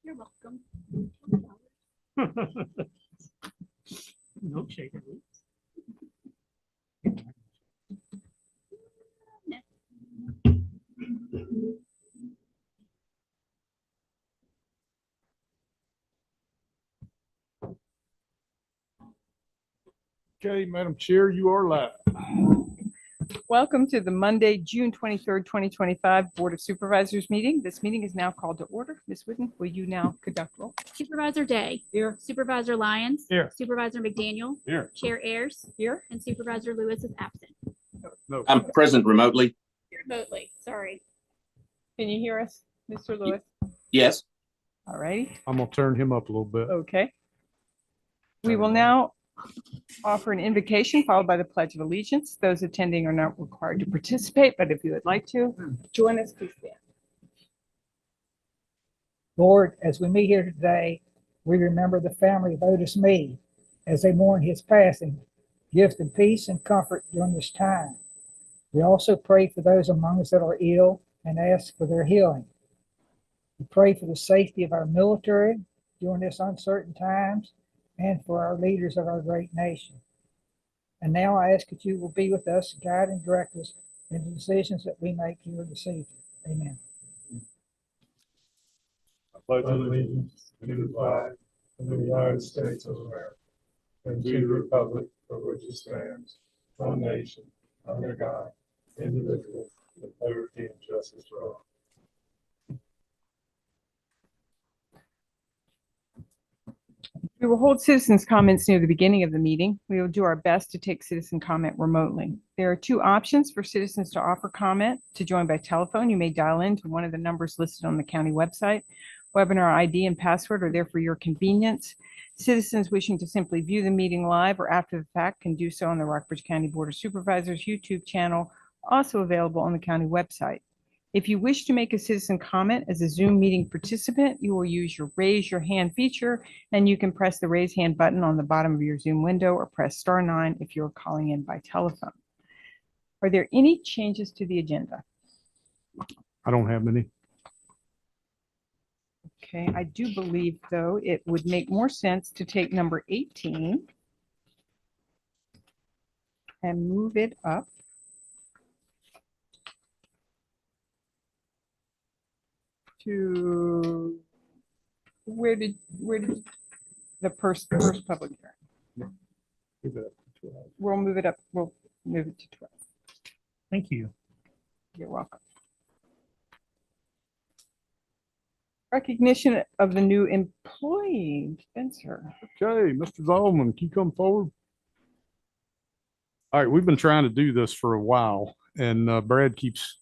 You're welcome. Milkshake. Okay, Madam Chair, you are live. Welcome to the Monday, June 23rd, 2025 Board of Supervisors meeting. This meeting is now called to order. Ms. Wooden, will you now conduct roll? Supervisor Day. Here. Supervisor Lyons. Here. Supervisor McDaniel. Here. Chair Ayers. Here. And Supervisor Lewis is absent. No. I'm present remotely. Remotely, sorry. Can you hear us, Mr. Lewis? Yes. All righty. I'm gonna turn him up a little bit. Okay. We will now offer an invocation followed by the Pledge of Allegiance. Those attending are not required to participate, but if you would like to, join us, please stand. Lord, as we meet here today, we remember the family of Otis Meade as they mourn his passing. Give them peace and comfort during this time. We also pray for those among us that are ill and ask for their healing. We pray for the safety of our military during this uncertain times and for our leaders of our great nation. And now I ask that you will be with us, guide and direct us in the decisions that we make here this evening. Amen. I pledge allegiance to the flag of the United States of America and to the republic for which it stands, one nation, under God, indivisible, with liberty and justice for all. We will hold citizens' comments near the beginning of the meeting. We will do our best to take citizen comment remotely. There are two options for citizens to offer comment. To join by telephone, you may dial in to one of the numbers listed on the county website. Webinar ID and password are there for your convenience. Citizens wishing to simply view the meeting live or after the fact can do so on the Rockbridge County Board of Supervisors YouTube channel, also available on the county website. If you wish to make a citizen comment as a Zoom meeting participant, you will use your raise your hand feature, and you can press the raise hand button on the bottom of your Zoom window or press *9 if you're calling in by telephone. Are there any changes to the agenda? I don't have any. Okay, I do believe, though, it would make more sense to take number 18 and move it up to where did the first public hearing? We'll move it up. We'll move it to 12. Thank you. You're welcome. Recognition of the new employee, Spencer. Okay, Mr. Zalman, can you come forward? All right, we've been trying to do this for a while, and Brad keeps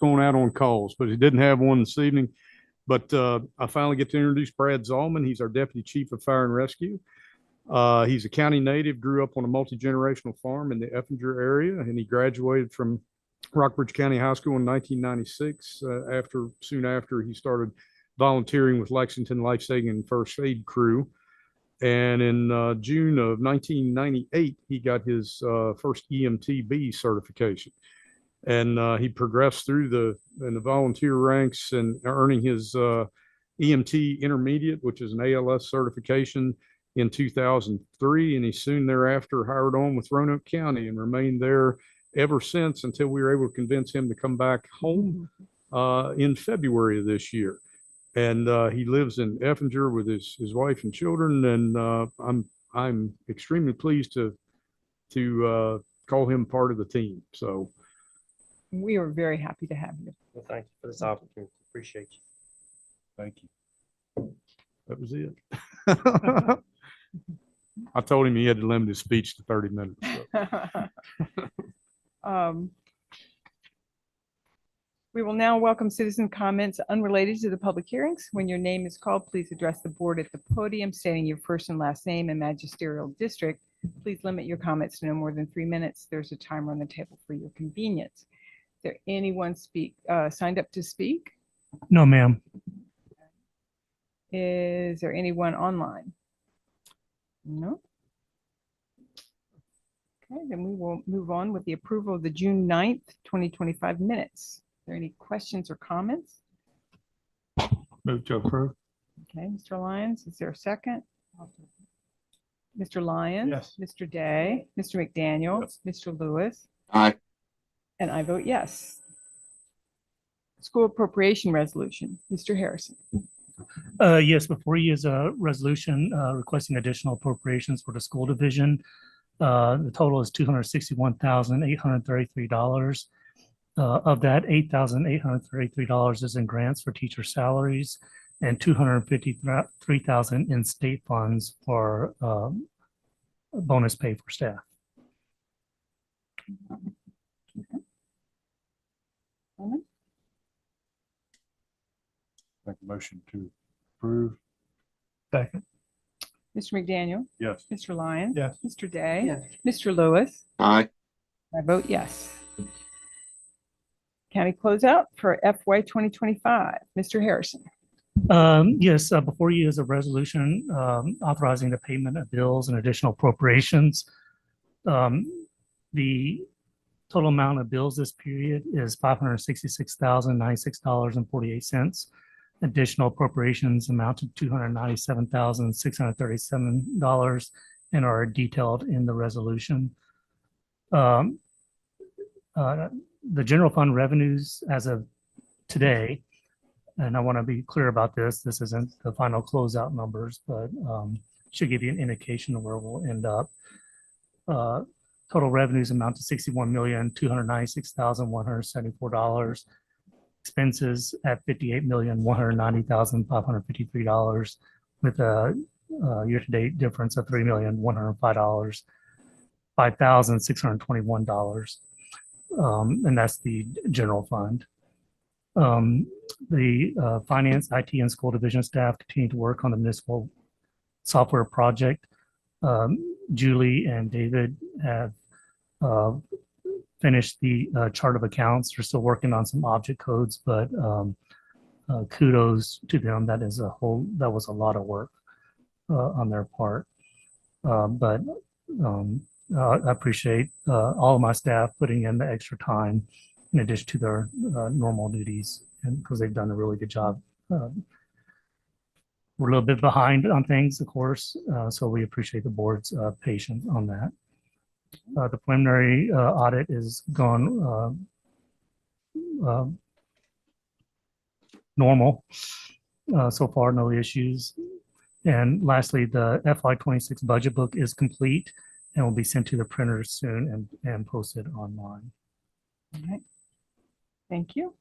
going out on calls, but he didn't have one this evening. But I finally get to introduce Brad Zalman. He's our Deputy Chief of Fire and Rescue. He's a county native, grew up on a multi-generational farm in the Effinger area, and he graduated from Rockbridge County High School in 1996. Soon after, he started volunteering with Lexington Life Saving and First Aid Crew. And in June of 1998, he got his first EMTB certification. And he progressed through in the volunteer ranks and earning his EMT intermediate, which is an ALS certification, in 2003. And he soon thereafter hired on with Roanoke County and remained there ever since until we were able to convince him to come back home in February of this year. And he lives in Effinger with his wife and children. And I'm extremely pleased to call him part of the team. So We are very happy to have you. Well, thank you for this opportunity. Appreciate you. thank you. That was it. I told him he had to limit his speech to 30 minutes. So. We will now welcome citizen comments unrelated to the public hearings. When your name is called, please address the board at the podium, stating your first and last name and magisterial district. Please limit your comments to no more than 3 minutes. There's a timer on the table for your convenience. Is there anyone signed up to speak? No, ma'am. Is there anyone online? No. Okay, then we will move on with the approval of the June 9th, 2025 minutes. Are there any questions or comments? Move to approve. Okay, Mr. Lyons, is there a second? Mr. Lyons? Yes. Mr. Day? Mr. McDaniel? Mr. Lewis? Aye. And I vote yes. School appropriation resolution, Mr. Harrison. Yes, before you is a resolution requesting additional appropriations for the school division. The total is $261,833. Of that, $8,833 is in grants for teacher salaries and $253,000 in state funds for bonus pay for staff. Make a motion to approve. Second. Mr. McDaniel? Yes. Mr. Lyons? Yes. Mr. Day? Mr. Lewis? Aye. I vote yes. County closeout for FY 2025, Mr. Harrison. Yes, before you is a resolution authorizing the payment of bills and additional appropriations. The total amount of bills this period is $566,096.48. Additional appropriations amount to $297,637 and are detailed in the resolution. The general fund revenues as of today, and I want to be clear about this, this isn't the final closeout numbers, but should give you an indication of where we'll end up. Total revenues amount to $61,296,174. Expenses at $58,190,553 with a year-to-date difference of $3,105, $5,621. And that's the general fund. The finance, IT, and school division staff continue to work on the municipal software project. Julie and David have finished the chart of accounts. They're still working on some object codes, but kudos to them. That was a lot of work on their part. But I appreciate all of my staff putting in the extra time in addition to their normal duties, and because they've done a really good job. We're a little bit behind on things, of course, so we appreciate the board's patience on that. The preliminary audit is gone normal. So far, no issues. And lastly, the FY 26 budget book is complete and will be sent to the printers soon and posted online. All right. Thank you.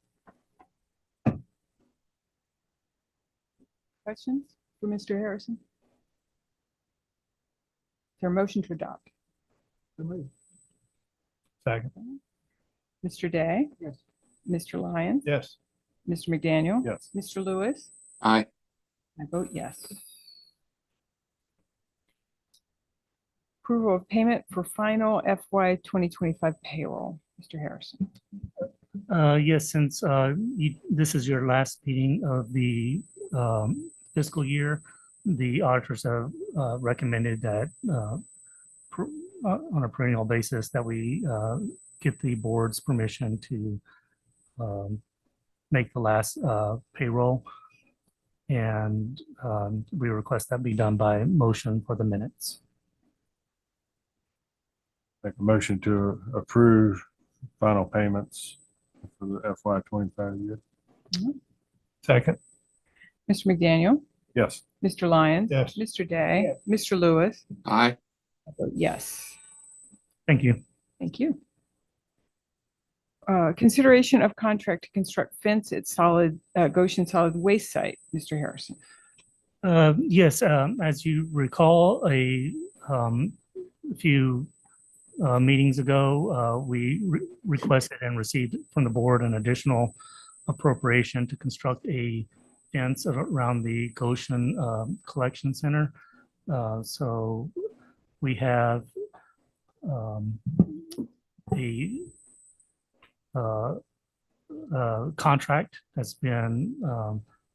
Questions for Mr. Harrison? Is there a motion to adopt? Second. Mr. Day? Yes. Mr. Lyons? Yes. Mr. McDaniel? Yes. Mr. Lewis? Aye. I vote yes. Approval of payment for final FY 2025 payroll, Mr. Harrison. Yes, since this is your last meeting of the fiscal year, the auditors have recommended that on a perennial basis that we get the board's permission to make the last payroll. And we request that be done by motion for the minutes. Make a motion to approve final payments for the FY 25 year. Second. Mr. McDaniel? Yes. Mr. Lyons? Yes. Mr. Day? Mr. Lewis? Aye. I vote yes. Thank you. Thank you. Consideration of contract to construct fence at Goshen Solid Waste Site, Mr. Harrison. Yes, as you recall, a few meetings ago, we requested and received from the board an additional appropriation to construct a fence around the Goshen Collection Center. So we have a contract that's been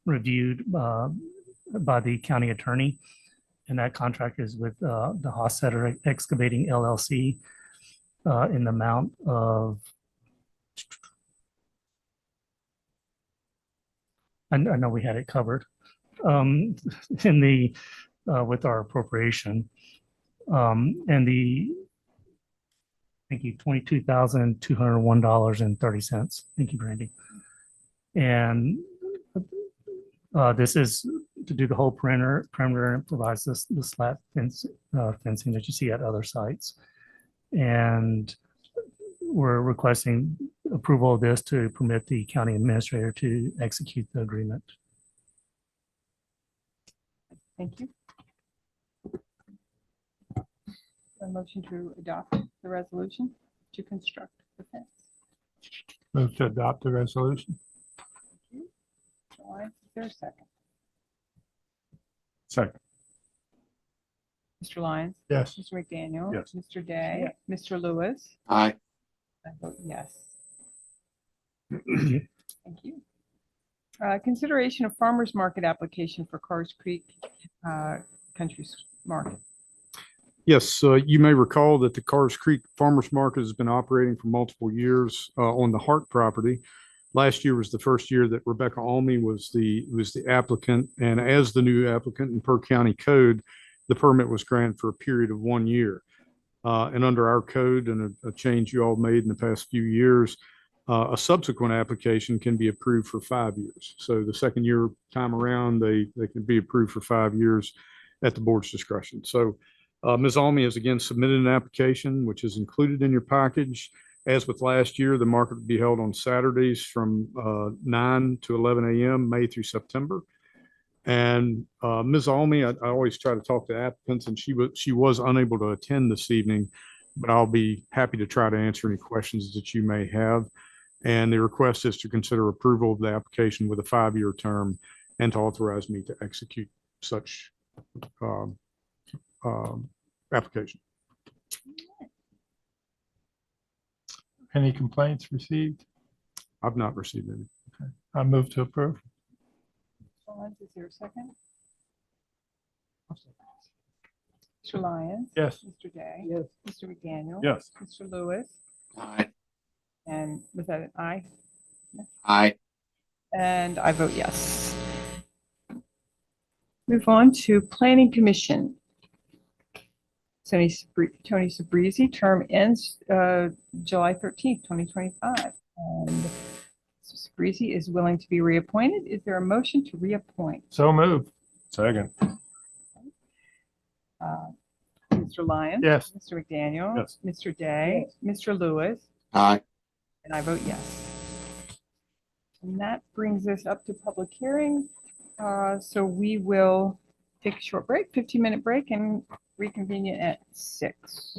reviewed by the county attorney, and that contract is with the Hossetter Excavating LLC in the amount of I know we had it covered um, in the, with our appropriation. And thank you, $22,201.30. Thank you, Brandy. And this is to do the whole perimeter, and it provides this, the slat fencing that you see at other sites. And we're requesting approval of this to permit the county administrator to execute the agreement. Thank you. A motion to adopt the resolution to construct the fence. Move to adopt the resolution. Mr. Lyons, is there a second? Second. Mr. Lyons? Yes. Mr. McDaniel? Yes. Mr. Day? Mr. Lewis? Aye. I vote yes. Thank you. Thank you. Consideration of farmer's market application for Cars Creek Country Market. Yes, you may recall that the Carrs Creek Farmers Market has been operating for multiple years on the Hart property. Last year was the first year that Rebecca Almy was the applicant, and as the new applicant in per county code, the permit was granted for a period of 1 year. And under our code and a change you all made in the past few years, a subsequent application can be approved for 5 years. So the second year time around, they can be approved for 5 years at the board's discretion. So Ms. Almy has again submitted an application, which is included in your package. As with last year, the market will be held on Saturdays from 9 to 11 a.m., May through September. And Ms. Almy, I always try to talk to applicants, and she was unable to attend this evening, but I'll be happy to try to answer any questions that you may have. And the request is to consider approval of the application with a 5-year term and to authorize me to execute such application. Any complaints received? I've not received any. I move to approve. Mr. Lyons, is there a second? Mr. Lyons? Yes. Mr. Day? Yes. Mr. McDaniel? Yes. Mr. Lewis? Aye. And was that an aye? Aye. And I vote yes. Move on to Planning Commission. Tony Sabrizi, term ends July 13th, 2025. And Mr. Sabrizi is willing to be reappointed. Is there a motion to reappoint? So move. Second. Mr. Lyons? Yes. Mr. McDaniel? Yes. Mr. Day? Mr. Lewis? Aye. And I vote yes. And that brings us up to public hearing. So we will take a short break, 15-minute break, and reconvene at 6.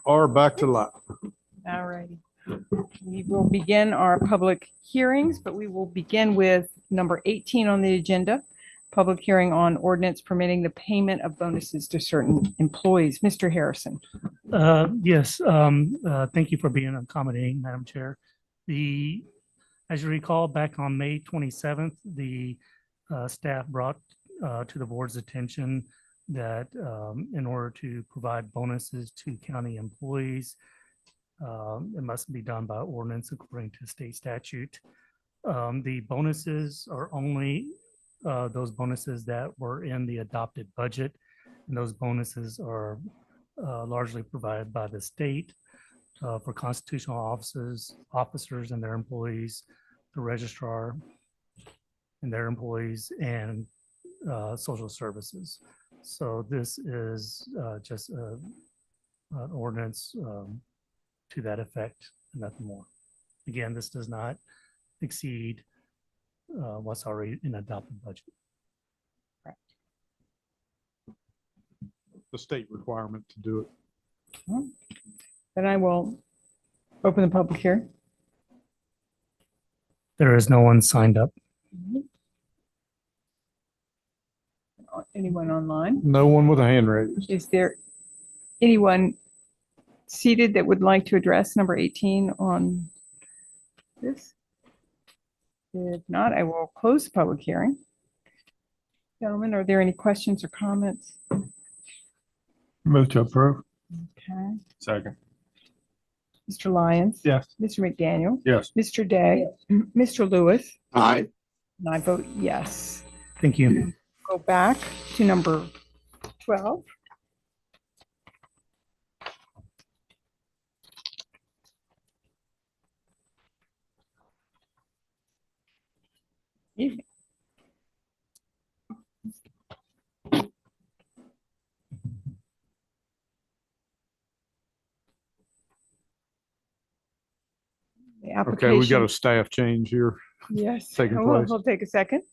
Or back to life. All righty. We will begin our public hearings, but we will begin with number 18 on the agenda. Public hearing on ordinance permitting the payment of bonuses to certain employees. Mr. Harrison. Yes, thank you for being accommodating, Madam Chair. As you recall, back on May 27th, the staff brought to the board's attention that in order to provide bonuses to county employees, it must be done by ordinance according to state statute. The bonuses are only those bonuses that were in the adopted budget. And those bonuses are largely provided by the state for constitutional officers and their employees, the registrar and their employees, and social services. So this is just an ordinance to that effect, and nothing more. Again, this does not exceed what's already in adopted budget. The state requirement to do it. Then I will open the public hearing. There is no one signed up. Anyone online? No one with a hand raised. Is there anyone seated that would like to address number 18 on this? If not, I will close the public hearing. Gentlemen, are there any questions or comments? Move to approve. Okay. Second. Mr. Lyons? Yes. Mr. McDaniel? Yes. Mr. Day? Mr. Lewis? Aye. And I vote yes. Thank you. Go back to number 12. Evening. The Okay, we got application, a staff change here. yes, taking hold on, place. we'll take a second.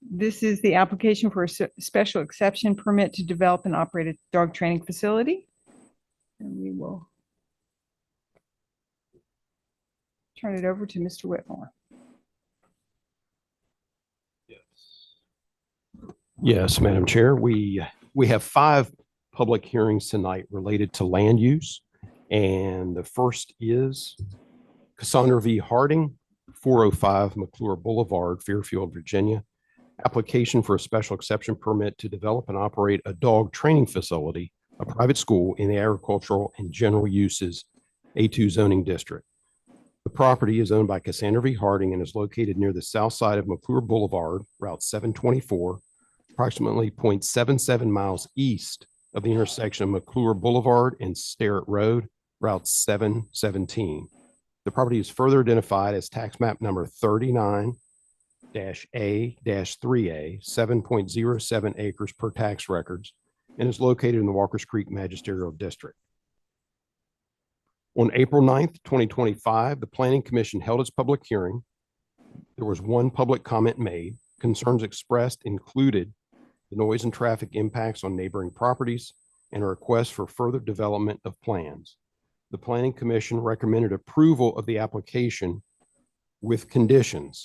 This is the application for a special exception permit to develop and operate a dog training facility. And we will turn it over to Mr. Whitmore. Yes, Madam Chair, we have 5 public hearings tonight related to land use. And the first is Cassandra V. Harding, 405 McClure Boulevard, Fairfield, Virginia. Application for a special exception permit to develop and operate a dog training facility, a private school in the agricultural and general uses A2 zoning district. The property is owned by Cassandra V. Harding and is located near the south side of McClure Boulevard, Route 724, approximately 0.77 miles east of the intersection of McClure Boulevard and Sterrett Road, Route 717. The property is further identified as tax map number 39-A-3A, 7.07 acres per tax records, and is located in the Walkers Creek Magisterial District. On April 9th, 2025, the Planning Commission held its public hearing. There was one public comment made. Concerns expressed included the noise and traffic impacts on neighboring properties and a request for further development of plans. The Planning Commission recommended approval of the application with conditions.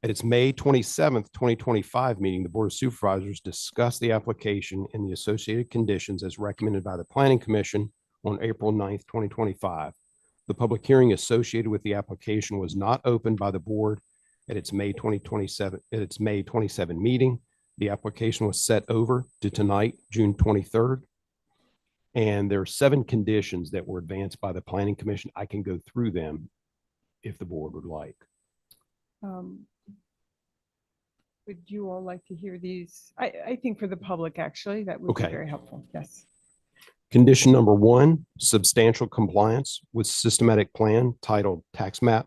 At its May 27th, 2025 meeting, the Board of Supervisors discussed the application and the associated conditions as recommended by the Planning Commission on April 9th, 2025. The public hearing associated with the application was not opened by the board at its May 27 meeting. The application was set over to tonight, June 23rd. And there are 7 conditions that were advanced by the Planning Commission. I can go through them if the board would like. Would you all like to hear these? I think for the public, actually, that would be Okay. very helpful. Yes. Condition number 1, substantial compliance with systematic plan titled tax map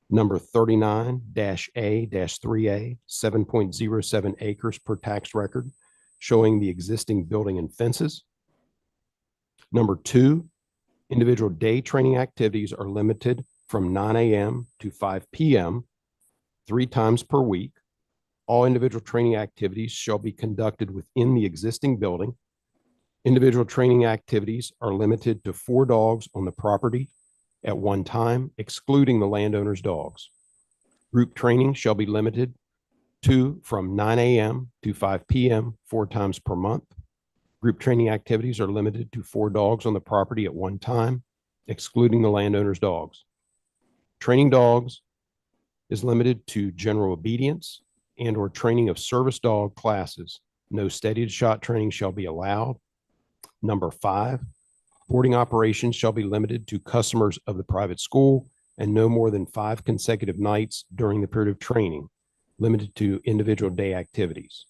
number 39-A-3A, 7.07 acres per tax record, showing the existing building and fences. Number 2, individual day training activities are limited from 9 a.m. to 5 p.m. 3 times per week. All individual training activities shall be conducted within the existing building. Individual training activities are limited to 4 dogs on the property at one time, excluding the landowner's dogs. Group training shall be limited to from 9 a.m. to 5 p.m. 4 times per month. Group training activities are limited to 4 dogs on the property at one time, excluding the landowner's dogs. Training dogs is limited to general obedience and or training of service dog classes. No steady shot training shall be allowed. Number 5, boarding operations shall be limited to customers of the private school and no more than 5 consecutive nights during the period of training, limited to individual day activities.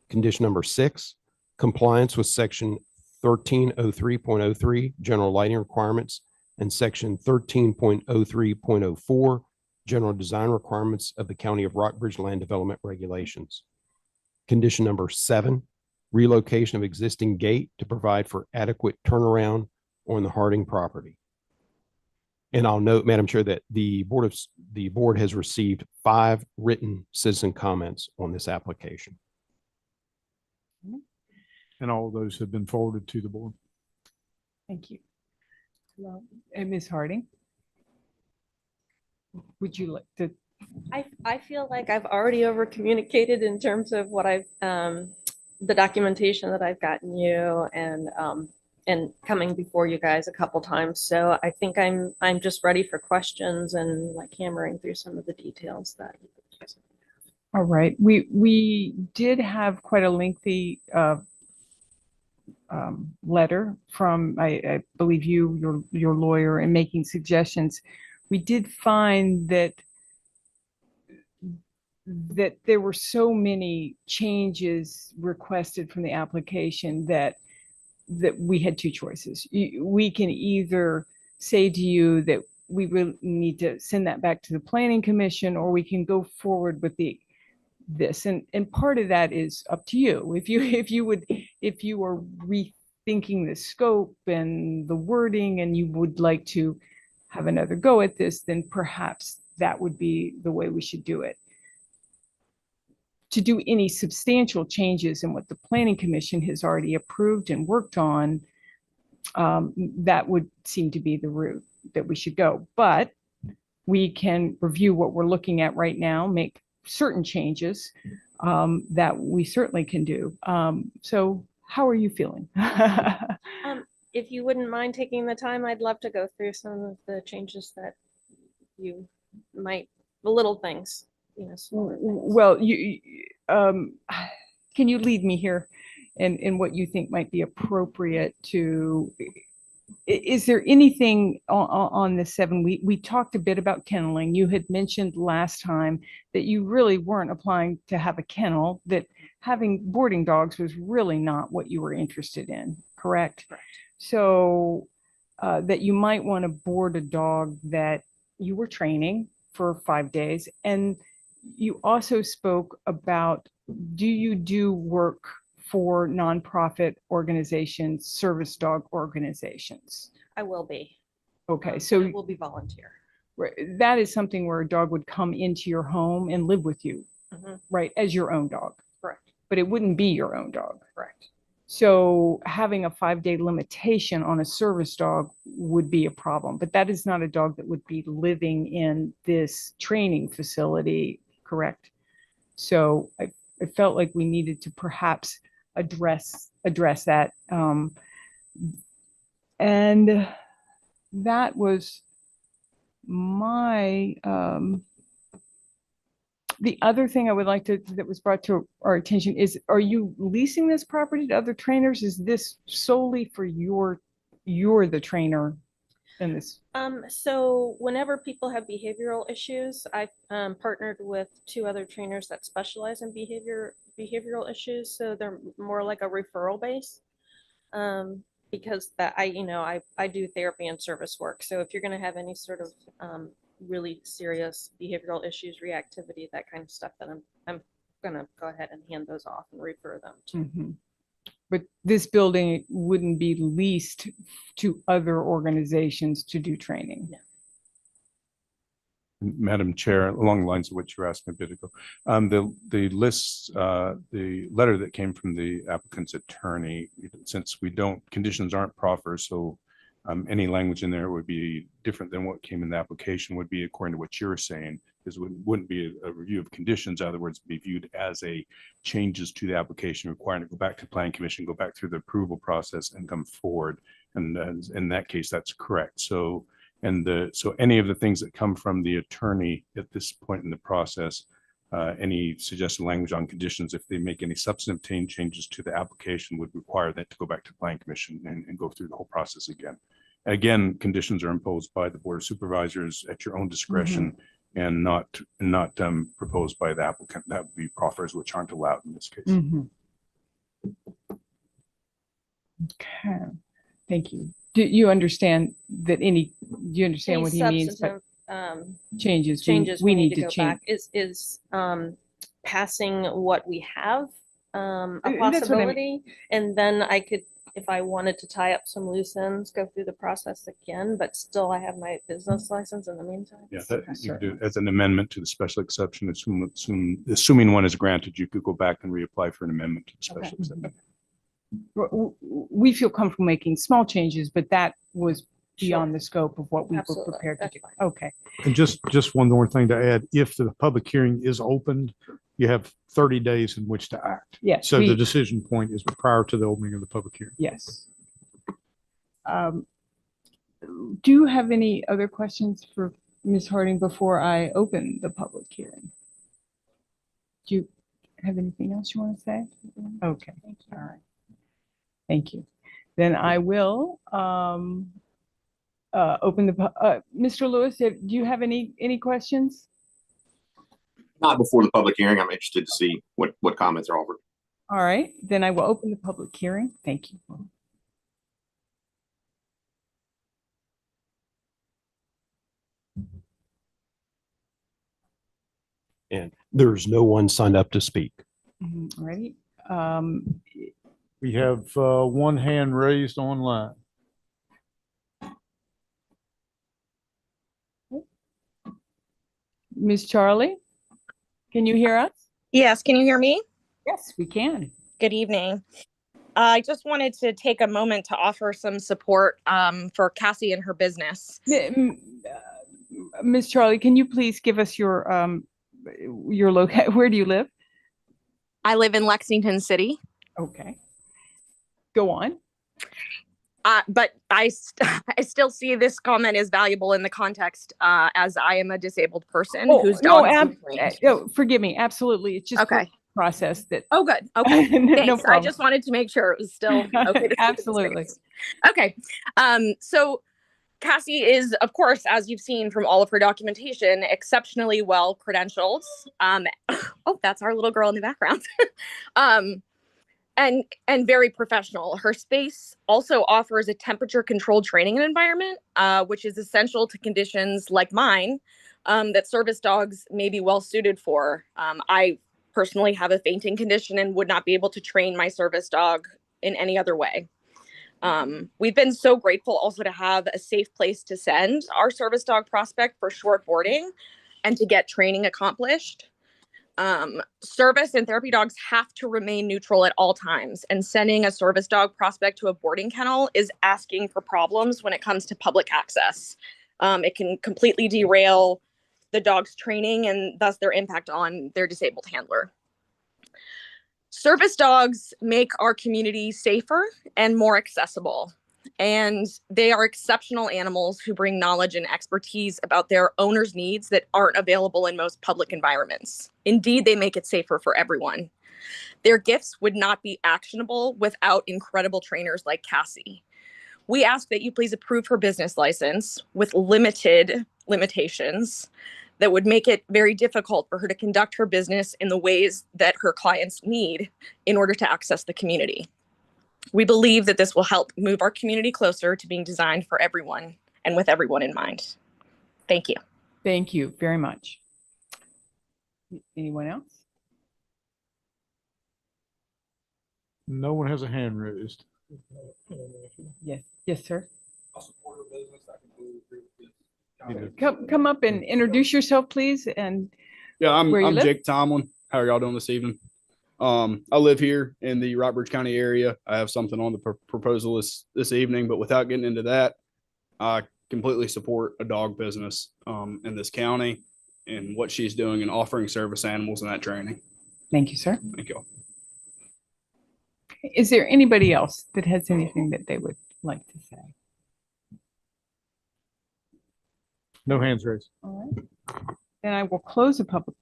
Condition number 6, compliance with section 1303.03 general lighting requirements and section 13.03.04 general design requirements of the County of Rockbridge Land Development Regulations. Condition number 7, relocation of existing gate to provide for adequate turnaround on the Harding property. And I'll note, Madam Chair, that the board has received 5 written citizen comments on this application. And all of those have been forwarded to the board. Thank you. And Ms. Harding? Would you like to? I feel like I've already over communicated in terms of what I've the documentation that I've gotten you and coming before you guys a couple times. So I think I'm just ready for questions and like hammering through some of the details that. All right. We did have quite a lengthy letter from I believe your lawyer and making suggestions. We did find that there were so many changes requested from the application that we had 2 choices. We can either say to you that we really need to send that back to the Planning Commission, or we can go forward with this. And part of that is up to you. If you are rethinking the scope and the wording and you would like to have another go at this, then perhaps that would be the way we should do it. To do any substantial changes in what the Planning Commission has already approved and worked on, that would seem to be the route that we should go. But we can review what we're looking at right now, make certain changes that we certainly can do. So how are you feeling? If you wouldn't mind taking the time, I'd love to go through some of the changes that you might, the little things, you know. Well, can you lead me here in what you think might be appropriate to? Is there anything on the 7? We talked a bit about kenneling. You had mentioned last time that you really weren't applying to have a kennel, that having boarding dogs was really not what you were interested in, correct? Correct. So that you might want to board a dog that you were training for 5 days. And you also spoke about, do you do work for nonprofit organizations, service dog organizations? I will be. Okay, so it will be volunteer. that is something where a dog would come into your home and live with you, right, as your own dog. Correct. But it wouldn't be your own dog. Correct. So having a 5-day limitation on a service dog would be a problem, but that is not a dog that would be living in this training facility, correct? So I felt like we needed to perhaps address that. And that was my, the other thing I would like to, that was brought to our attention is, are you leasing this property to other trainers? Is this solely for you're the trainer in this? So whenever people have behavioral issues, I've partnered with 2 other trainers that specialize in behavioral issues. So they're more like a referral base. Because that I do therapy and service work. So if you're going to have any sort of really serious behavioral issues, reactivity, that kind of stuff, then I'm going to go ahead and hand those off and refer them to. But this building wouldn't be leased to other organizations to do training. No. Madam Chair, along the lines of what you were asking a bit ago, the lists, the letter that came from the applicant's attorney, since conditions aren't proper, so any language in there would be different than what came in the application, would be according to what you're saying, is wouldn't be a review of conditions. In other words, be viewed as a changes to the application requiring to go back to Planning Commission, go back through the approval process and come forward. And in that case, that's correct. So any of the things that come from the attorney at this point in the process, any suggested language on conditions, if they make any substantive changes to the application, would require that to go back to Planning Commission and go through the whole process again. Again, conditions are imposed by the Board of Supervisors at your own discretion and not proposed by the applicant. That would be proffers, which aren't allowed in this case. Okay, thank you. Do you understand what he means by changes? We need to to go change. back. Is passing what we have a That's what I mean. possibility? And then I could, if I wanted to tie up some loose ends, go through the process again, but still I have my business license in the meantime. Yeah, that you could do it as an amendment to the special exception. Assuming one is granted, you could go back and reapply for an amendment to the special exception. We feel comfortable making small changes, but that was beyond the scope of what we were Absolutely. prepared to That's do. fine. Okay. And just one more thing to add, if the public hearing is opened, you have 30 days in which to act. Yes. So the decision point is prior to the opening of the public hearing. Yes. Do you have any other questions for Ms. Harding before I open the public hearing? Do you have anything else you want to say? Okay. All right. Thank you. Then I will open the, Mr. Lewis, do you have any questions? Not before the public hearing. I'm interested to see what comments are offered. All right, then I will open the public hearing. Thank you. And there's no one signed up to speak. All right. We have one hand raised online. Ms. Charlie, can you hear us? Yes, can you hear me? Yes, we can. Good evening. I just wanted to take a moment to offer some support for Cassie and her business. Ms. Charlie, can you please give us your where do you live? I live in Lexington City. Okay. Go on. But I still see this comment as valuable in the context as I am a disabled person who's forgive me. Absolutely. It's just okay. Process that. Oh, good. Okay. No Thanks. problem. I just wanted to make sure it was still okay. Absolutely. Okay. So Cassie is, of course, as you've seen from all of her documentation, exceptionally well credentialed. Oh, that's our little girl in the background. And very professional. Her space also offers a temperature-controlled training environment, which is essential to conditions like mine that service dogs may be well suited for. I personally have a fainting condition and would not be able to train my service dog in any other way. We've been so grateful also to have a safe place to send our service dog prospect for short boarding and to get training accomplished. Service and therapy dogs have to remain neutral at all times, and sending a service dog prospect to a boarding kennel is asking for problems when it comes to public access. It can completely derail the dog's training and thus their impact on their disabled handler. Service dogs make our community safer and more accessible, and they are exceptional animals who bring knowledge and expertise about their owners' needs that aren't available in most public environments. Indeed, they make it safer for everyone. Their gifts would not be actionable without incredible trainers like Cassie. We ask that you please approve her business license with limited limitations that would make it very difficult for her to conduct her business in the ways that her clients need in order to access the community. We believe that this will help move our community closer to being designed for everyone and with everyone in mind. Thank you. Thank you very much. Anyone else? No one has a hand raised. Yes, yes, sir. I'll support her business. I completely agree with this Come up and introduce yourself, please, and Yeah, where you I'm live? Jake Tomlin. How are y'all doing this evening? I live here in the Rockbridge County area. I have something on the proposal this evening, but without getting into that, I completely support a dog business in this county and what she's doing and offering service animals in that training. Thank you, sir. Thank you. Is there anybody else that has anything that they would like to say? No hands raised. All right. Then I will close the public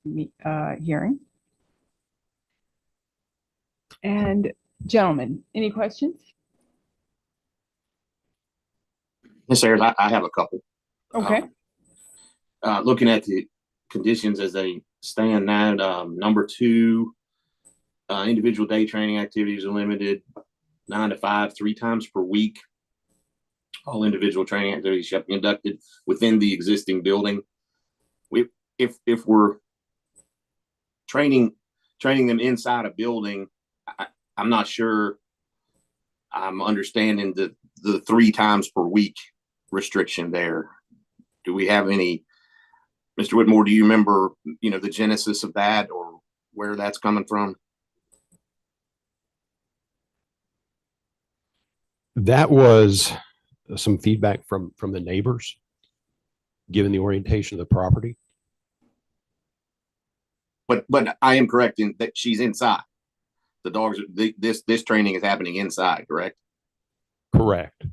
hearing. And gentlemen, any questions? Yes, sir. I have a couple. Okay. Looking at the conditions as they stand now, number 2, individual day training activities are limited 9 to 5, 3 times per week. All individual training activities shall be conducted within the existing building. If we're training them inside a building, I'm not sure I'm understanding the 3 times per week restriction there. Do we have any, Mr. Whitmore, do you remember, the genesis of that or where that's coming from? That was some feedback from the neighbors, given the orientation of the property. But I am correct in that she's inside. The dogs, this training is happening inside, correct? Correct.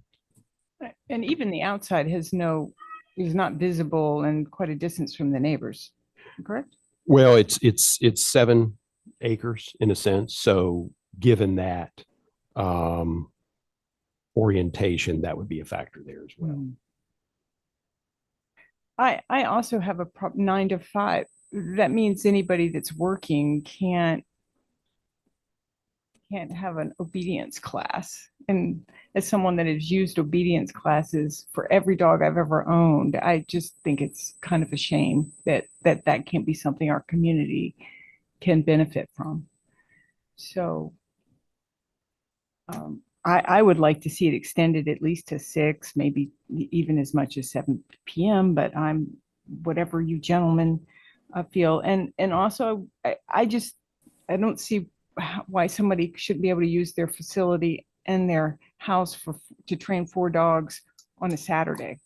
And even the outside is not visible and quite a distance from the neighbors, correct? Well, it's 7 acres in a sense. So given that orientation, that would be a factor there as well. I also have a 9 to 5. That means anybody that's working can't have an obedience class. And as someone that has used obedience classes for every dog I've ever owned, I just think it's kind of a shame that can't be something our community can benefit from. So I would like to see it extended at least to 6, maybe even as much as 7 p.m., but whatever you gentlemen feel. And also I don't see why somebody should be able to use their facility and their house to train 4 dogs on a Saturday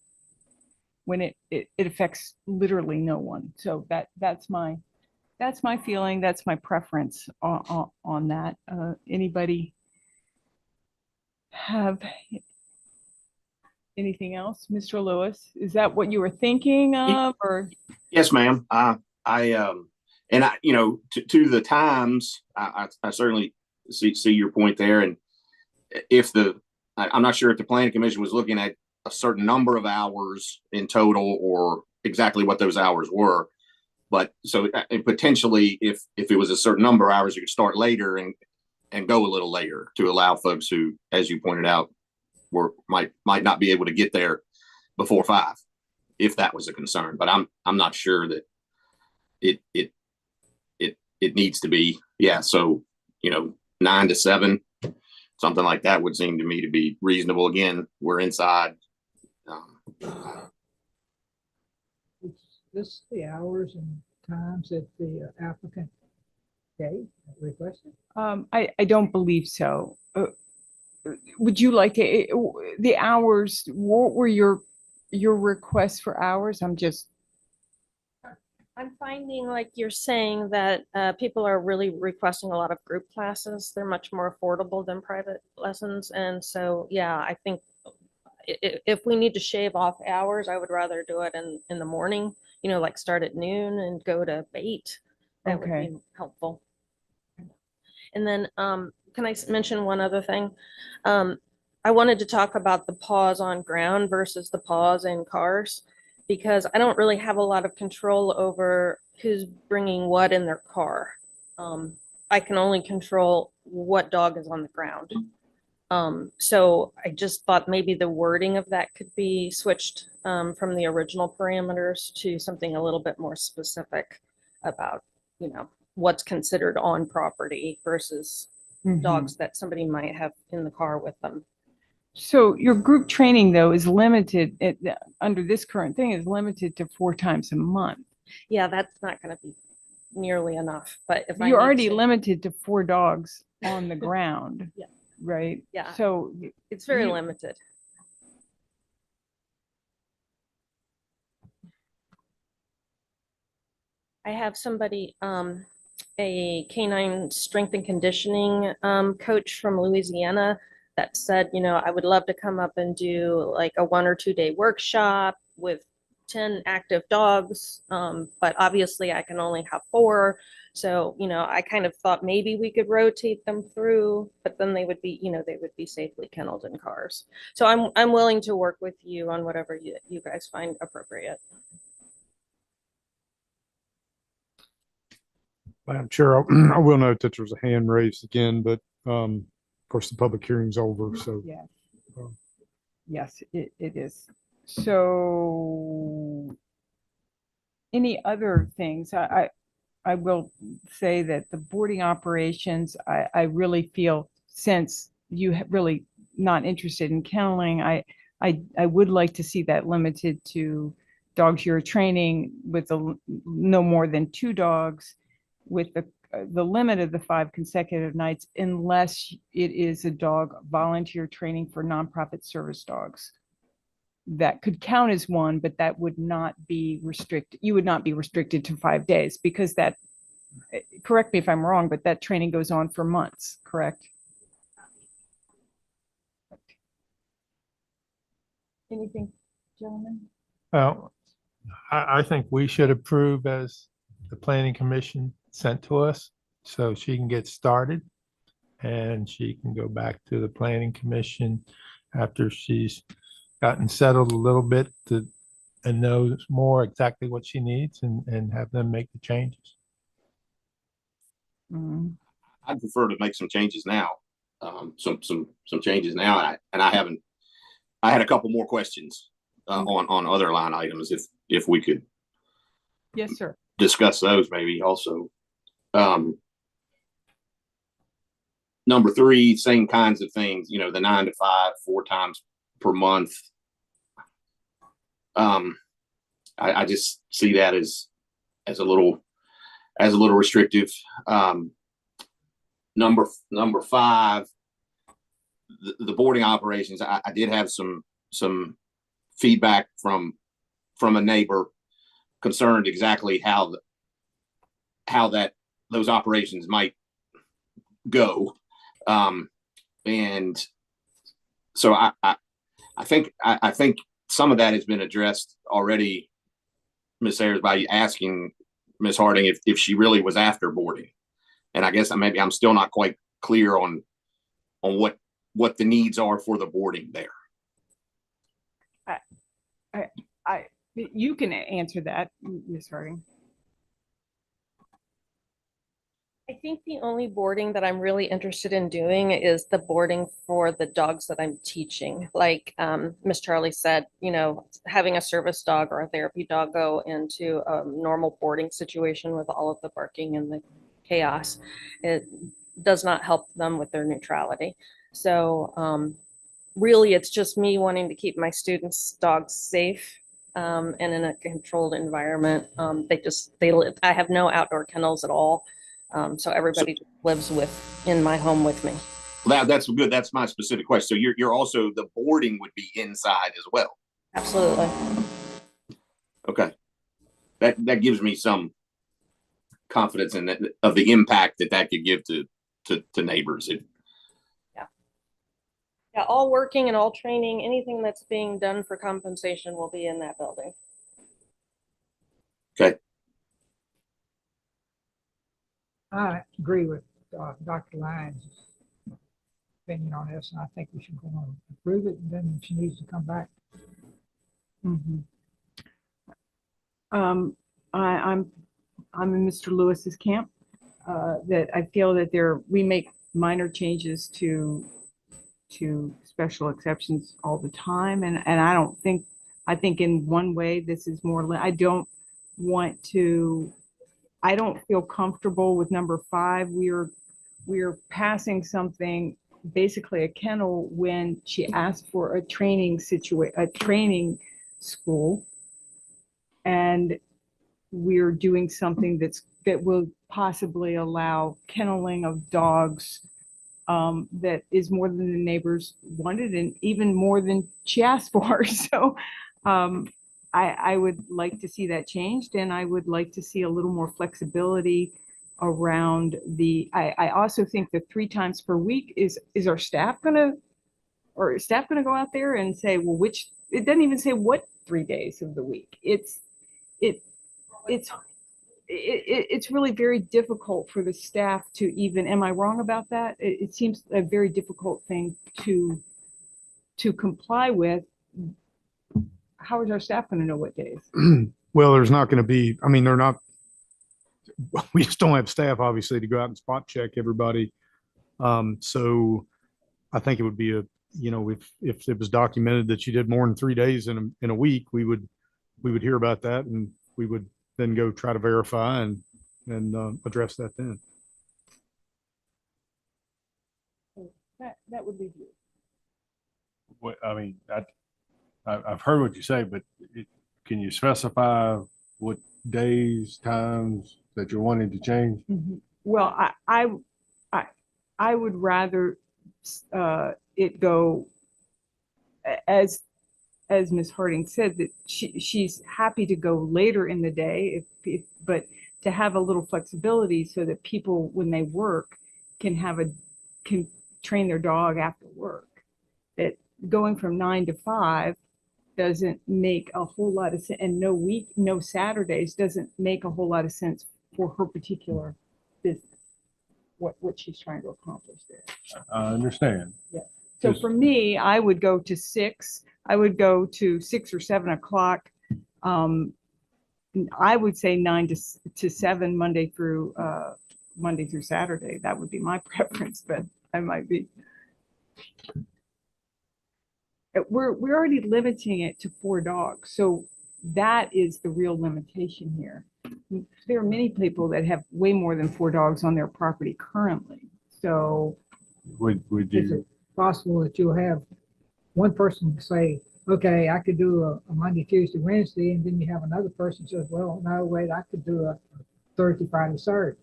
when it affects literally no one. So that's my feeling. That's my preference on that. Anybody have anything else? Mr. Lewis, is that what you were thinking of, or? Yes, ma'am. To the times, I certainly see your point there. And I'm not sure if the planning commission was looking at a certain number of hours in total or exactly what those hours were. But so potentially if it was a certain number of hours, you could start later and go a little later to allow folks who, as you pointed out, might not be able to get there before 5, if that was a concern. But I'm not sure that it needs to be. Yeah. So, 9 to 7, something like that would seem to me to be reasonable. Again, we're inside. Is this the hours and times that the applicant gave, requested? I don't believe so. Would you like the hours? What were your requests for hours? I'm finding, like you're saying, that people are really requesting a lot of group classes. They're much more affordable than private lessons. And so, yeah, I think if we need to shave off hours, I would rather do it in the morning, like start at noon and go to 8. That would be helpful. And then can I mention one other thing? I wanted to talk about the pause on ground versus the pause in cars, because I don't really have a lot of control over who's bringing what in their car. I can only control what dog is on the ground. So I just thought maybe the wording of that could be switched from the original parameters to something a little bit more specific about, what's considered on property versus dogs that somebody might have in the car with them. So your group training though is limited, under this current thing is limited to 4 times a month. Yeah, that's not gonna be nearly enough, but if I You're need already to- limited to 4 dogs on the ground. Yeah. Right? Yeah. So It's very you- limited. I have somebody, a canine strength and conditioning coach from Louisiana that said, I would love to come up and do like a 1 or 2 day workshop with 10 active dogs. But obviously I can only have 4. So, I kind of thought maybe we could rotate them through, but then they would be safely kenneled in cars. So I'm willing to work with you on whatever you guys find appropriate. Madam Chair, I will note that there's a hand raised again, but of course the public hearing's over, so. Yes. Yes, it is. So any other things? I will say that the boarding operations, I really feel, since you have really not interested in kenneling, I would like to see that limited to dogs you're training with no more than 2 dogs, with the limit of the 5 consecutive nights, unless it is a dog volunteer training for nonprofit service dogs. That could count as one, but that would not be restricted. You would not be restricted to 5 days, because that, correct me if I'm wrong, but that training goes on for months, correct? Anything, gentlemen? Well, I think we should approve as the planning commission sent to us, so she can get started. And she can go back to the planning commission after she's gotten settled a little bit and knows more exactly what she needs, and have them make the changes. I'd prefer to make some changes now. Some changes now, and I had a couple more questions on other line items, if we could. Yes, sir. Discuss those maybe also. Number 3, same kinds of things, the 9 to 5, 4 times per month. I just see that as a little restrictive. Number 5, the boarding operations. I did have some feedback from a neighbor concerned exactly how those operations might go. And so I think some of that has been addressed already, Ms. Ayers, by asking Ms. Harding if she really was after boarding. And I guess maybe I'm still not quite clear on what the needs are for the boarding there. You can answer that, Ms. Harding. I think the only boarding that I'm really interested in doing is the boarding for the dogs that I'm teaching. Like Miss Charlie said, having a service dog or a therapy dog go into a normal boarding situation with all of the barking and the chaos, it does not help them with their neutrality. So really, it's just me wanting to keep my students' dogs safe and in a controlled environment. They live. I have no outdoor kennels at all. So everybody lives in my home with me. That's good. That's my specific question. So you're also, the boarding would be inside as well. Absolutely. Okay. That gives me some confidence in that, of the impact that could give to neighbors. Yeah, all working and all training, anything that's being done for compensation will be in that building. Okay. I agree with Dr. Lyons' opinion on this, and I think we should go on and approve it, and then she needs to come back. I'm in Mr. Lewis's camp, that I feel that we make minor changes to special exceptions all the time, and I think in one way this is more. I don't feel comfortable with number 5. We're passing something basically a kennel when she asked for a training school. And we're doing something that will possibly allow kenneling of dogs that is more than the neighbors wanted and even more than she asked for. So I would like to see that changed, and I would like to see a little more flexibility around I also think that 3 times per week is our staff gonna go out there and say, well, it doesn't even say what 3 days of the week. It's really very difficult for the staff to even, am I wrong about that? It seems a very difficult thing to comply with. How is our staff going to know what days? Well, there's not going to be, I mean, they're not, we just don't have staff, obviously, to go out and spot check everybody. So I think it would be if it was documented that you did more than 3 days in a week, we would hear about that, and we would then go try to verify and address that then. That would be good. What, I mean, I've heard what you say, but can you specify what days, times that you're wanting to change? Well, I would rather it go as Ms. Harding said, that she's happy to go later in the day, but to have a little flexibility so that people, when they work, can train their dog after work. That going from 9 to 5 doesn't make a whole lot of sense, and no Saturdays doesn't make a whole lot of sense for her particular business. What she's trying to accomplish there. I understand. Yeah. So for me, I would go to 6. I would go to 6 or 7 o'clock. I would say 9 to 7 Monday through Saturday. That would be my preference, but I might be. We're already limiting it to 4 dogs, so that is the real limitation here. There are many people that have way more than 4 dogs on their property currently. So would Is you? it possible that you'll have one person say, okay, I could do a Monday, Tuesday, Wednesday, and then you have another person says, well, no, wait, I could do a Thursday, Friday, Saturday.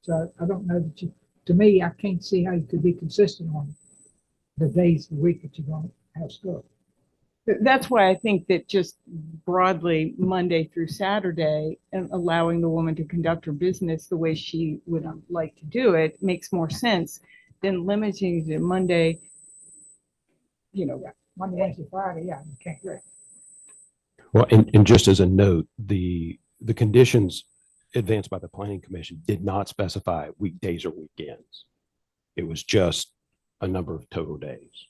So I don't know that to me, I can't see how you could be consistent on the days of the week that you're going to have stuff. that's why I think that just broadly Monday through Saturday and allowing the woman to conduct her business the way she would like to do it makes more sense than limiting to Monday, Monday, Wednesday, Friday, yeah, you can't do it. Well, and just as a note, the conditions advanced by the Planning Commission did not specify weekdays or weekends. It was just a number of total days.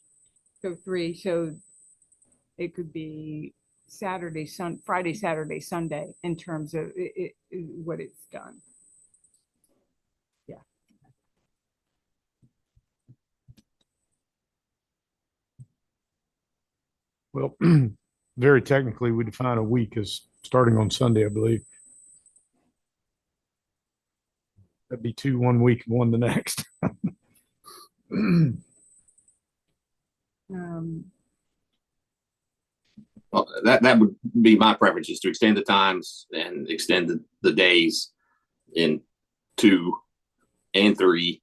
So 3, so it could be Friday, Saturday, Sunday in terms of what it's done. Yeah. Well, very technically, we define a week as starting on Sunday, I believe. That'd be 2 one week and 1 the next. Well, that would be my preference, is to extend the times and extend the days in 2 and 3.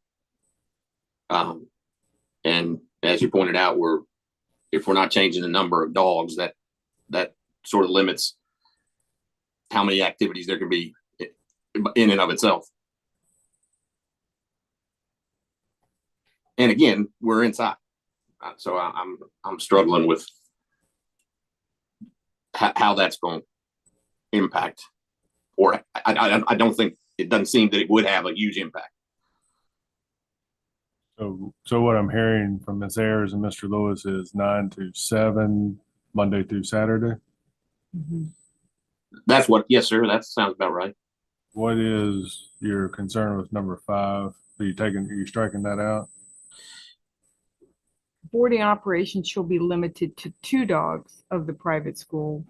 And as you pointed out, if we're not changing the number of dogs, that sort of limits how many activities there can be in and of itself. And again, we're inside, so I'm struggling with how that's going to impact, or I don't think, it doesn't seem that it would have a huge impact. So what I'm hearing from Ms. Ayers and Mr. Lewis is 9 to 7, Monday through Saturday. That's what, yes, sir. That sounds about right. What is your concern with number 5? Are you striking that out? Boarding operations shall be limited to 2 dogs of the private school,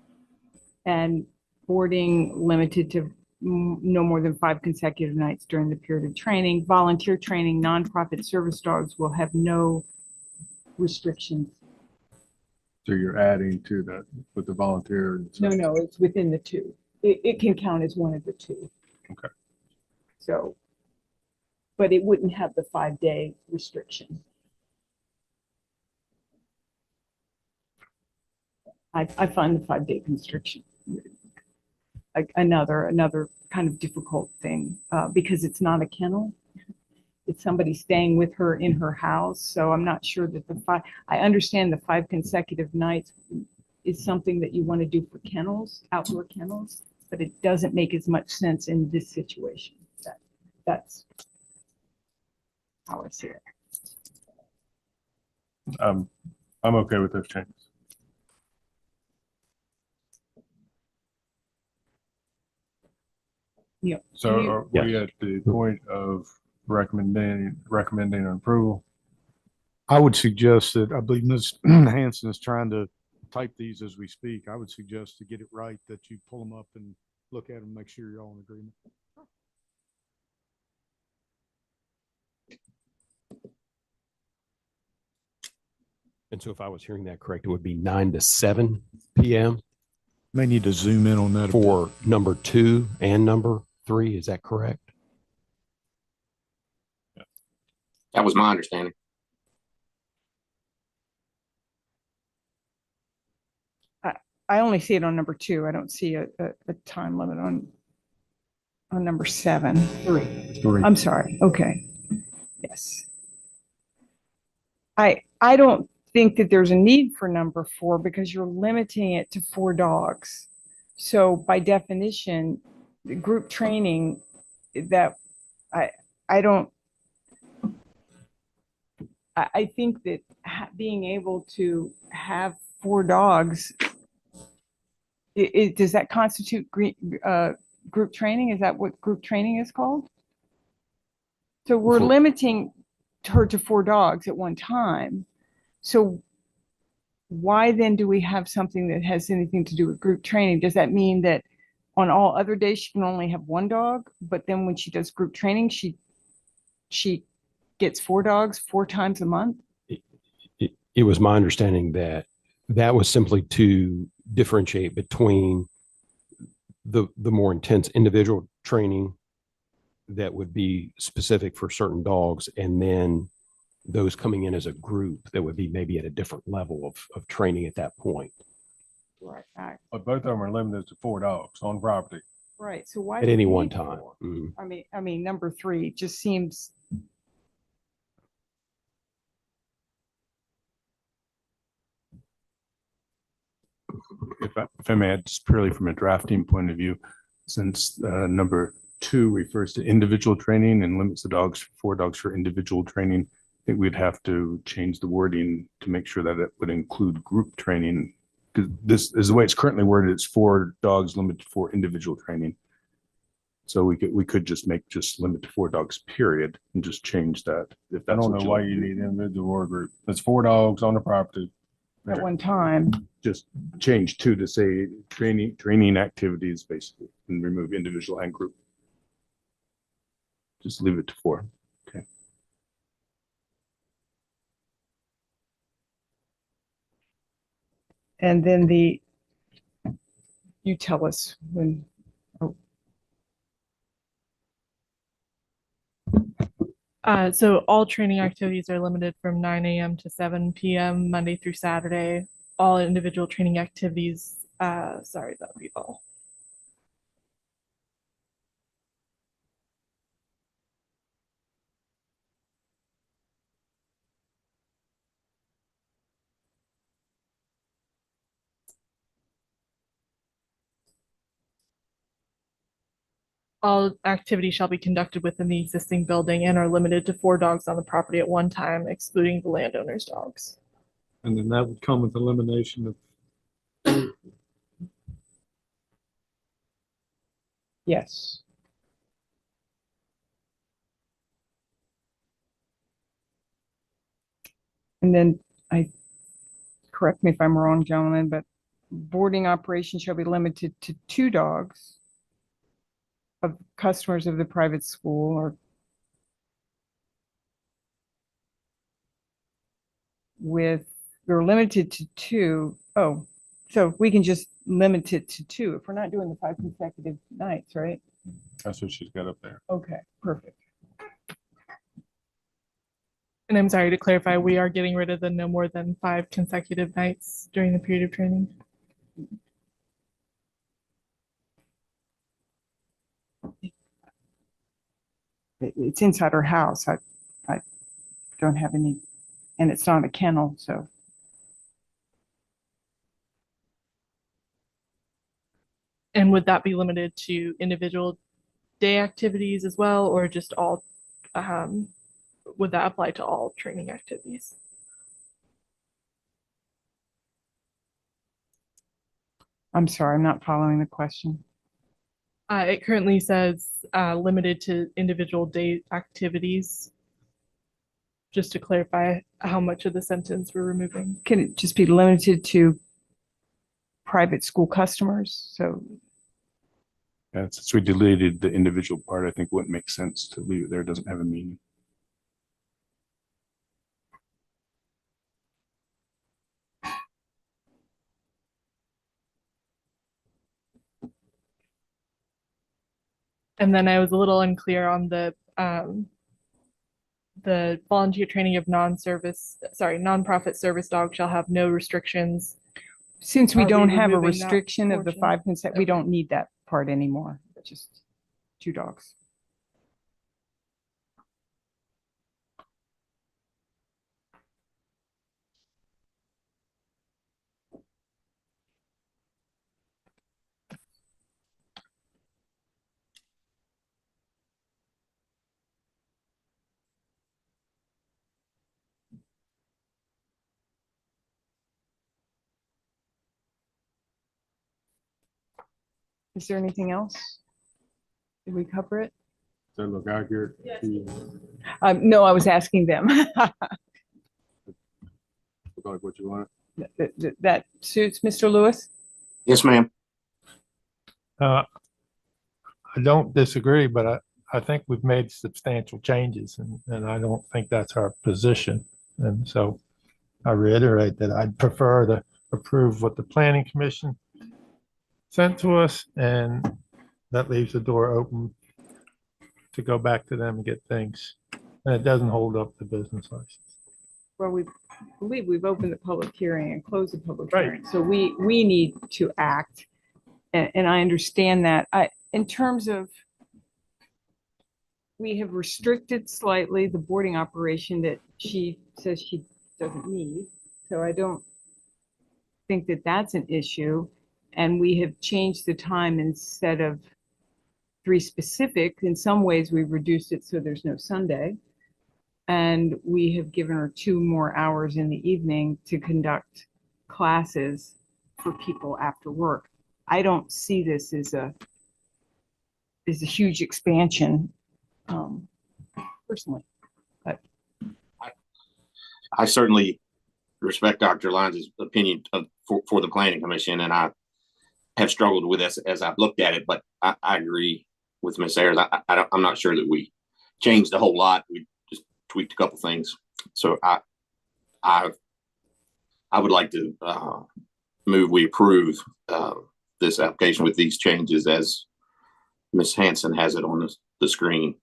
and boarding limited to no more than 5 consecutive nights during the period of training. Volunteer training, nonprofit service dogs will have no restrictions. So you're adding to that with the volunteer. and No, so- no, it's within the 2. It can count as one of the 2. Okay. So, but it wouldn't have the 5-day restriction. I find the 5-day constriction another kind of difficult thing because it's not a kennel. It's somebody staying with her in her house. So I'm not sure that I understand the 5 consecutive nights is something that you want to do for kennels, outdoor kennels, but it doesn't make as much sense in this situation. That's how I see it. I'm okay with those changes. Yeah. So You- are we at the point of recommending approval? I would suggest that, I believe Ms. Hanson is trying to type these as we speak. I would suggest to get it right that you pull them up and look at them, make sure you're all in agreement. And so if I was hearing that correct, it would be 9 to 7 PM May need to zoom in on that. for number 2 and number 3. Is that correct? That was my understanding. I only see it on number 2. I don't see a time limit on number 7. 3. I'm sorry. Okay. Yes. I don't think that there's a need for number 4 because you're limiting it to 4 dogs. So by definition, the group training that I don't. I think that being able to have 4 dogs, does that constitute group training? Is that what group training is called? So we're limiting her to 4 dogs at one time. So why then do we have something that has anything to do with group training? Does that mean that on all other days she can only have 1 dog, but then when she does group training, she gets 4 dogs 4 times a month? It was my understanding that that was simply to differentiate between the more intense individual training that would be specific for certain dogs, and then those coming in as a group that would be maybe at a different level of training at that point. Right. But both of them are limited to 4 dogs on property. Right. So why At do any we one need time. 4? Mhm. I mean, number 3 just seems. If I may add, just purely from a drafting point of view, since number 2 refers to individual training and limits the dogs, 4 dogs for individual training, I think we'd have to change the wording to make sure that it would include group training. Because this is the way it's currently worded, it's 4 dogs limited for individual training. So we could just limit to 4 dogs, period, and just change that. If I that's don't what know why want you to do. need individual or group. That's 4 dogs on the property. At one time. Just change 2 to say training activities basically, and remove individual and group. Just leave it to 4. Okay. And then you tell us when. So all training activities are limited from 9 a.m. to 7 p.m. Monday through Saturday. All individual training activities, sorry, that'll be all. All activities shall be conducted within the existing building and are limited to 4 dogs on the property at one time, excluding the landowner's dogs. And then that would come with elimination of. Yes. And then correct me if I'm wrong, gentlemen, but boarding operations shall be limited to 2 dogs of customers of the private school or we're limited to two. Oh, so we can just limit it to two if we're not doing the 5 consecutive nights, right? That's what she's got up there. Okay, perfect. And I'm sorry to clarify, we are getting rid of the no more than 5 consecutive nights during the period of training. It's inside our house. I don't have any, and it's not a kennel, so. And would that be limited to individual day activities as well, or just all, would that apply to all training activities? I'm sorry, I'm not following the question. It currently says limited to individual day activities. Just to clarify how much of the sentence we're removing. Can it just be limited to private school customers? So, And since we deleted the individual part, I think what makes sense to leave it there doesn't have a meaning. And then I was a little unclear on the volunteer training of nonprofit service dogs shall have no restrictions. since we Are we don't have a removing that restriction of the portion? 5 consent, we don't need that part anymore. Just 2 dogs. Is there anything else? Did we cover it? Does that look accurate? to you? No, I was asking them. Look like what you want? That suits Mr. Lewis? Yes, ma'am. I don't disagree, but I think we've made substantial changes and I don't think that's our position. And so I reiterate that I'd prefer to approve what the planning commission sent to us, and that leaves the door open to go back to them and get things. And it doesn't hold up the business license. Well, we believe we've opened the public hearing and closed the public Right. hearing. So we need to act. And I understand that. In terms of, we have restricted slightly the boarding operation that she says she doesn't need. So I don't think that that's an issue. And we have changed the time instead of 3 specific. In some ways, we've reduced it so there's no Sunday. And we have given her 2 more hours in the evening to conduct classes for people after work. I don't see this as a huge expansion, personally. But I certainly respect Dr. Lyons' opinion for the planning commission, and I have struggled with this as I've looked at it, but I agree with Ms. Ayers. I'm not sure that we changed a whole lot. We just tweaked a couple things. So I would like to move we approve this application with these changes as Ms. Hanson has it on the screen,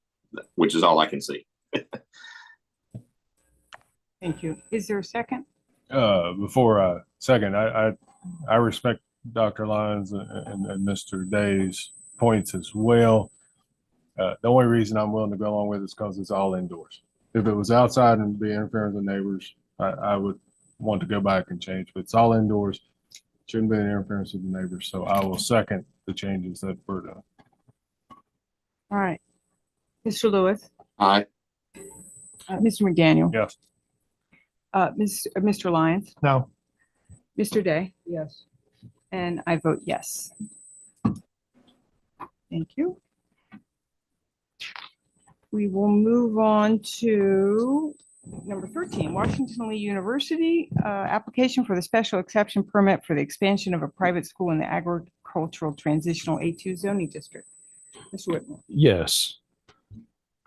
which is all I can see. thank you. Is there a second? Before I second, I respect Dr. Lyons and Mr. Day's points as well. The only reason I'm willing to go along with it is because it's all indoors. If it was outside and be interfering with the neighbors, I would want to go back and change, but it's all indoors. Shouldn't be an interference with the neighbors. So I will second the changes that were done. All right. Mr. Lewis? Aye. Mr. McDaniel? Yes. Mr. Lyons? No. Mr. Day? Yes. And I vote yes. Thank you. We will move on to number 13, Washington Lee University, application for the special exception permit for the expansion of a private school in the agricultural transitional A2 zoning district. Mr. Whitmore. Yes.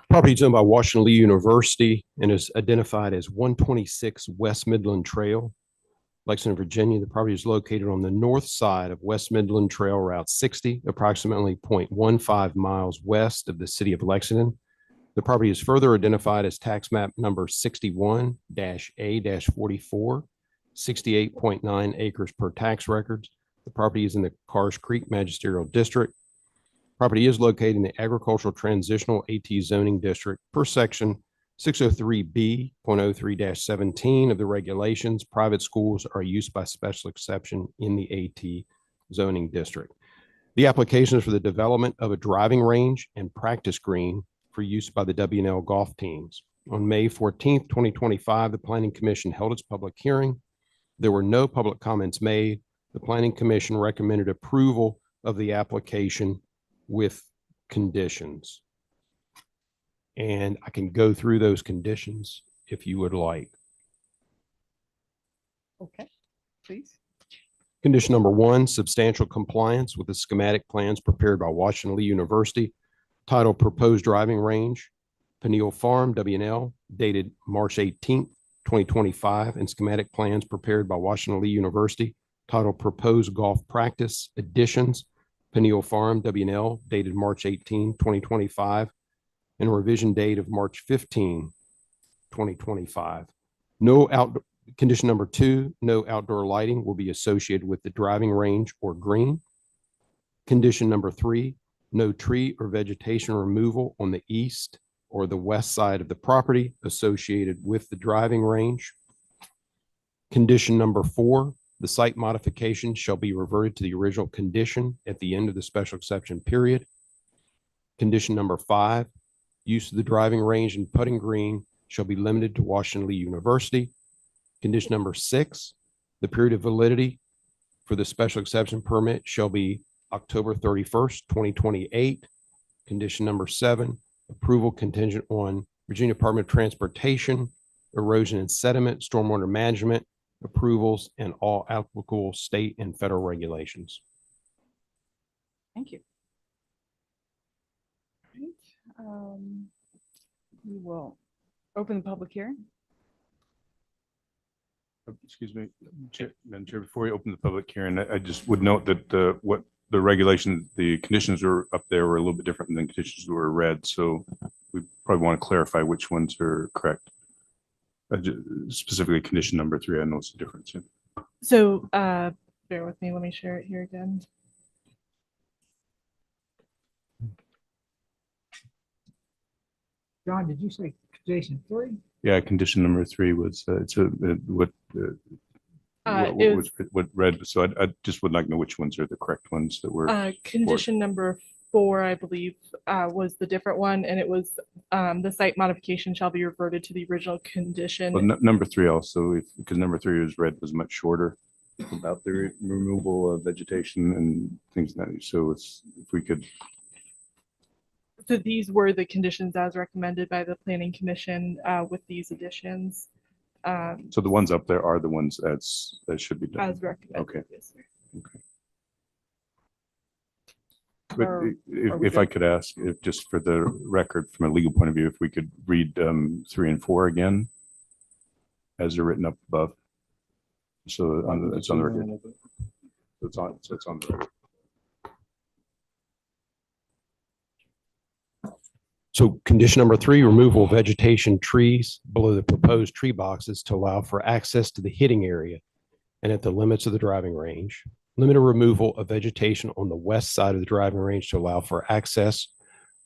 Property is owned by Washington Lee University and is identified as 126 West Midland Trail, Lexington, Virginia. The property is located on the north side of West Midland Trail Route 60, approximately 0.15 miles west of the city of Lexington. The property is further identified as tax map number 61-A-44, 68.9 acres per tax records. The property is in the Carrs Creek Magisterial District. Property is located in the Agricultural Transitional AT Zoning District per section 603B.03-17 of the regulations. Private schools are used by special exception in the AT zoning district. The application is for the development of a driving range and practice green for use by the W&L golf teams. On May 14th, 2025, the Planning Commission held its public hearing. There were no public comments made. The Planning Commission recommended approval of the application with conditions. And I can go through those conditions if you would like. Okay, please. Condition number 1, substantial compliance with the schematic plans prepared by Washington Lee University, titled Proposed Driving Range, Peniel Farm, W&L, dated March 18th, 2025, and schematic plans prepared by Washington Lee University, titled Proposed Golf Practice Additions, Peniel Farm, W&L, dated March 18, 2025, and a revision date of March 15, 2025. Condition number 2, no outdoor lighting will be associated with the driving range or green. Condition number 3, no tree or vegetation removal on the east or the west side of the property associated with the driving range. Condition number 4, the site modification shall be reverted to the original condition at the end of the special exception period. Condition number 5, use of the driving range and putting green shall be limited to Washington Lee University. Condition number 6, the period of validity for the special exception permit shall be October 31st, 2028. Condition number 7, approval contingent on Virginia Department of Transportation, erosion and sediment, stormwater management approvals, and all applicable state and federal regulations. Thank you. All right. We will open the public hearing. Excuse me, Madam Chair, before we open the public hearing, I just would note that what the regulation, the conditions were up there were a little bit different than conditions that were read. So we probably want to clarify which ones are correct. Specifically condition number 3, I noticed a difference in. So bear with me, let me share it here again. John, did you say condition 3? Yeah, condition number 3 was what read. So I just would like to know which ones are the correct ones that were. Condition number 4, I believe, was the different one, and it was the site modification shall be reverted to the original condition. Well, number 3 also, because number 3 was read was much shorter about the removal of vegetation and things like that. So it's if we could. So these were the conditions as recommended by the Planning Commission with these additions. So the ones up there are the ones that should be done. As recommended. Okay. Yes, sir. Okay. But if I could ask, if just for the record, from a legal point of view, if we could read 3 and 4 again, as they're written up above. So it's on the record. It's on the record. So condition number 3, removal of vegetation trees below the proposed tree boxes to allow for access to the hitting area and at the limits of the driving range. Limited removal of vegetation on the west side of the driving range to allow for access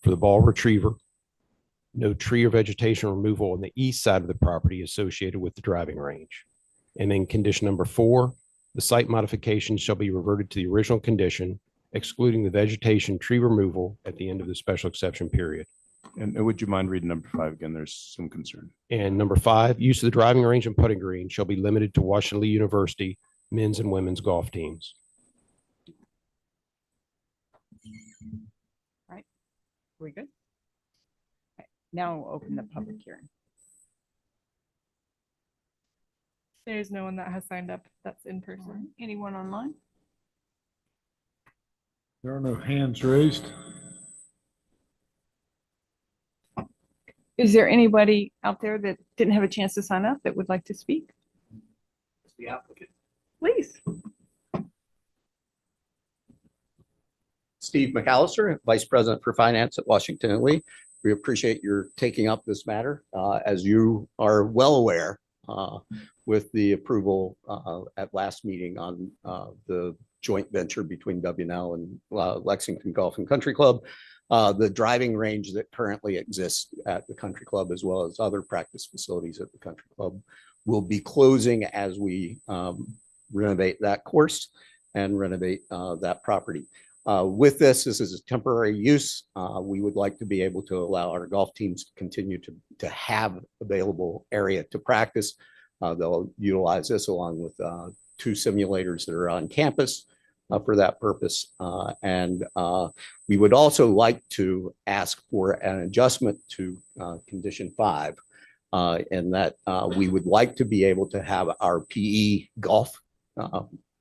for the ball retriever. No tree or vegetation removal on the east side of the property associated with the driving range. And then condition number 4, the site modification shall be reverted to the original condition, excluding the vegetation tree removal at the end of the special exception period. And would you mind reading number 5 again? There's some concern. And number 5, use of the driving range and putting green shall be limited to Washington Lee University men's and women's golf teams. All right, are we good? Okay. Now we'll open the public hearing. There's no one that has signed up that's in person. Anyone online? There are no hands raised. Is there anybody out there that didn't have a chance to sign up that would like to speak? The applicant. Please. Steve McAllister, Vice President for Finance at Washington and Lee. We appreciate your taking up this matter. As you are well aware, with the approval at last meeting on the joint venture between WNL and Lexington Golf and Country Club, the driving range that currently exists at the country club, as well as other practice facilities at the country club, will be closing as we renovate that course and renovate that property. With this is a temporary use. We would like to be able to allow our golf teams to continue to have available area to practice. They'll utilize this along with 2 simulators that are on campus for that purpose. And we would also like to ask for an adjustment to condition 5 in that we would like to be able to have our PE golf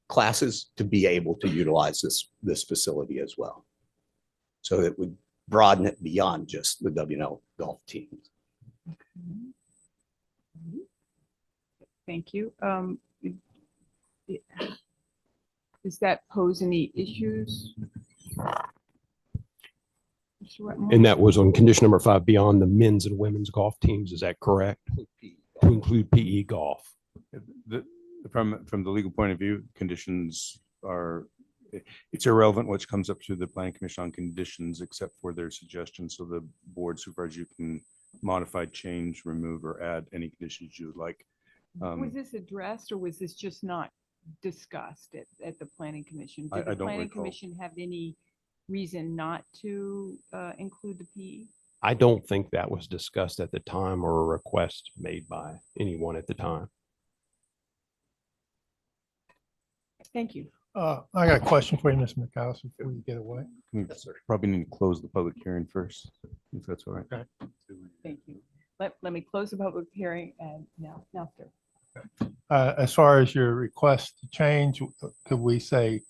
classes to be able to utilize this facility as well. So it would broaden it beyond just the WNL golf teams. Thank you. Does that pose any issues? And that was on condition number 5, beyond the men's and women's golf teams. Is that correct? To include PE golf. From the legal point of view, conditions are, it's irrelevant which comes up to the planning commission on conditions except for their suggestions. So the board supervisor, you can modify, change, remove, or add any conditions you would like. Was this addressed or was this just not discussed at the planning commission? Did I the don't planning recall. commission have any reason not to include the PE? I don't think that was discussed at the time or a request made by anyone at the time. Thank you. I got a question for you, Mr. McAllister, before you get away. Yes, sir. Probably need to close the public hearing first, if that's all right. Okay. Thank you. Let me close the public hearing and now, sir. As far as your request to change, could we say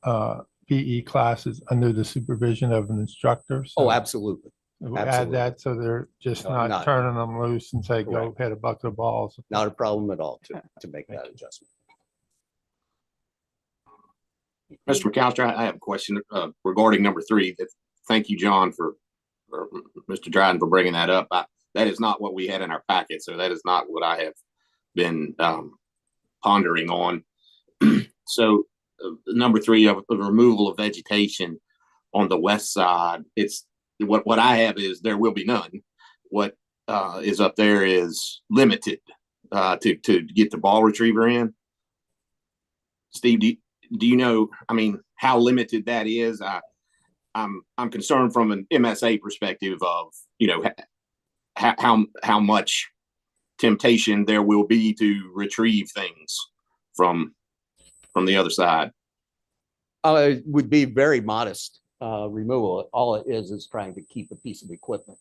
PE classes under the supervision of an instructor? So Oh, absolutely. we add Absolutely. that so they're just No, not turning them loose and say, go Correct. hit a bucket of balls. Not a problem at all to make that adjustment. Mr. McAllister, I have a question regarding number 3. Thank you, John, or Mr. Dryden, for bringing that up. That is not what we had in our packet, so that is not what I have been pondering on. So number 3 of the removal of vegetation on the west side, it's what I have is there will be none. What is up there is limited to get the ball retriever in. Steve, do you know, I mean, how limited that is? I'm concerned from an MSA perspective of, you know, how much temptation there will be to retrieve things from the other side. It would be very modest removal. All it is trying to keep a piece of equipment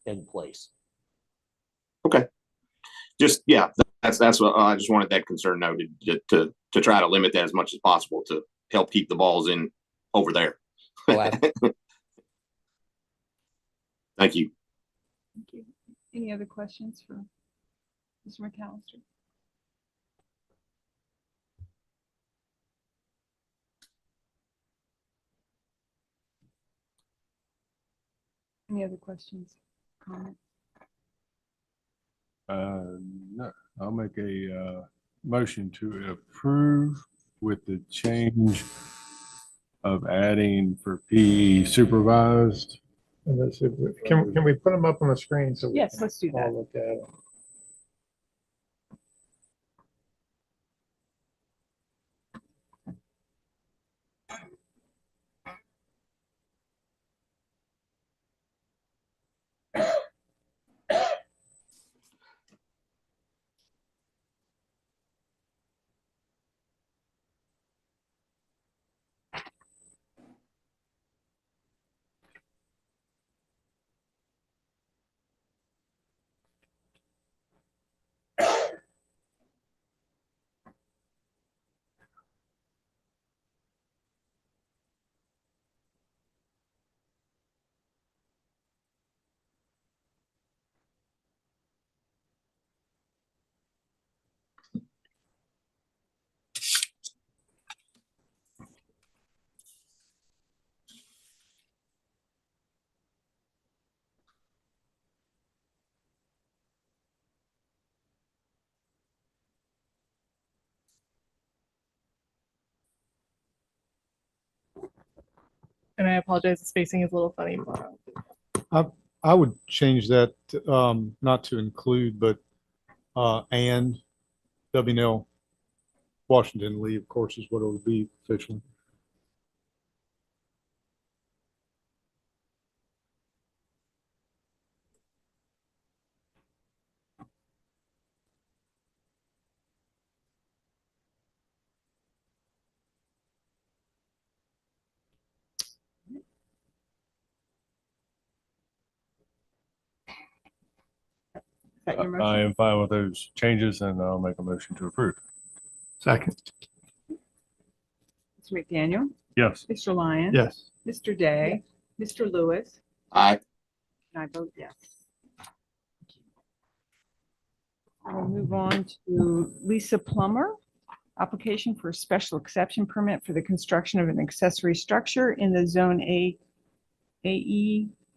in place. Okay. Just, yeah, that's what I just wanted that concern noted to try to limit that as much as possible to help keep the balls in over there. Thank you. Thank you. Any other questions for Mr. McAllister? Any other questions, comments? No, I'll make a motion to approve with the change of adding for PE supervised. And that's it. Can we put them up on the screen? So Yes, let's do that. all look at it? and I apologize, the spacing is a little funny. I would change that, not to include, but, and W&L Washington Lee, of course, is what it would be officially. Is that your I motion? am fine with those changes and I'll make a motion to approve. Second. Mr. McDaniel? Yes. Mr. Lyon? Yes. Mr. Day? Mr. Lewis? Aye. And I vote yes. We'll move on to Lisa Plummer. Application for a special exception permit for the construction of an accessory structure in the Zone AE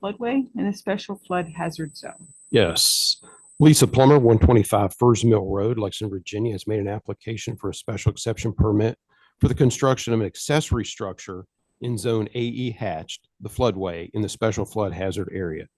floodway in a special flood hazard zone. Yes. Lisa Plummer, 125 Furs Mill Road, Lexington, Virginia, has made an application for a special exception permit for the construction of an accessory structure in Zone AE hatched, the floodway in the special flood hazard area.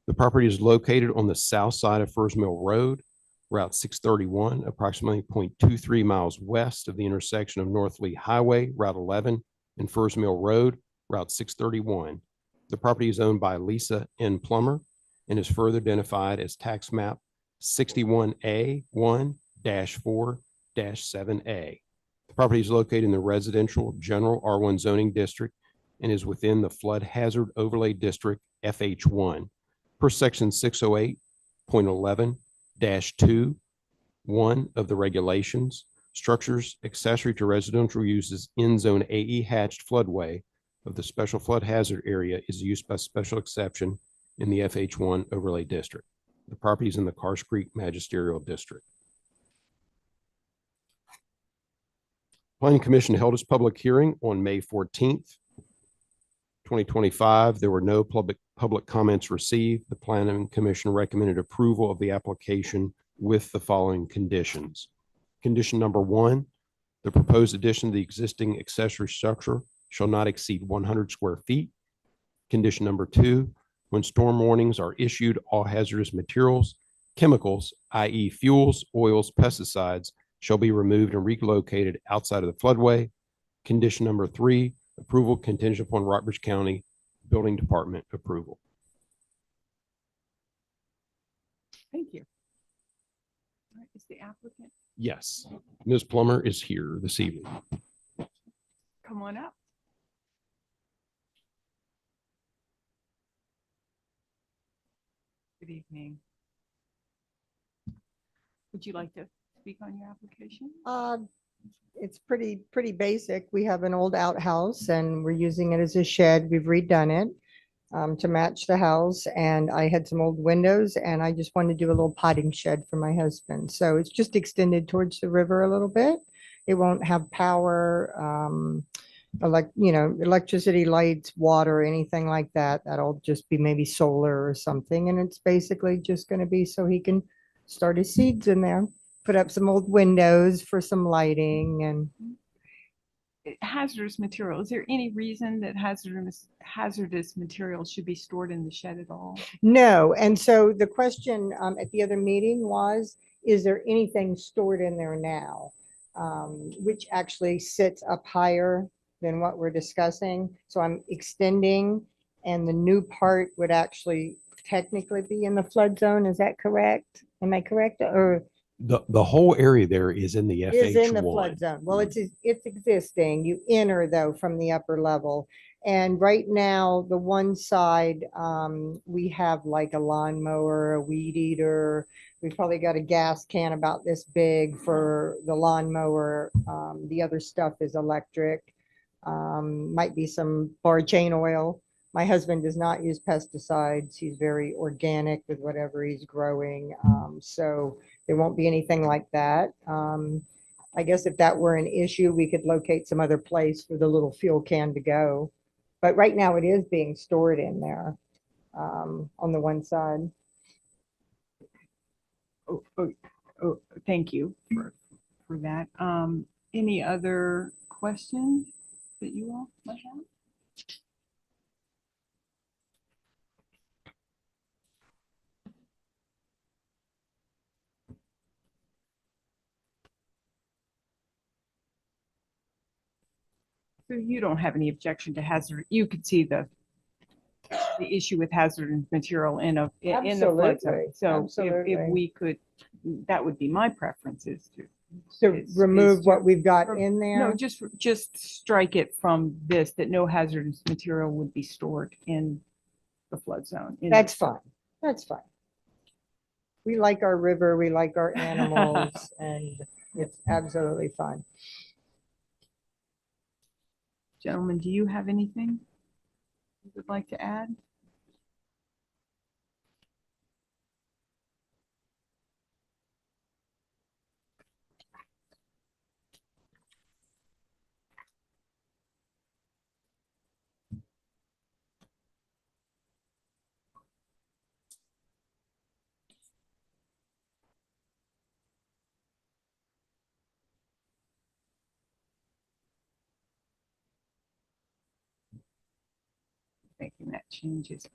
The property is located on the south side of Furs Mill Road, Route 631, approximately 0.23 miles west of the intersection of North Lee Highway, Route 11, and Furs Mill Road, Route 631. The property is owned by Lisa N. Plummer and is further identified as tax map 61A1-4-7A. The property is located in the residential general R1 zoning district and is within the flood hazard overlay district FH1 per section 608.11-2(1) of the regulations. Structures accessory to residential uses in Zone AE hatched floodway of the special flood hazard area is used by special exception in the FH1 overlay district. The property is in the Cars Creek Magisterial District. Planning Commission held its public hearing on May 14th, 2025. There were no public comments received. The Planning Commission recommended approval of the application with the following conditions. Condition number 1, the proposed addition to the existing accessory structure shall not exceed 100 square feet. Condition number 2, when storm warnings are issued, all hazardous materials, chemicals, i.e. fuels, oils, pesticides, shall be removed and relocated outside of the floodway. Condition number 3, approval contingent upon Rockbridge County Building Department approval. Thank you. All right, is the applicant? Yes, Ms. Plummer is here this evening. Come on up. Good evening. Would you like to speak on your application? It's pretty basic. We have an old outhouse and we're using it as a shed. We've redone it to match the house, and I had some old windows and I just wanted to do a little potting shed for my husband. So it's just extended towards the river a little bit. It won't have power, electricity, lights, water, anything like that. That'll just be maybe solar or something. And it's basically just going to be so he can start his seeds in there. Put up some old windows for some lighting and hazardous material. Is there any reason that hazardous materials should be stored in the shed at all? no. And so the question at the other meeting was, is there anything stored in there now? Which actually sits up higher than what we're discussing. So I'm extending, and the new part would actually technically be in the flood zone. Is that correct? Am I correct? Or The whole area there is in the is in the FH1. flood zone. Well, it's existing. You enter though from the upper level. And right now, the one side, we have like a lawnmower, a weed eater. We've probably got a gas can about this big for the lawnmower. The other stuff is electric. Might be some bar chain oil. My husband does not use pesticides. He's very organic with whatever he's growing. So there won't be anything like that. I guess if that were an issue, we could locate some other place for the little fuel can to go. But right now it is being stored in there on the one side. Oh, thank you for that. Any other questions that you all might have? So you don't have any objection to hazard, you could see the issue with hazardous material in the flood zone. Absolutely, So if absolutely. we could, that would be my preference is to. To remove what we've got in No, there? just strike it from this, that no hazardous material would be stored in the flood zone. That's fine. That's fine. We like our river, we like our animals, and it's absolutely fine. Gentlemen, do you have anything you would like to add? Thinking that changes.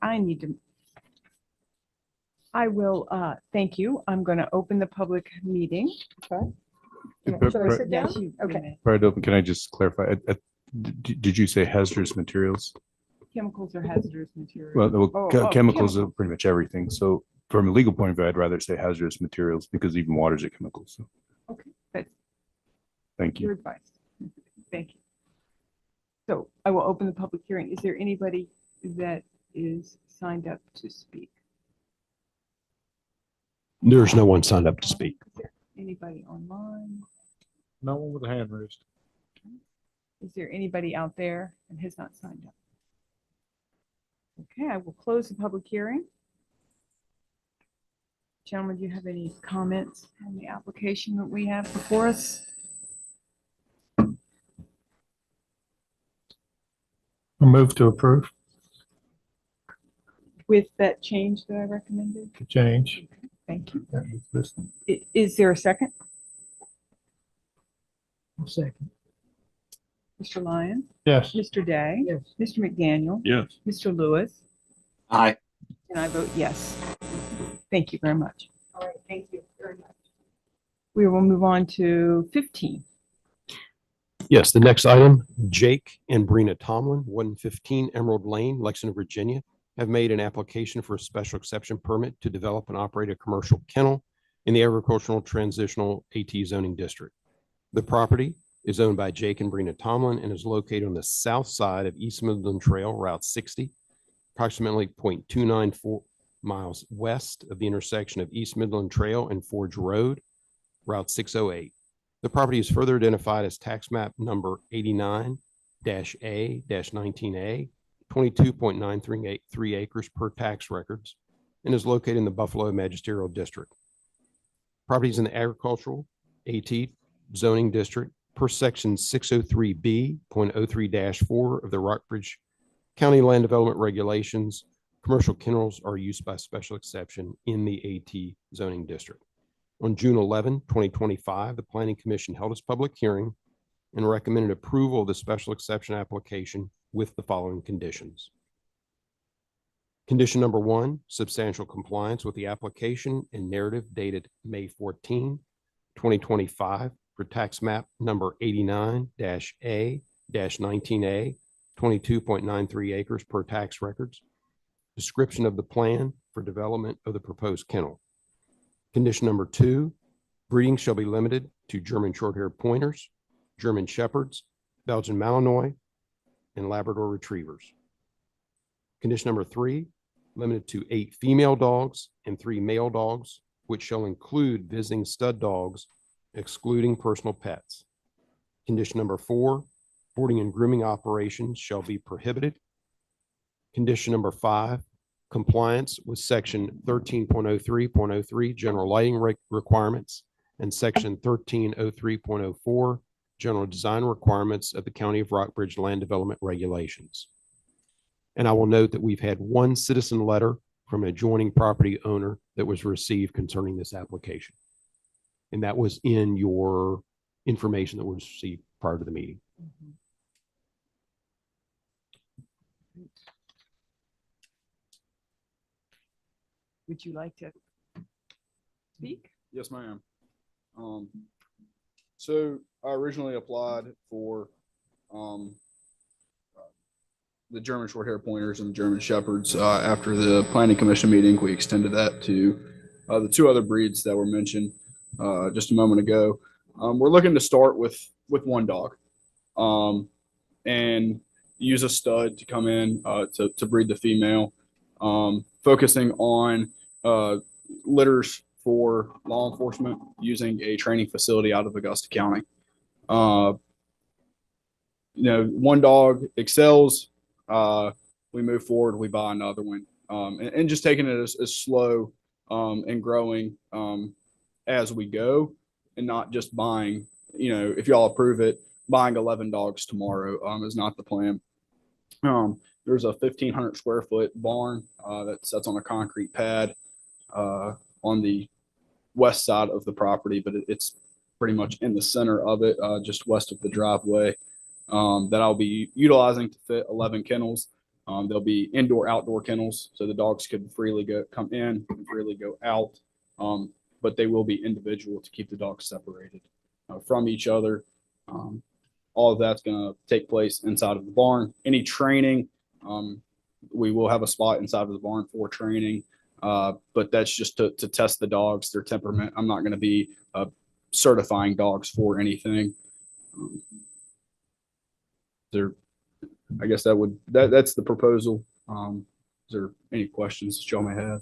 I will, thank you. I'm going to open the public meeting. Okay. But- Should I but- sit down? Yes, you Okay. may. Prior to open, can I just clarify? Did you say hazardous materials? Chemicals are hazardous materials. Well, chemicals are pretty much everything. So from a legal point of view, I'd rather say hazardous materials because even water's a chemical. So Okay, that's thank your you. advice. Thank you. So I will open the public hearing. Is there anybody that is signed up to speak? There's no one signed up to speak. Is there anybody online? No one with a hand raised. Is there anybody out there that has not signed up? Okay, I will close the public hearing. Gentlemen, do you have any comments on the application that we have before us? A move to approve With that change that I recommended? the change. Thank you. That was listed. Is there a second? Second. Mr. Lyon? Yes. Mr. Day? Yes. Mr. McDaniel? Yes. Mr. Lewis? Aye. And I vote yes. Thank you very much. All right, thank you very much. We will move on to 15. Yes, the next item, Jake and Brina Tomlin, 115 Emerald Lane, Lexington, Virginia, have made an application for a special exception permit to develop and operate a commercial kennel in the agricultural transitional AT zoning district. The property is owned by Jake and Brina Tomlin and is located on the south side of East Midland Trail, Route 60, approximately 0.294 miles west of the intersection of East Midland Trail and Forge Road, Route 608. The property is further identified as tax map number 89-A-19A, 22.933 acres per tax records, and is located in the Buffalo Magisterial District. Properties in the agricultural AT zoning district per section 603B.03-4 of the Rockbridge County Land Development Regulations. Commercial kennels are used by special exception in the AT zoning district. On June 11, 2025, the Planning Commission held its public hearing and recommended approval of the special exception application with the following conditions. Condition number 1, substantial compliance with the application and narrative dated May 14, 2025 for tax map number 89-A-19A, 22.93 acres per tax records. Description of the plan for development of the proposed kennel. Condition number 2, breeding shall be limited to German short-haired pointers, German shepherds, Belgian Malinois, and Labrador retrievers. Condition number 3, limited to 8 female dogs and 3 male dogs, which shall include visiting stud dogs, excluding personal pets. Condition number 4, boarding and grooming operations shall be prohibited. Condition number 5, compliance with section 13.03.03 general lighting requirements and section 1303.04 general design requirements of the County of Rockbridge Land Development Regulations. And I will note that we've had one citizen letter from an adjoining property owner that was received concerning this application. And that was in your information that was received prior to the meeting. Would you like to speak? Yes, ma'am. So I originally applied for the German short hair pointers and the German shepherds. After the planning commission meeting, we extended that to the two other breeds that were mentioned just a moment ago. We're looking to start with one dog, and use a stud to come in to breed the female, focusing on litters for law enforcement using a training facility out of Augusta County. One dog excels, we move forward, we buy another one, and just taking it as slow and growing as we go, and not just buying, if y'all approve it, buying 11 dogs tomorrow is not the plan. There's a 1,500 square foot barn that sits on a concrete pad on the west side of the property, but it's pretty much in the center of it, just west of the driveway, that I'll be utilizing to fit 11 kennels. There'll be indoor-outdoor kennels, so the dogs could freely come in and freely go out, but they will be individual to keep the dogs separated from each other. All of that's going to take place inside of the barn. Any training, we will have a spot inside of the barn for training, but that's just to test the dogs, their temperament. I'm not going to be certifying dogs for anything. I guess that's the proposal. Is there any questions that y'all may have?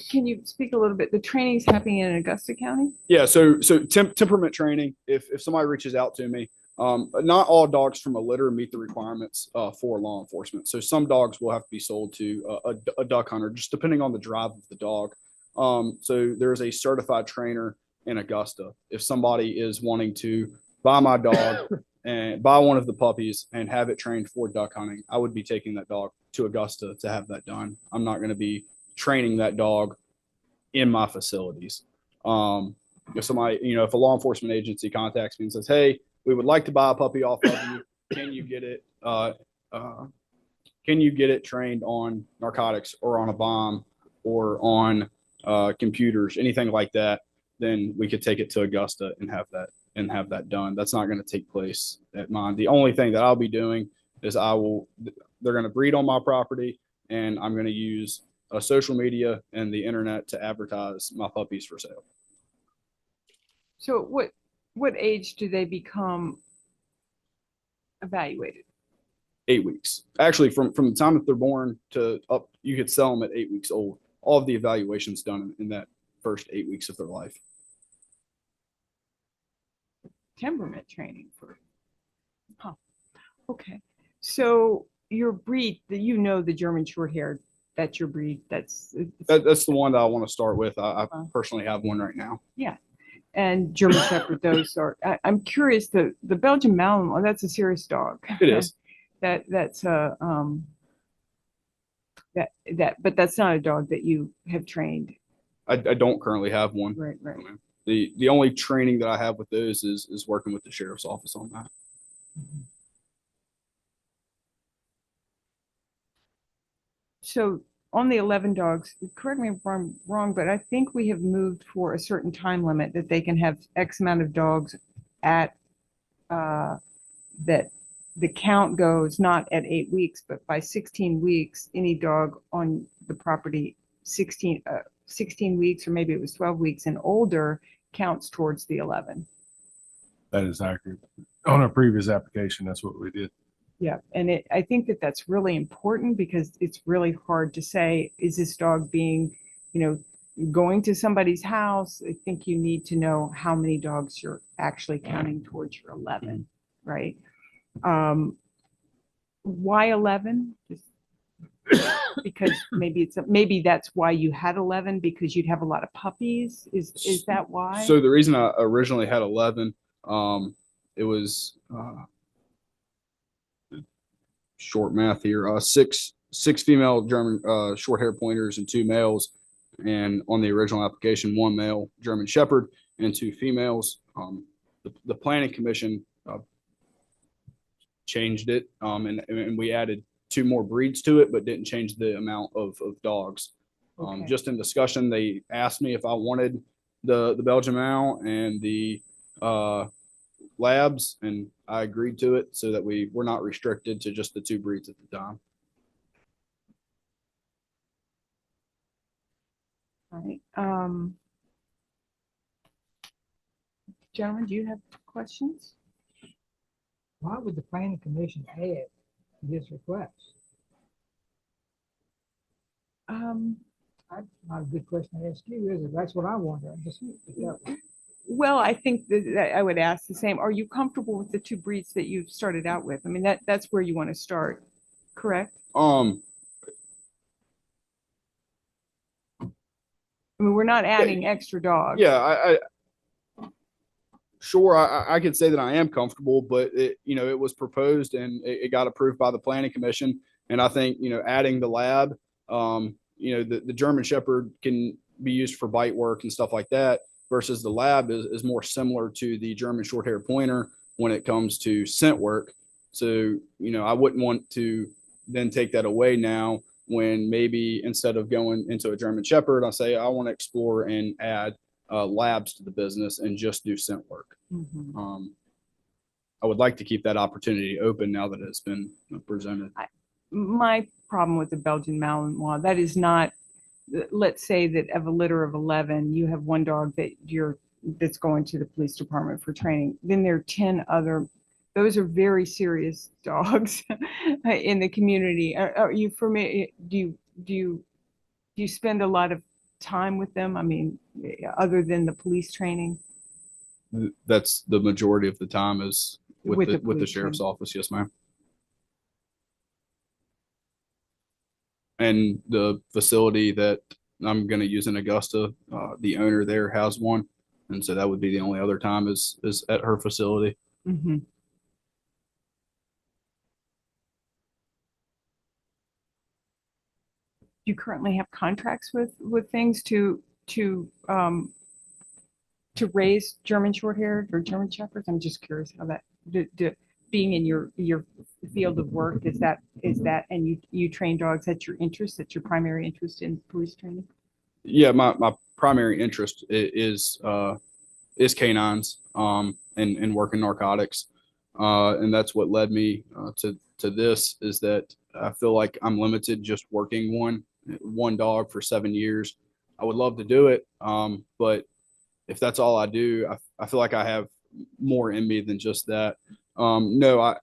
Can you speak a little bit? The training's happening in Augusta County? Yeah, so temperament training, if somebody reaches out to me, not all dogs from a litter meet the requirements for law enforcement. So some dogs will have to be sold to a duck hunter, just depending on the drive of the dog. So there's a certified trainer in Augusta. If somebody is wanting to buy my dog and buy one of the puppies and have it trained for duck hunting, I would be taking that dog to Augusta to have that done. I'm not going to be training that dog in my facilities. If somebody, if a law enforcement agency contacts me and says, "Hey, we would like to buy a puppy off of you. Can you get it trained on narcotics or on a bomb or on computers, anything like that?" Then we could take it to Augusta and have that done. That's not going to take place at mine. The only thing that I'll be doing is they're going to breed on my property, and I'm going to use social media and the internet to advertise my puppies for sale. So what age do they become evaluated? 8 weeks. Actually, from the time that they're born to up, you could sell them at 8 weeks old. All of the evaluations done in that first 8 weeks of their life. Temperament training okay. So your breed, the German short hair, that's your breed. That's the one that I want to start with. I personally have one right now. Yeah. And German Shepherd, those are, I'm curious, the Belgian Malinois, that's a serious dog. It is. But that's not a dog that you have trained. I don't currently have one. Right. The only training that I have with those is working with the sheriff's office on that. So on the 11 dogs, correct me if I'm wrong, but I think we have moved for a certain time limit that they can have X amount of dogs at that the count goes not at 8 weeks, but by 16 weeks, any dog on the property 16 weeks, or maybe it was 12 weeks and older, counts towards the 11. That is accurate. On our previous application, that's what we did. Yeah, and I think that's really important because it's really hard to say, is this dog being, going to somebody's house? I think you need to know how many dogs you're actually counting towards your 11, right? Why 11? Because maybe that's why you had 11, because you'd have a lot of puppies. Is that why? So the reason I originally had 11, it was short math here. Six female German short hair pointers and 2 males, and on the original application, 1 male German Shepherd and 2 females. The planning commission changed it, and we added 2 more breeds to it, but didn't change the amount of dogs. Okay. Just in discussion, they asked me if I wanted the Belgian Mal and the labs, and I agreed to it so that we're not restricted to just the 2 breeds at the time. All right. Gentlemen, do you have questions? Why would the planning commission add this request? That's not a good question to ask you, is it? That's what I wonder. Well, I think that I would ask the same. Are you comfortable with the 2 breeds that you've started out with? I mean, that's where you want to start, correct? I mean, we're not adding extra dogs. Yeah, sure, I could say that I am comfortable, but it was proposed and it got approved by the planning commission. And I think, adding the lab, the German Shepherd can be used for bite work and stuff like that, versus the lab is more similar to the German short-haired pointer when it comes to scent work. So, I wouldn't want to then take that away now when maybe instead of going into a German Shepherd, I say I want to explore and add labs to the business and just do scent work. I would like to keep that opportunity open now that it's been presented. My problem with the Belgian Malinois, that is not, let's say that of a litter of 11, you have 1 dog that's going to the police department for training. Then there are 10 other, those are very serious dogs in the community. Are you familiar? Do you spend a lot of time with them? I mean, other than the police training? That's the majority of the time is with the sheriff's training. office. Yes, ma'am. And the facility that I'm going to use in Augusta, the owner there has one. And so that would be the only other time is at her facility. Mm-hmm. Do you currently have contracts with things to raise German Shorthaired or German Shepherds? I'm just curious how that, being in your field of work, is that, and you train dogs, that's your interest, that's your primary interest in police training? Yeah, my primary interest is canines, and working narcotics. And that's what led me to this, is that I feel like I'm limited just working one dog for 7 years. I would love to do it. But if that's all I do, I feel like I have more in me than just that. No, I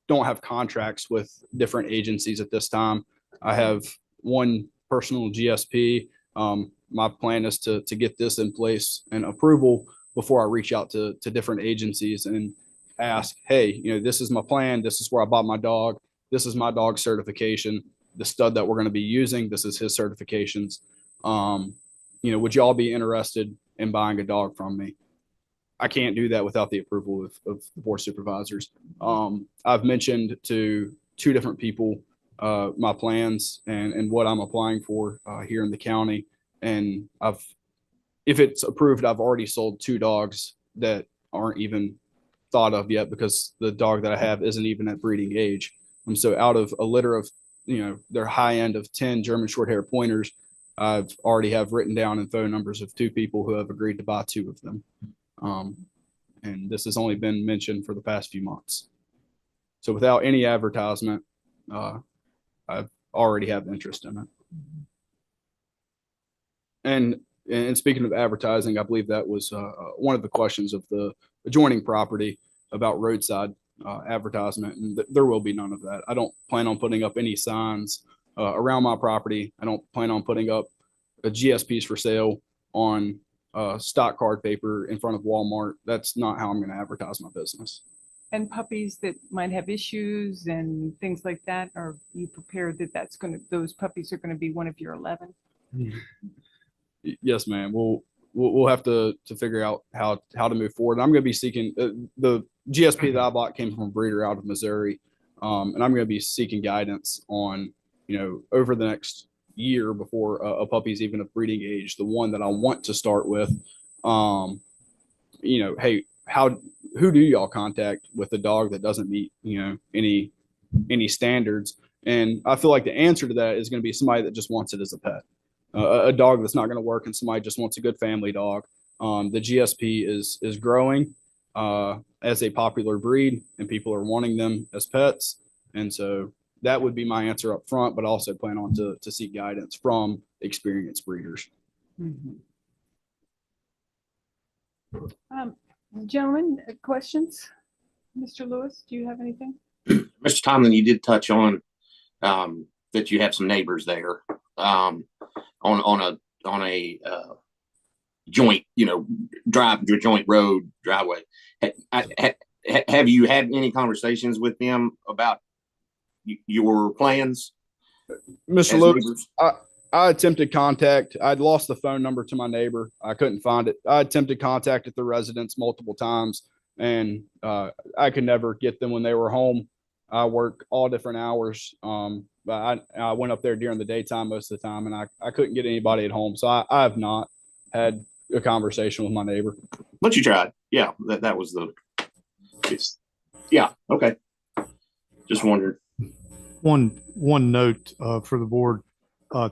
don't have contracts with different agencies at this time. I have one personal GSP. My plan is to get this in place and approval before I reach out to different agencies and ask, hey, this is my plan. This is where I bought my dog. This is my dog certification. The stud that we're going to be using, this is his certifications. Would y'all be interested in buying a dog from me? I can't do that without the approval of the board of supervisors. I've mentioned to 2 different people my plans and what I'm applying for here in the county. And if it's approved, I've already sold 2 dogs that aren't even thought of yet because the dog that I have isn't even at breeding age. And so out of a litter of, their high end of 10 German short-haired pointers, I've already have written down and phone numbers of 2 people who have agreed to buy 2 of them. And this has only been mentioned for the past few months. So without any advertisement, I already have interest in it. And speaking of advertising, I believe that was one of the questions of the adjoining property about roadside advertisement, and there will be none of that. I don't plan on putting up any signs around my property. I don't plan on putting up GSPs for sale on stock card paper in front of Walmart. That's not how I'm going to advertise my business. And puppies that might have issues and things like that, are you prepared that those puppies are going to be one of your 11? Yes, ma'am. We'll have to figure out how to move forward. I'm going to be seeking the GSP that I bought came from a breeder out of Missouri, and I'm going to be seeking guidance on over the next year before a puppy's even of breeding age. The one that I want to start with, hey, who do y'all contact with a dog that doesn't meet any standards? And I feel like the answer to that is going to be somebody that just wants it as a pet. A dog that's not going to work, and somebody just wants a good family dog. The GSP is growing, as a popular breed, and people are wanting them as pets. And so that would be my answer up front, but I also plan on to seek guidance from experienced breeders. Gentlemen, questions? Mr. Lewis, do you have anything? Mr. Tomlin, you did touch on that you have some neighbors there on a joint, joint road driveway. Have you had any conversations with them about your plans? Mr. Lewis, I attempted contact. I'd lost the phone number to my neighbor. I couldn't find it. I attempted contact at the residence multiple times, and I could never get them when they were home. I work all different hours. But I went up there during the daytime most of the time, and I couldn't get anybody at home. So I have not had a conversation with my neighbor. But you tried. Yeah, that was yeah, okay. Just wondered. One note for the board.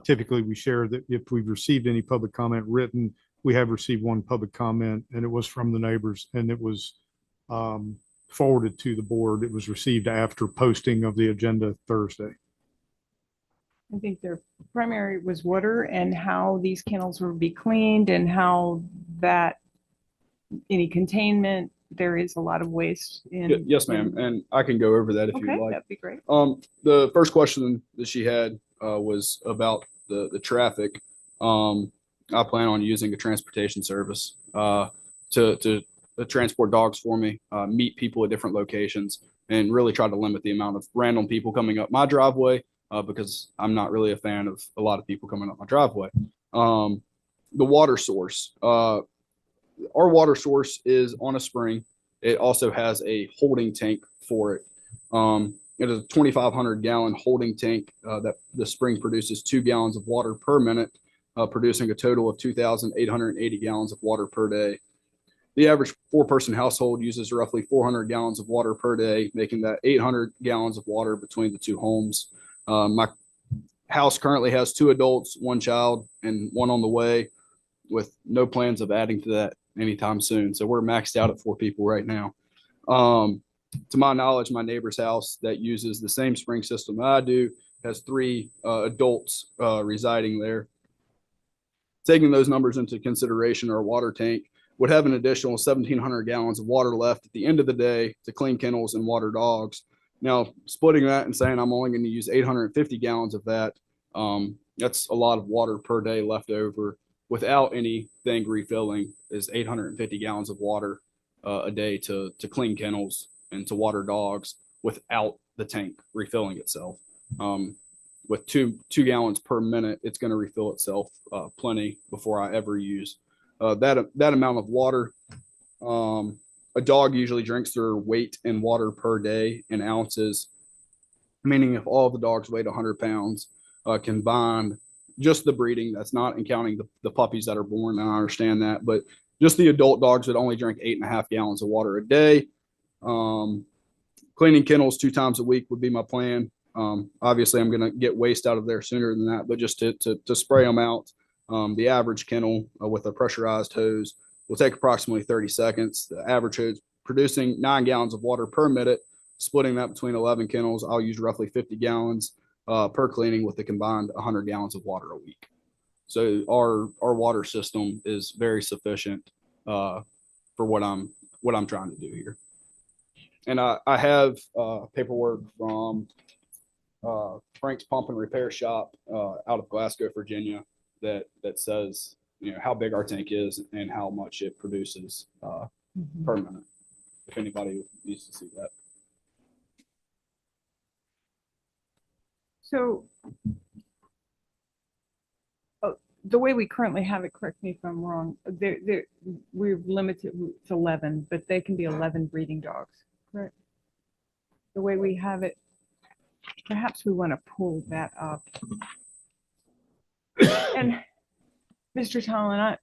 Typically, we share that if we've received any public comment written, we have received one public comment, and it was from the neighbors, and it was forwarded to the board. It was received after posting of the agenda Thursday. I think their primary was water and how these kennels would be cleaned and how that any containment, there is a lot of waste in. Yes, ma'am. And I can go over that if Okay, you'd like. that'd be great. The first question that she had was about the traffic. I plan on using a transportation service to transport dogs for me, meet people at different locations, and really try to limit the amount of random people coming up my driveway because I'm not really a fan of a lot of people coming up my driveway. The water source. Our water source is on a spring. It also has a holding tank for it. It is a 2,500 gallon holding tank that the spring produces 2 gallons of water per minute, producing a total of 2,880 gallons of water per day. The average 4-person household uses roughly 400 gallons of water per day, making that 800 gallons of water between the two homes. My house currently has 2 adults, 1 child, and 1 on the way, with no plans of adding to that anytime soon. So we're maxed out at 4 people right now. To my knowledge, my neighbor's house that uses the same spring system that I do has 3 adults residing there. Taking those numbers into consideration, our water tank would have an additional 1,700 gallons of water left at the end of the day to clean kennels and water dogs. Now, splitting that and saying I'm only going to use 850 gallons of that, that's a lot of water per day left over without anything refilling. Is 850 gallons of water a day to clean kennels and to water dogs without the tank refilling itself. With two gallons per minute, it's going to refill itself plenty before I ever use that amount of water. A dog usually drinks their weight in water per day in ounces, meaning if all the dogs weighed 100 pounds combined, just the breeding, that's not counting the puppies that are born, and I understand that, but just the adult dogs would only drink 8.5 gallons of water a day. Cleaning kennels 2 times a week would be my plan. Obviously, I'm going to get waste out of there sooner than that, but just to spray them out. The average kennel with a pressurized hose will take approximately 30 seconds. The average hose producing 9 gallons of water per minute. Splitting that between 11 kennels, I'll use roughly 50 gallons per cleaning with a combined 100 gallons of water a week. So our water system is very sufficient for what I'm trying to do here. And I have paperwork from Frank's Pump and Repair Shop out of Glasgow, Virginia, that says how big our tank is and how much it produces per minute. If anybody needs to see that. So the way we currently have it, correct me if I'm wrong, we're limited to 11, but they can be 11 breeding dogs, correct? The way we have it, perhaps we want to pull that up. And Mr. Tomlin,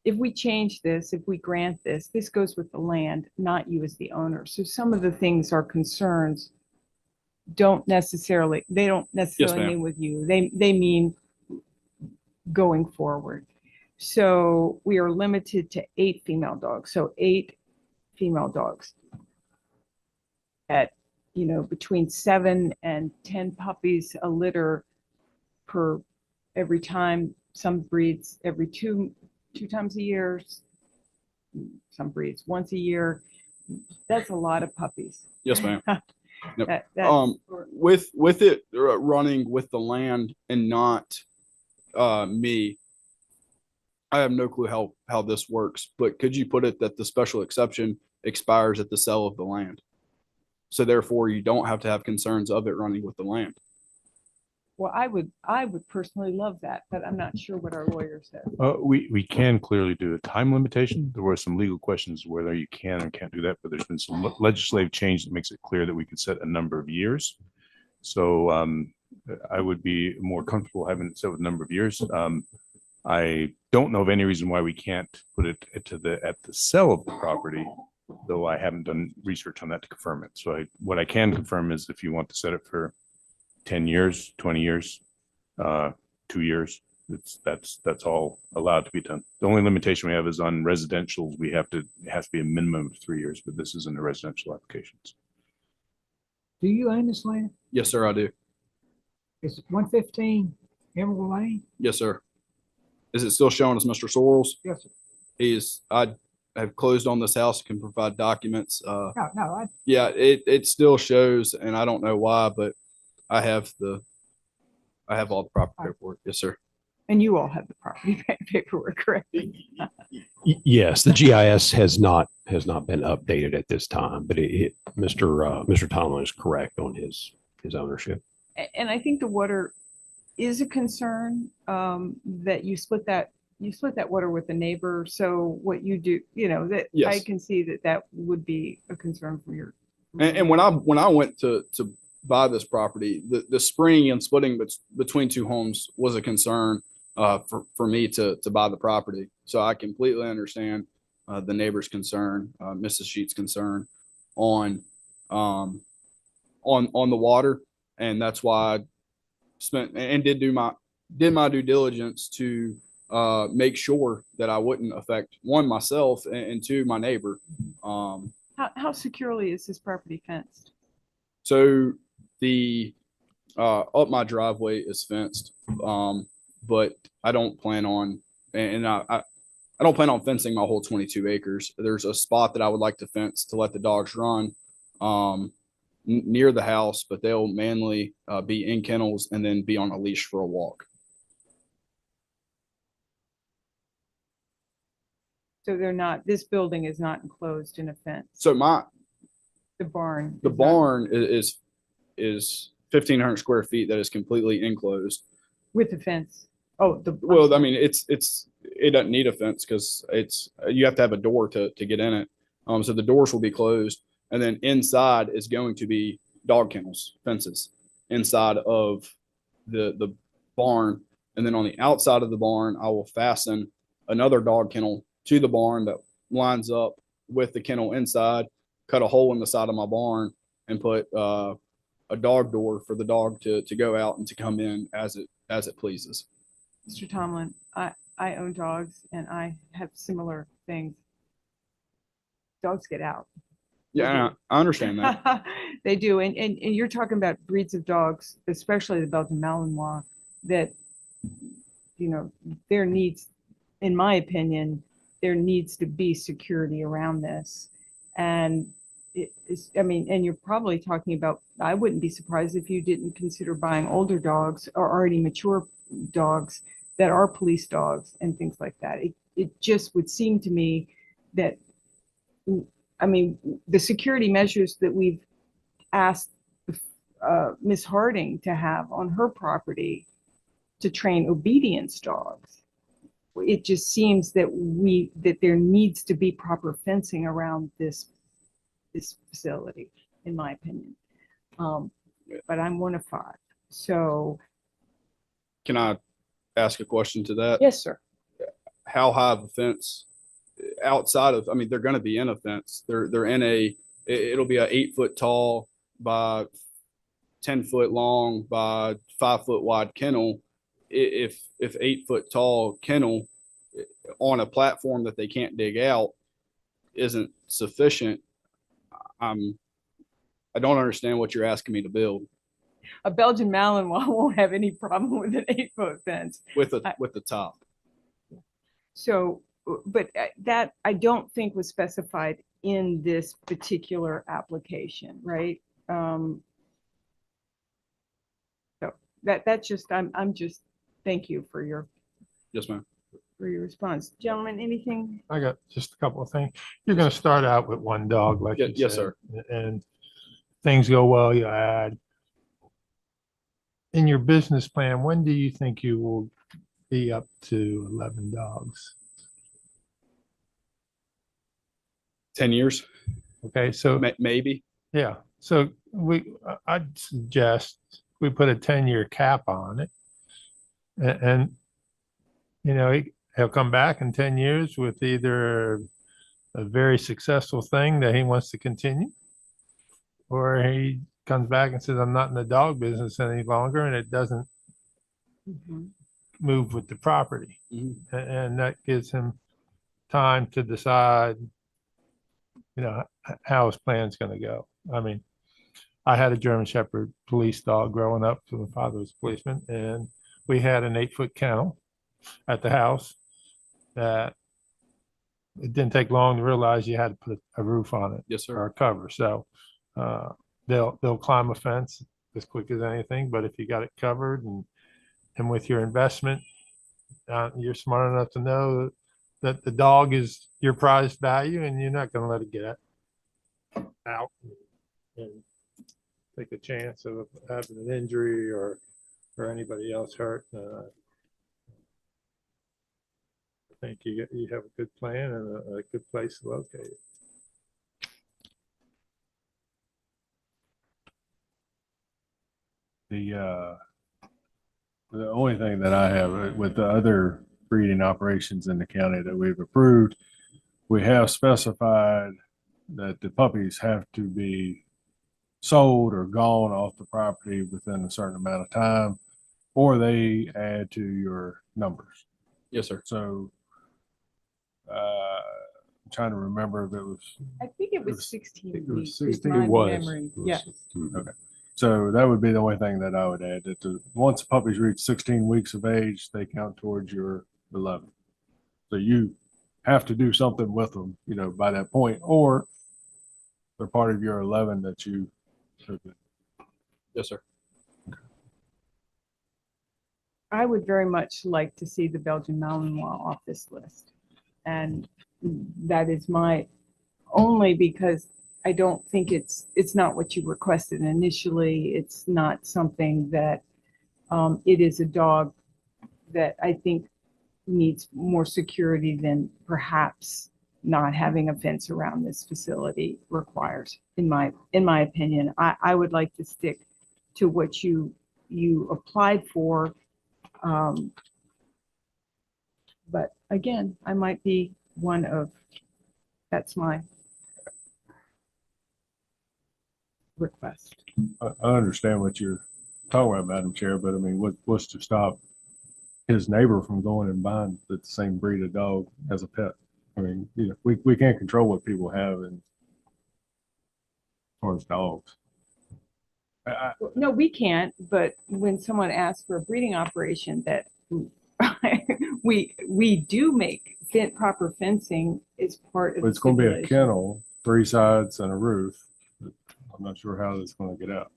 if we change this, if we grant this goes with the land, not you as the owner. So some of the things are concerns they don't necessarily mean with you. They mean going forward. So we are limited to 8 female dogs. So 8 female dogs at, between 7 and 10 puppies a litter per every time. Some breeds every two times a year. Some breeds once a year. That's a lot of puppies. Yes, ma'am. Yep. That's With it running with the land and not me, I have no clue how this works, but could you put it that the special exception expires at the sale of the land? So therefore you don't have to have concerns of it running with the land. Well, I would personally love that, but I'm not sure what our lawyer said. We can clearly do a time limitation. There were some legal questions whether you can or can't do that, but there's been some legislative change that makes it clear that we could set a number of years. So I would be more comfortable having it set with a number of years. I don't know of any reason why we can't put it at the sale of the property, though I haven't done research on that to confirm it. So what I can confirm is if you want to set it for 10 years, 20 years, 2 years, that's all allowed to be done. The only limitation we have is on residential. It has to be a minimum of 3 years, but this isn't a residential applications. Do you own this land? Yes, sir, I do. Is it 115 Emerald Lane? Yes, sir. Is it still showing as Mr. Sorrells? Yes, sir. I have closed on this house, can provide documents. No, Yeah, it still shows, and I don't know why, but I have all the proper paperwork. Yes, sir. And you all have the property paperwork, correct? Yes, the GIS has not been updated at this time, but Mr. Tomlin is correct on his ownership. And I think the water is a concern, that you split that water with the neighbor. So what you do, that Yes. I can see that would be a concern for your. And when I went to buy this property, the spring and splitting between two homes was a concern for me to buy the property. So I completely understand the neighbor's concern, Mrs. Sheets' concern on the water, and that's why I spent and did my due diligence to make sure that I wouldn't affect, one, myself, and two, my neighbor. How securely is this property fenced? So the up my driveway is fenced, but I don't plan on, and I don't plan on fencing my whole 22 acres. There's a spot that I would like to fence to let the dogs run near the house, but they'll mainly be in kennels and then be on a leash for a walk. So this building is not enclosed in a fence. So the barn is 1,500 square feet that is completely enclosed with the fence. Oh, well, I mean, it doesn't need a fence because you have to have a door to get in it. So the doors will be closed, and then inside is going to be dog kennels, fences inside of the barn, and then on the outside of the barn, I will fasten another dog kennel to the barn that lines up with the kennel inside, cut a hole in the side of my barn, and put a dog door for the dog to go out and to come in as it pleases. Mr. Tomlin, I own dogs and I have similar things. Dogs get out. Yeah, I understand that. They do. And you're talking about breeds of dogs, especially the Belgian Malinois, that, there needs, in my opinion, there needs to be security around this. And and you're probably talking about, I wouldn't be surprised if you didn't consider buying older dogs or already mature dogs that are police dogs and things like that. It just would seem to me that, the security measures that we've asked Ms. Harding to have on her property to train obedience dogs, it just seems that there needs to be proper fencing around this facility, in my opinion. But I'm one of 5. So Can I ask a question to that? yes, sir. How high of a fence outside of, they're going to be in a fence. They're in it'll be a 8-foot tall by 10-foot long by 5-foot wide kennel. If 8-foot tall kennel, on a platform that they can't dig out isn't sufficient, I don't understand what you're asking me to build A Belgian Malinois won't have any problem with an 8-foot fence. with the top. So, but that I don't think was specified in this particular application, right? So that's just, I'm just, thank you for your Yes, ma'am. response. Gentlemen, anything? I got just a couple of things. You're gonna start out with one dog, like you Yes, said, sir. and things go well, you add. In your business plan, when do you think you will be up to 11 dogs? 10 years, Okay, so maybe. yeah, so I'd suggest we put a 10-year cap on it. And you know, he'll come back in 10 years with either a very successful thing that he wants to continue, or he comes back and says, I'm not in the dog business any longer, and it doesn't move with the property. And that gives him time to decide, you know, how his plan's going to go. I mean, I had a German Shepherd police dog growing up, so my father was a policeman, and we had an 8-foot kennel at the house that it didn't take long to realize you had to put a roof on it. Yes, sir. Or a cover. So they'll climb a fence as quick as anything, but if you got it covered and with your investment, you're smart enough to know that the dog is your prized value, and you're not going to let it get out and take a chance of having an injury or anybody else hurt. I think you have a good plan and a good place to locate it. The only thing that I have with the other breeding operations in the county that we've approved, we have specified that the puppies have to be sold or gone off the property within a certain amount of time, or they add to your numbers. Yes, sir. So I'm trying to remember if it was. I think it was 16 It was weeks. 16. My It was. memory. Yeah. Okay. So that would be the only thing that I would add, that once puppies reach 16 weeks of age, they count towards your 11. So you have to do something with them, you know, by that point, or they're part of your 11 that you. Yes, sir. I would very much like to see the Belgian Malinois off this list. And that is my only, because I don't think it's not what you requested initially. It's not something that it is a dog that I think needs more security than perhaps not having a fence around this facility requires, in my opinion. I would like to stick to what you applied for. But again, I might be one of, that's my request. I understand what you're talking about, Madam Chair, but I mean, what's to stop his neighbor from going and buying the same breed of dog as a pet? I mean, you know, we can't control what people have as far as dogs. No, we can't, but when someone asks for a breeding operation, that we do make proper fencing is part of. But it's going to be a kennel, 3 sides and a roof. I'm not sure how that's going to get out.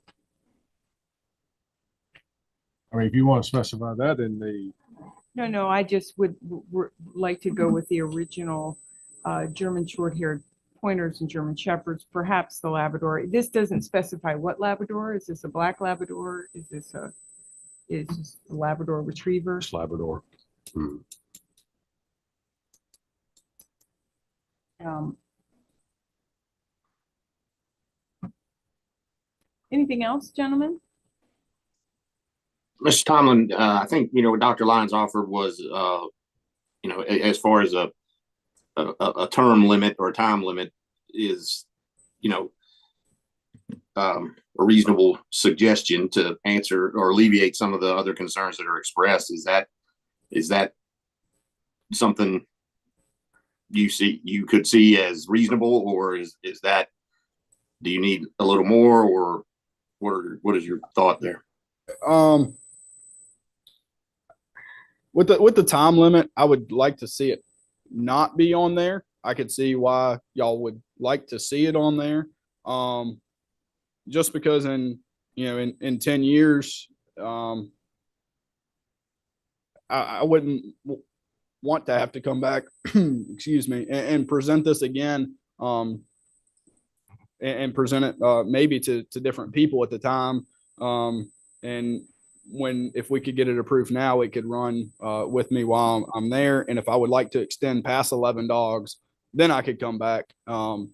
I mean, if you want to specify that in the. No, I just would like to go with the original German short-haired pointers and German shepherds, perhaps the Labrador. This doesn't specify what Labrador. Is this a black Labrador? Is this a Labrador retriever? It's Labrador. Anything else, gentlemen? Mr. Tomlin, I think, you know, what Dr. Lyons offered was, you know, as far as a term limit or a time limit is, you know, a reasonable suggestion to answer or alleviate some of the other concerns that are expressed. Is that something you could see as reasonable, or is that, do you need a little more, or what is your thought there? With the time limit, I would like to see it not be on there. I could see why y'all would like to see it on there. Just because in 10 years, I wouldn't want to have to come back, excuse me, and present this again, and present it maybe to different people at the time. And if we could get it approved now, it could run with me while I'm there. And if I would like to extend past 11 dogs, then I could come back and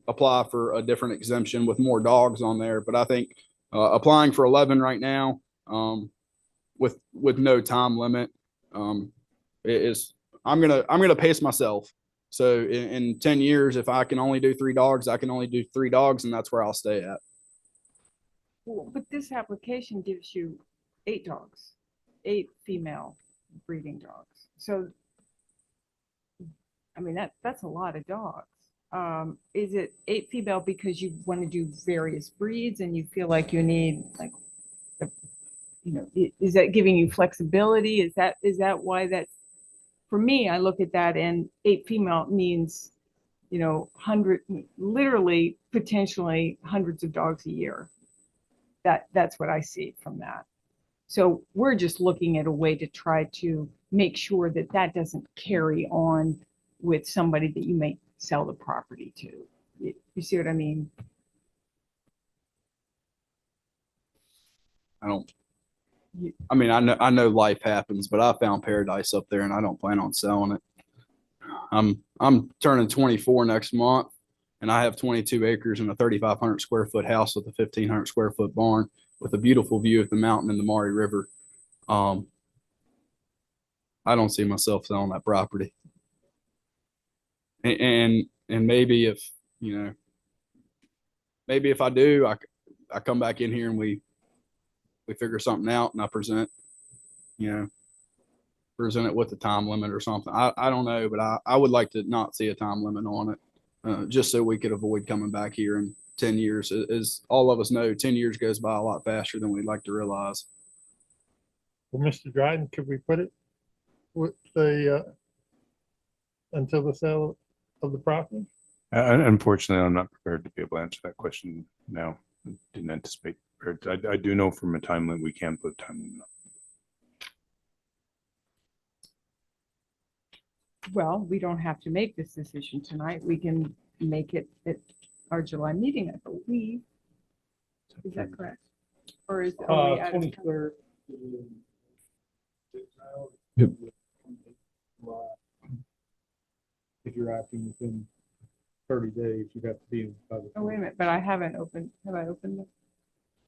apply for a different exemption with more dogs on there. But I think applying for 11 right now, with no time limit, I'm gonna pace myself. So in 10 years, if I can only do 3 dogs, I can only do 3 dogs, and that's where I'll stay at. Well, but this application gives you 8 dogs, 8 female breeding dogs. So, I mean, that's a lot of dogs. Is it 8 female because you want to do various breeds and you feel like you need like, is that giving you flexibility? Is that why that, for me, I look at that and 8 female means, literally potentially hundreds of dogs a year. That's what I see from that. So we're just looking at a way to try to make sure that that doesn't carry on with somebody that you may sell the property to. You see what I mean? I know life happens, but I found paradise up there and I don't plan on selling it. I'm turning 24 next month, and I have 22 acres and a 3,500 square foot house with a 1,500 square foot barn with a beautiful view of the mountain and the Maury River. I don't see myself selling that property. And maybe if I do, I come back in here and we figure something out, and I present it with a time limit or something. I don't know, but I would like to not see a time limit on it, just so we could avoid coming back here in 10 years. As all of us know, 10 years goes by a lot faster than we'd like to realize. Well, Mr. Dryden, could we put it with the, until the sale of the property? Unfortunately, I'm not prepared to be able to answer that question now. Didn't anticipate. I do know from a time limit, we can put a time limit on. Well, we don't have to make this decision tonight. We can make it at our July meeting, I believe. Is that correct? Or is it? 23rd. If you're acting within 30 days, you'd have to be in public. Oh, wait a minute, but I haven't opened, have I opened it?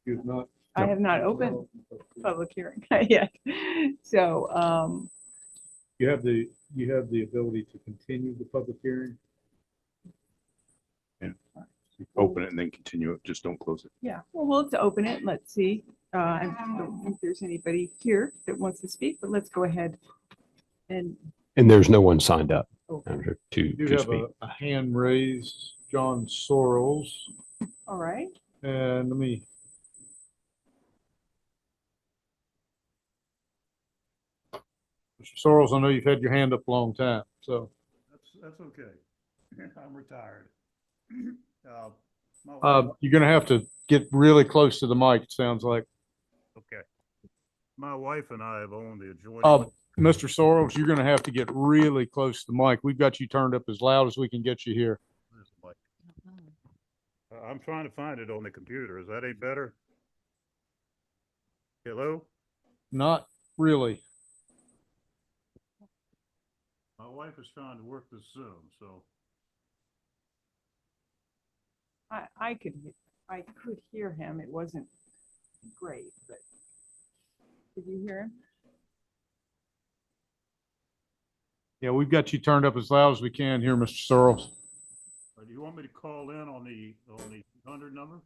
You've not. I have not opened public hearing yet. So, You have the ability to continue the public hearing. Yeah. Open it and then continue it. Just don't close it. yeah, well, let's open it. Let's see. I don't think there's anybody here that wants to speak, but let's go ahead and. And there's no one signed up Okay. You do to have speak. a hand raised, John Sorrells, All right. and let me. Mr. Sorrells, I know you've had your hand up a long time, so. That's okay. I'm retired. You're gonna have to get really close to the mic, it sounds like. Okay. My wife and I have owned the adjoining. Mr. Sorrells, you're gonna have to get really close to the mic. We've got you turned up as loud as we can get you here. Where's the mic? I'm trying to find it on the computer. Is that any better? Hello? Not really. My wife is trying to work this Zoom, so. I could hear him. It wasn't great, but did you hear him? Yeah, we've got you turned up as loud as we can here, Mr. Sorrells. Do you want me to call in on the 100 number?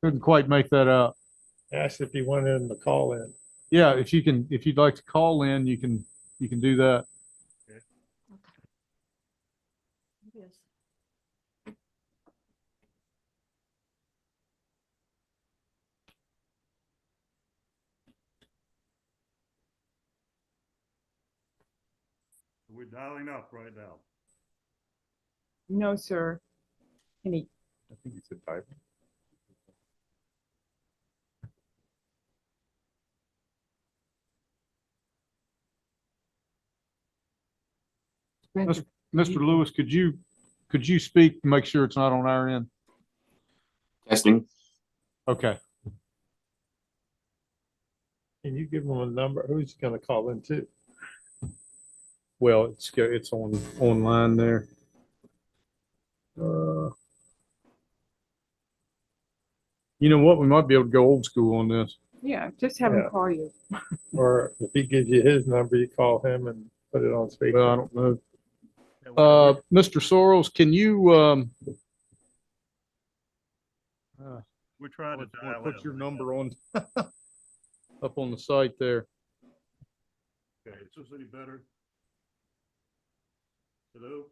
Couldn't quite make that out. Asked if he wanted him to call in. Yeah, if you'd like to call in, you can do that. We're dialing up right now. No, sir. I think it's a typo. Mr. Lewis, could you speak to make sure it's not on our end? Testing. Okay. Can you give him a number? Who's he gonna call in to? Well, it's online there. You know what? We might be able to go old school on this. Yeah, just have him Yeah. call you. Or if he gives you his number, you call him and put it on speaker. Well, I don't know. Mr. Soros, can you We're trying to dial put in. your number on up on the site there? Okay, is this any better? Hello?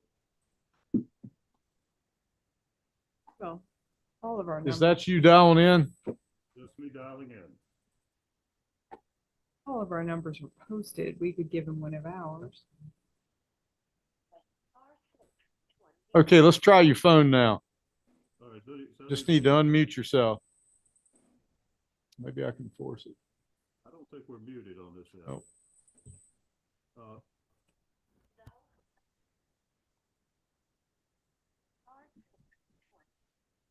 Well, all of our Is numbers, that you dialing in? Just me dialing in. all of our numbers were posted. We could give him one of ours. Okay, let's try your phone now. All right, so Just need to unmute yourself. Maybe I can force it. I don't think we're muted on this yet. Oh.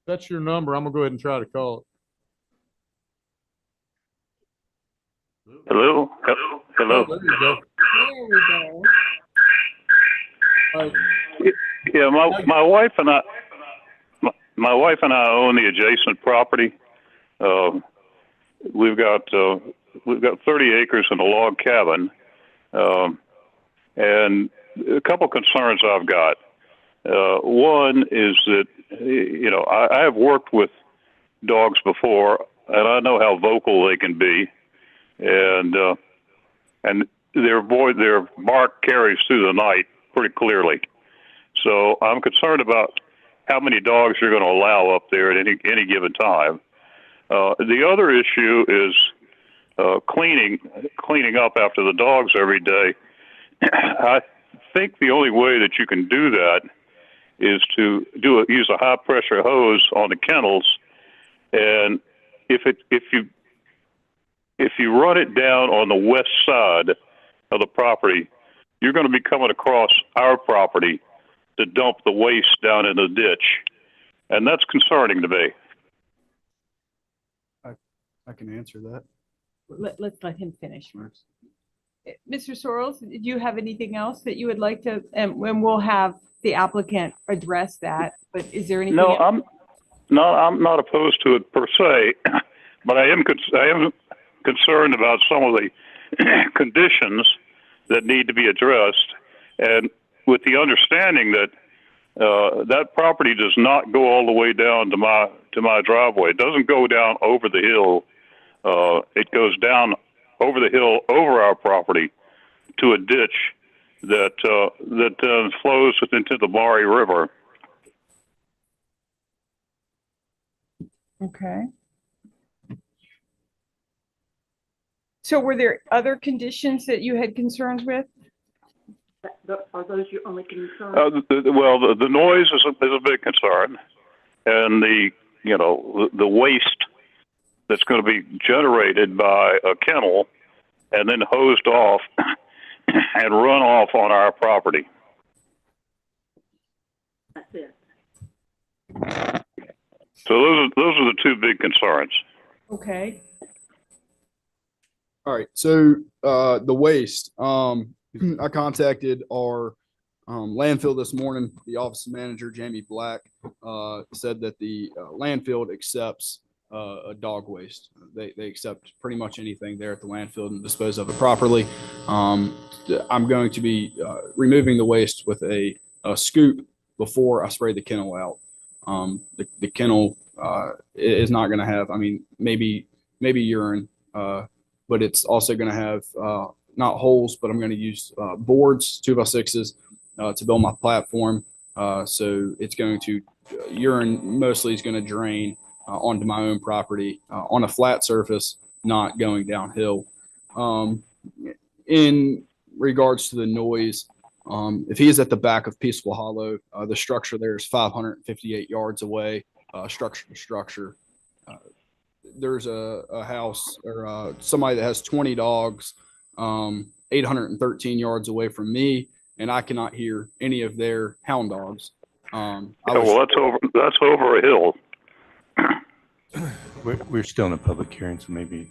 That's your number. I'm gonna go ahead and try to call it. Hello? Hello? Hello? Oh, there you go. There we go. Yeah, my wife and I, my wife and I own the adjacent property. We've got 30 acres and a log cabin, and a couple concerns I've got. One is that I have worked with dogs before, and I know how vocal they can be, and their bark carries through the night pretty clearly. So I'm concerned about how many dogs you're going to allow up there at any given time. The other issue is cleaning up after the dogs every day. I think the only way that you can do that is to use a high pressure hose on the kennels, and if you run it down on the west side of the property, you're going to be coming across our property to dump the waste down in the ditch, and that's concerning to me. I can answer that. Let's let him finish first. Mr. Sorrells, do you have anything else that you would like to, and we'll have the applicant address that, but is there anything? No, else? I'm not opposed to it per se, but I am concerned about some of the conditions that need to be addressed, and with the understanding that that property does not go all the way down to my driveway. It doesn't go down over the hill. It goes down over the hill over our property to a ditch that flows into the Maury River. Okay. So were there other conditions that you had concerns with? Are those your only concerns? The noise is a big concern, and the waste that's going to be generated by a kennel and then hosed off and run off on our property. That's it. So those are the two big concerns. Okay. All right. So the waste. I contacted our landfill this morning. The office manager, Jamie Black, said that the landfill accepts dog waste. They accept pretty much anything there at the landfill and dispose of it properly. I'm going to be removing the waste with a scoop before I spray the kennel out. The kennel is not going to have, I mean, maybe urine, but it's also going to have not holes, but I'm going to use boards, 2x6s, to build my platform. So it's going to, urine mostly is going to drain onto my own property on a flat surface, not going downhill. In regards to the noise, if he is at the back of Peaceful Hollow, the structure there is 558 yards away, structure to structure. There's a house or somebody that has 20 dogs, 813 yards away from me, and I cannot hear any of their hound dogs. Well, that's over a hill. We're still in a public hearing, so maybe,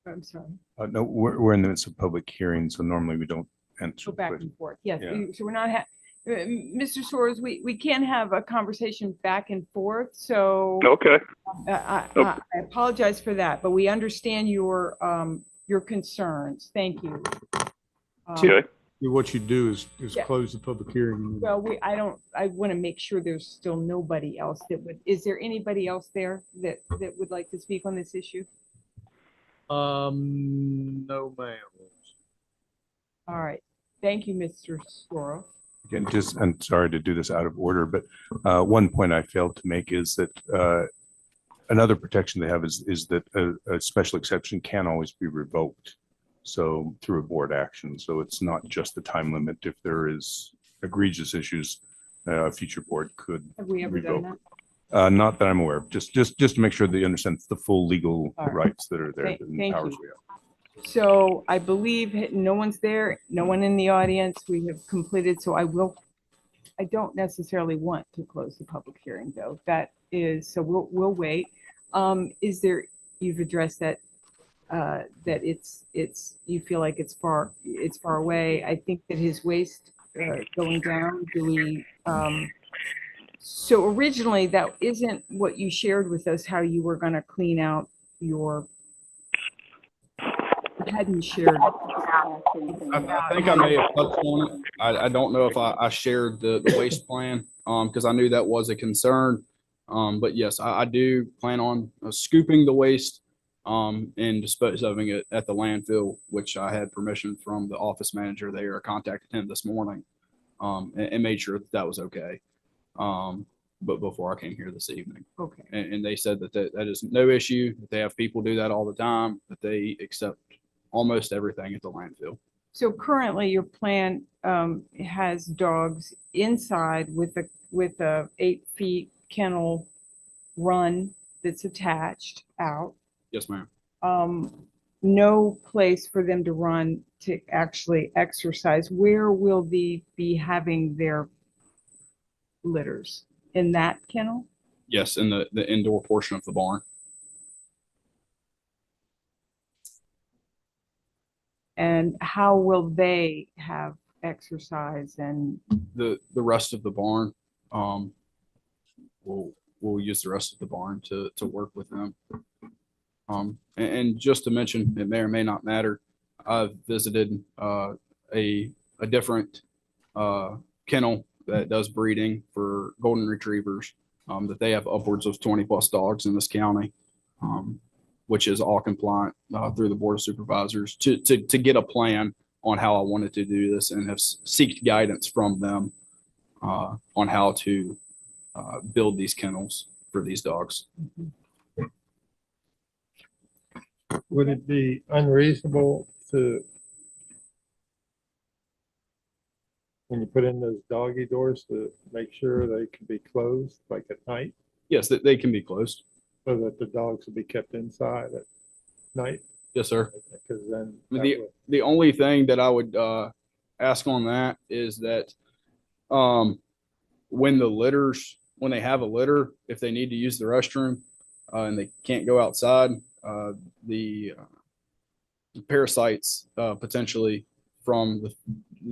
I'm sorry. no, we're in the midst of public hearing, so normally we don't answer. Go back and forth. Yes. Yeah. So we're not, Mr. Soares, we can't have a conversation back and forth. So Okay. I apologize for that, but we understand your concerns. Thank you. Okay. What you do is Yeah. close the public hearing. Well, I want to make sure there's still nobody else is there anybody else there that would like to speak on this issue? No, ma'am. All right. Thank you, Mr. Soares. Again, I'm sorry to do this out of order, but one point I failed to make is that another protection they have is that a special exception can always be revoked. So through a board action. So it's not just the time limit. If there is egregious issues, a future board could Have we ever done revoke. that? Not that I'm aware of. Just to make sure that you understand the full legal All right. rights that are there Thank and the powers you. we have. So I believe no one's there, no one in the audience. We have completed. So I don't necessarily want to close the public hearing though. That is, so we'll wait. Is there, you've addressed that, that you feel like it's far away. I think that his waste going down, so originally that isn't what you shared with us, how you were going to clean out you hadn't shared. I think I may have touched on it. I don't know if I shared the waste plan because I knew that was a concern. But yes, I do plan on scooping the waste and disposing it at the landfill, which I had permission from the office manager there. I contacted him this morning and made sure that was okay. But before I came here this evening. Okay. And they said that is no issue, that they have people do that all the time, that they accept almost everything at the landfill. So currently your plan has dogs inside with a 8 feet kennel run that's attached out. Yes, ma'am. No place for them to run to actually exercise. Where will they be having their litters? In that kennel? Yes, in the indoor portion of the barn. And how will they have exercise and the rest of the barn? We'll use the rest of the barn to work with them. And just to mention, it may or may not matter, I've visited a different kennel that does breeding for golden retrievers, that they have upwards of 20 plus dogs in this county, which is all compliant through the Board of Supervisors to get a plan on how I wanted to do this and have seeked guidance from them on how to build these kennels for these dogs. Would it be unreasonable to, when you put in those doggy doors, to make sure they can be closed, like at night, Yes, they can be closed. so that the dogs will be kept inside at night? Yes, sir. Because then that The would- the only thing that I would ask on that is that when they have a litter, if they need to use the restroom and they can't go outside, the parasites potentially from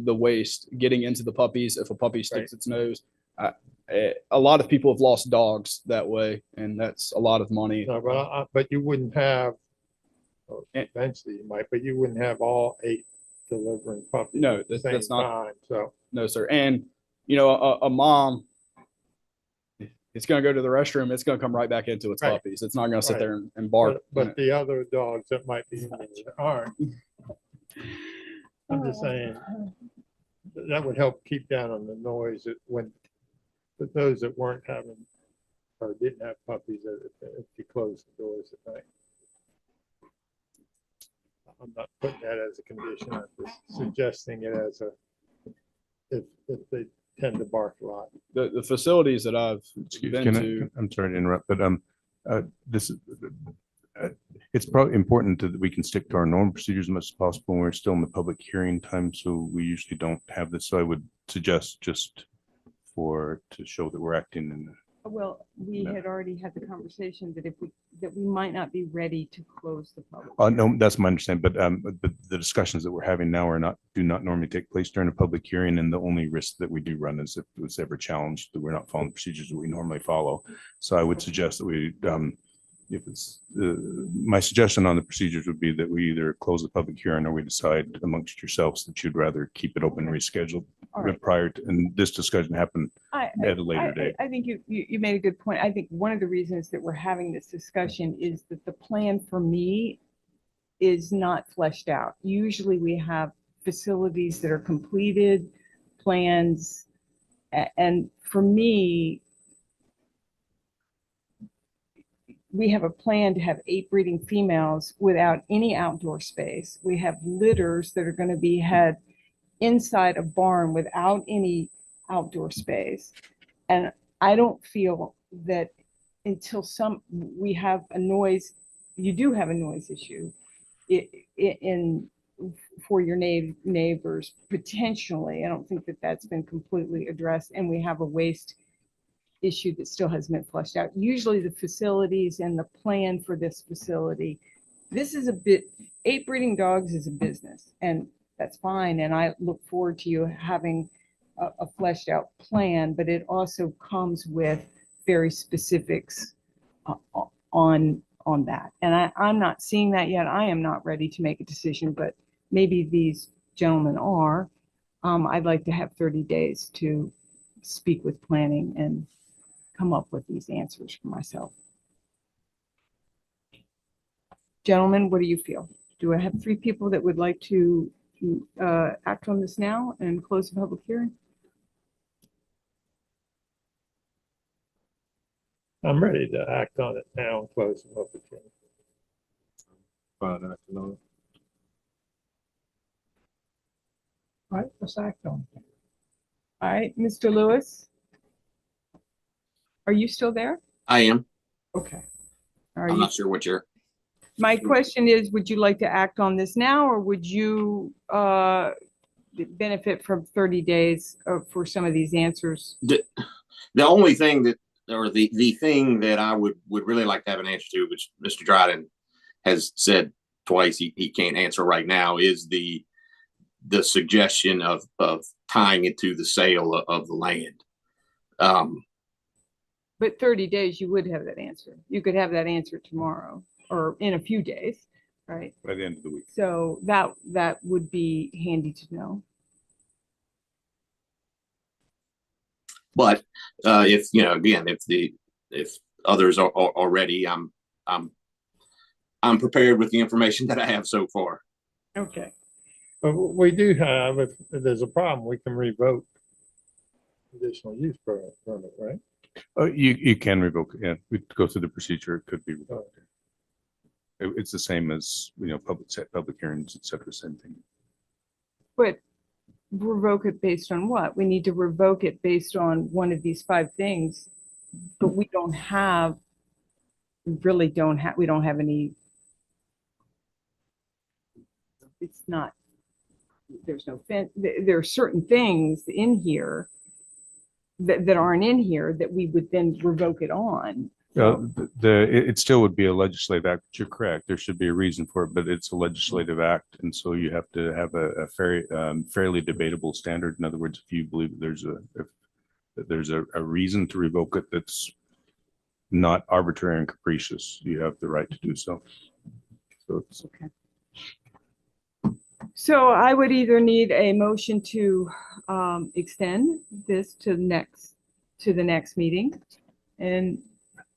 the waste getting into the puppies, if a puppy sticks its nose. A lot of people have lost dogs that way, and that's a lot of money. No, but you wouldn't have, eventually you might, but you wouldn't have all 8 delivering puppies. No, at the that's same not. time, so. No, sir. And a mom, It's going to go to the restroom. It's going to come right back into its Right. puppies. It's not going to sit Right. there and bark. But the other dogs that might be in there that aren't. I'm just saying, that would help keep down on the noise that when, but those that weren't having or didn't have puppies, if you close the doors at night. I'm not putting that as a condition, I'm just suggesting it as a, if they tend to bark a lot. The facilities that I've been to. I'm sorry to interrupt, but this is, it's probably important that we can stick to our normal procedures as much as possible. We're still in the public hearing time, so we usually don't have this. So I would suggest just to show that we're acting in. Well, we No. had already had the conversation that that we might not be ready to close the public. No, that's my understanding, but the discussions that we're having now do not normally take place during a public hearing, and the only risk that we do run is if it was ever challenged that we're not following the procedures that we normally follow. So I would suggest that we, if it's, my suggestion on the procedures would be that we either close the public hearing or we decide amongst yourselves that you'd rather keep it open, rescheduled All right. prior to, and this discussion happened at a later date. I think you made a good point. I think one of the reasons that we're having this discussion is that the plan for me is not fleshed out. Usually we have facilities that are completed, plans, and for me, we have a plan to have 8 breeding females without any outdoor space. We have litters that are going to be had inside a barn without any outdoor space. And I don't feel that until we have a noise, you do have a noise issue for your neighbors, potentially. I don't think that that's been completely addressed. And we have a waste issue that still hasn't been fleshed out. Usually the facilities and the plan for this facility, this is 8 breeding dogs is a business, and that's fine. And I look forward to you having a fleshed out plan, but it also comes with very specifics on that. And I'm not seeing that yet. I am not ready to make a decision, but maybe these gentlemen are. I'd like to have 30 days to speak with planning and come up with these answers for myself. Gentlemen, what do you feel? Do I have 3 people that would like to act on this now and close the public hearing? I'm ready to act on it now and close the public hearing. Fine, acting on it. All right, let's act on it. All right, Mr. Lewis? Are you still there? I am. Okay. I'm not sure what you're. My question is, would you like to act on this now, or would you benefit from 30 days for some of these answers? The only thing that, or the thing that I would really like to have an answer to, which Mr. Dryden has said twice he can't answer right now, is the suggestion of tying it to the sale of the land. But 30 days, you would have that answer. You could have that answer tomorrow or in a few days, right? By the end of the week. So that would be handy to know. But if again, if others are already, I'm prepared with the information that I have so far. Okay. But we do have, if there's a problem, we can revoke conditional use permit, right? You can revoke it. Yeah, we go through the procedure. It could be revoked. It's the same as, public hearings, et cetera, same thing. But revoke it based on what? We need to revoke it based on one of these 5 things, but we don't have any. It's not, there's no fence. There are certain things in here that aren't in here that we would then revoke it on. It still would be a legislative act. You're correct. There should be a reason for it, but it's a legislative act, and so you have to have a fairly debatable standard. In other words, if you believe there's a reason to revoke it that's not arbitrary and capricious, you have the right to do so. So it's okay. So I would either need a motion to extend this to the next meeting, And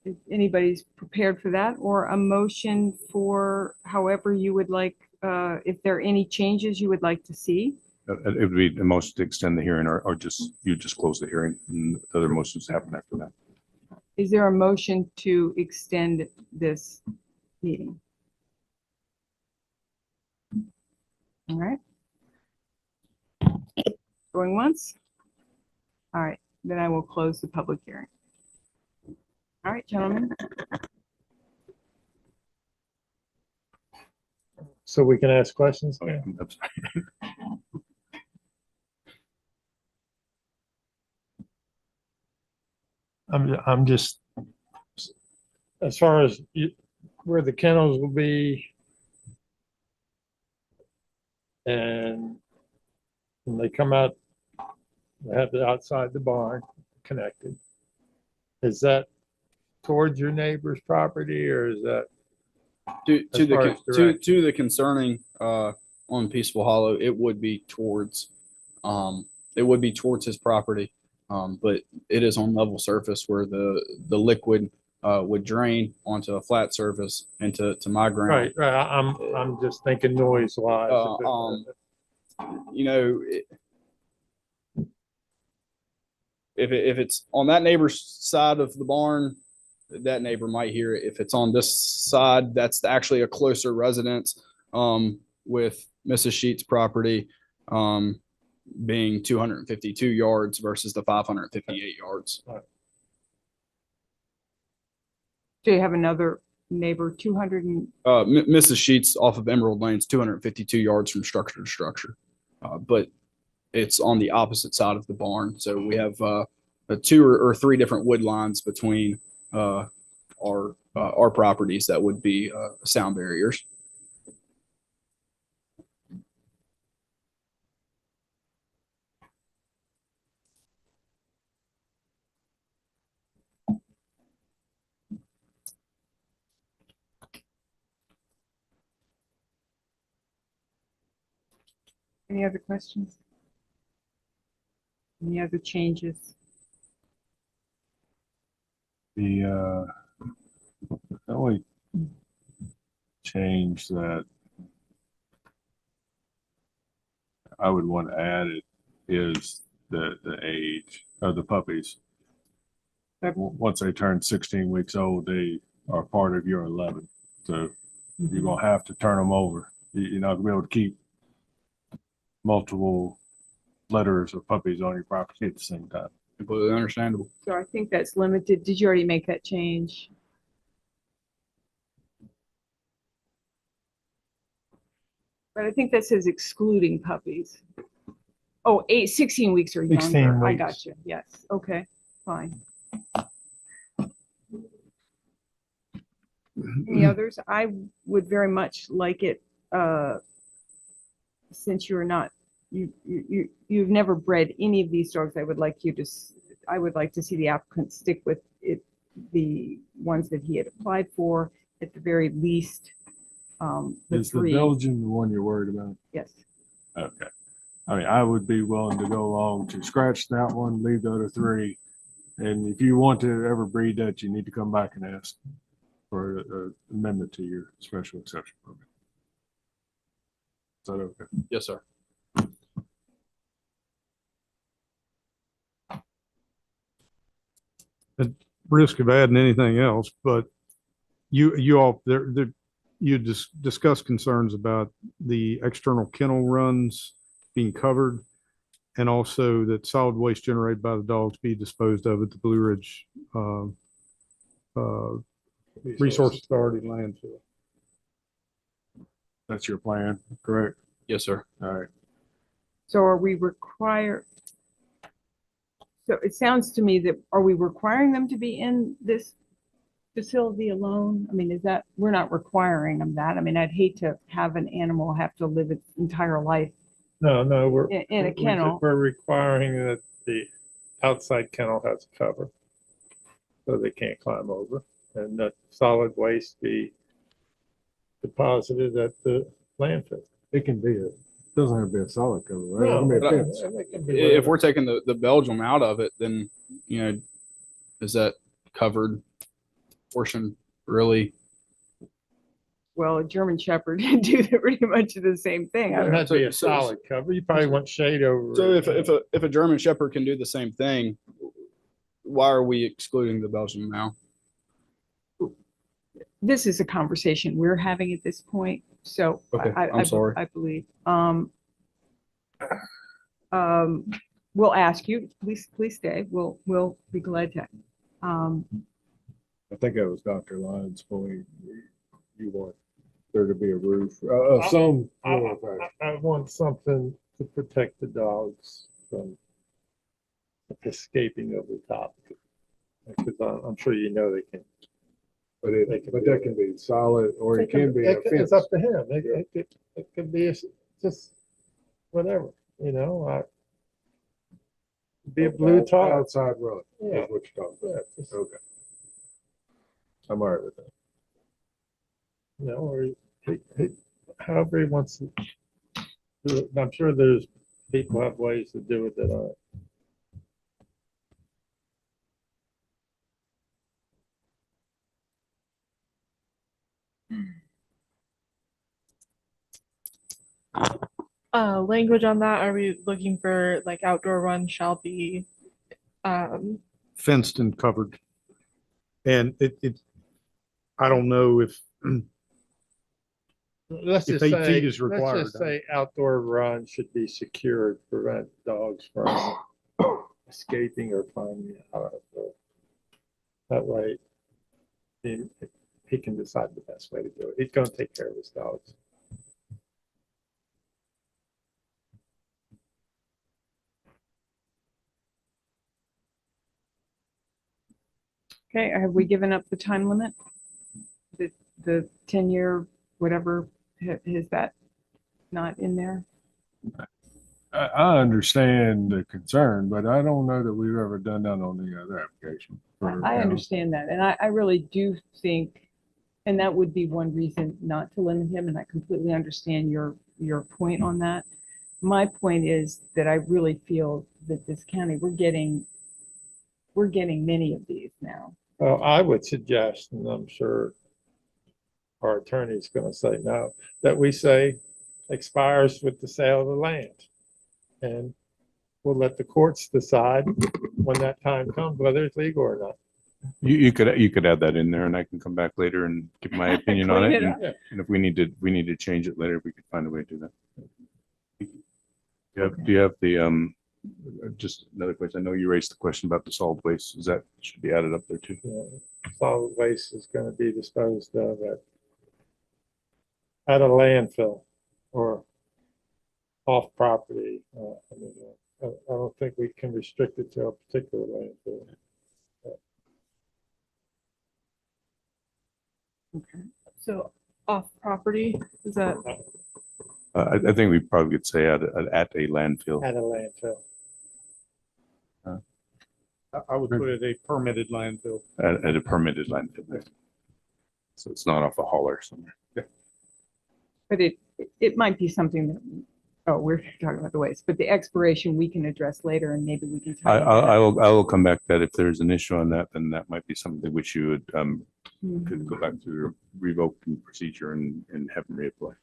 if anybody's prepared for that, or a motion for however you would like, if there are any changes you would like to see. It would be a motion to extend the hearing or just, you just close the hearing and the other motions happen after that. Is there a motion to extend this meeting? All right. Going once? All right, then I will close the public hearing. All right, gentlemen. So we can ask questions? Okay, now? that's fine. I'm just, as far as where the kennels will be, and when they come out, they have it outside the barn connected. Is that towards your neighbor's property, or is that To as far as direct? to the concerning on Peaceful Hollow, it would be towards his property. But it is on level surface where the liquid would drain onto a flat surface and to my ground. Right, I'm just thinking noise wise. You know, if it's on that neighbor's side of the barn, that neighbor might hear it. If it's on this side, that's actually a closer residence with Mrs. Sheets' property being 252 yards versus the 558 yards. Do you have another neighbor, 200 and, Mrs. Sheets off of Emerald Lane's 252 yards from structure to structure, but it's on the opposite side of the barn. So we have two or three different wood lines between our properties that would be sound barriers. any other questions? Any other changes? The only change that I would want to add it is the age of the puppies. Once they turn 16 weeks old, they are part of your 11. So you're gonna have to turn them over. You're not gonna be able to keep multiple litters of puppies on your property at the same time. Completely understandable. So I think that's limited. Did you already make that change? But I think that says excluding puppies. Oh, 16 weeks or 16 younger. I weeks. got you. Yes. Okay, fine. Any others? I would very much like it, since you're not, you've never bred any of these dogs. I would like you to, I would like to see the applicant stick with it, the ones that he had applied for, at the very least. The Is the three. Belgian the one you're worried about? Yes. Okay. I mean, I would be willing to go along to scratch that one, leave the other three. And if you want to ever breed that, you need to come back and ask for an amendment to your special exception permit. Is that okay? Yes, sir. At risk of adding anything else, but you all you discussed concerns about the external kennel runs being covered, and also that solid waste generated by the dogs be disposed of at the Blue Ridge Resource Authority landfill. That's your plan, correct? Yes, sir. All right. So are we required? So it sounds to me that, are we requiring them to be in this facility alone? I mean, is that, we're not requiring them that. I mean, I'd hate to have an animal have to live its entire life. No, we're In a kennel. We're requiring that the outside kennel has a cover, so they can't climb over, and that solid waste be deposited at the landfill. It can be doesn't have to be a solid cover, right? No, I mean, but it can be If we're taking the Belgium out of it, then, you know, is that covered portion, really. Well, a German Shepherd do pretty much the same thing. I It don't has to be a So- solid cover. You probably want shade over. So it. if a German Shepherd can do the same thing, why are we excluding the Belgian Mal? This is a conversation we're having at this point, so Okay, I'm sorry. I believe. We'll ask you, please stay. We'll be glad to. I think that was Dr. Lyons' point. You want there to be a roof of some. I want something to protect the dogs from escaping over the top. Because I'm sure you know they can. But that can be solid, or it can be a It's fence. up to him. It could be just whatever, be a blue top. Outside run Yeah. is what you're talking about. Yeah, just- Okay. I'm all right with that. Or however he wants to do it. I'm sure there's people have ways to do it that are. Language on that, are we looking for like outdoor run shall be, Fenced and covered. And I don't know if, Let's If just 8 feet say, is required, let's just say outdoor run should be secured, to prevent dogs from escaping or climbing out of the. That way, he can decide the best way to do it. He's gonna take care of his dogs. Okay, have we given up the time limit? The 10-year, whatever, is that not in there? I understand the concern, but I don't know that we've ever done that on the other application. I understand that, and I really do think, and that would be one reason not to limit him, and I completely understand your point on that. My point is that I really feel that this county, we're getting many of these now. Well, I would suggest, and I'm sure our attorney's gonna say no, that we say expires with the sale of the land. And we'll let the courts decide when that time comes, whether it's legal or not. You could add that in there, and I can come back later and give my opinion on Clean it. it And, up. and if we need to change it later, we could find a way to do that. Do you have the just another question? I know you raised the question about the solid waste. Is that should be added up there too? Solid waste is gonna be disposed of at a landfill or off property. I don't think we can restrict it to a particular landfill. okay, so off property, is that, I think we probably could say at a landfill. At a landfill. I would put it a permitted landfill. At a permitted landfill. So it's not off a hauler somewhere. But it might be something that, oh, we're talking about the waste, but the expiration we can address later, and maybe we can. I will come back to that. If there's an issue on that, then that might be something which you would could go back to your revoking procedure and have them reapply.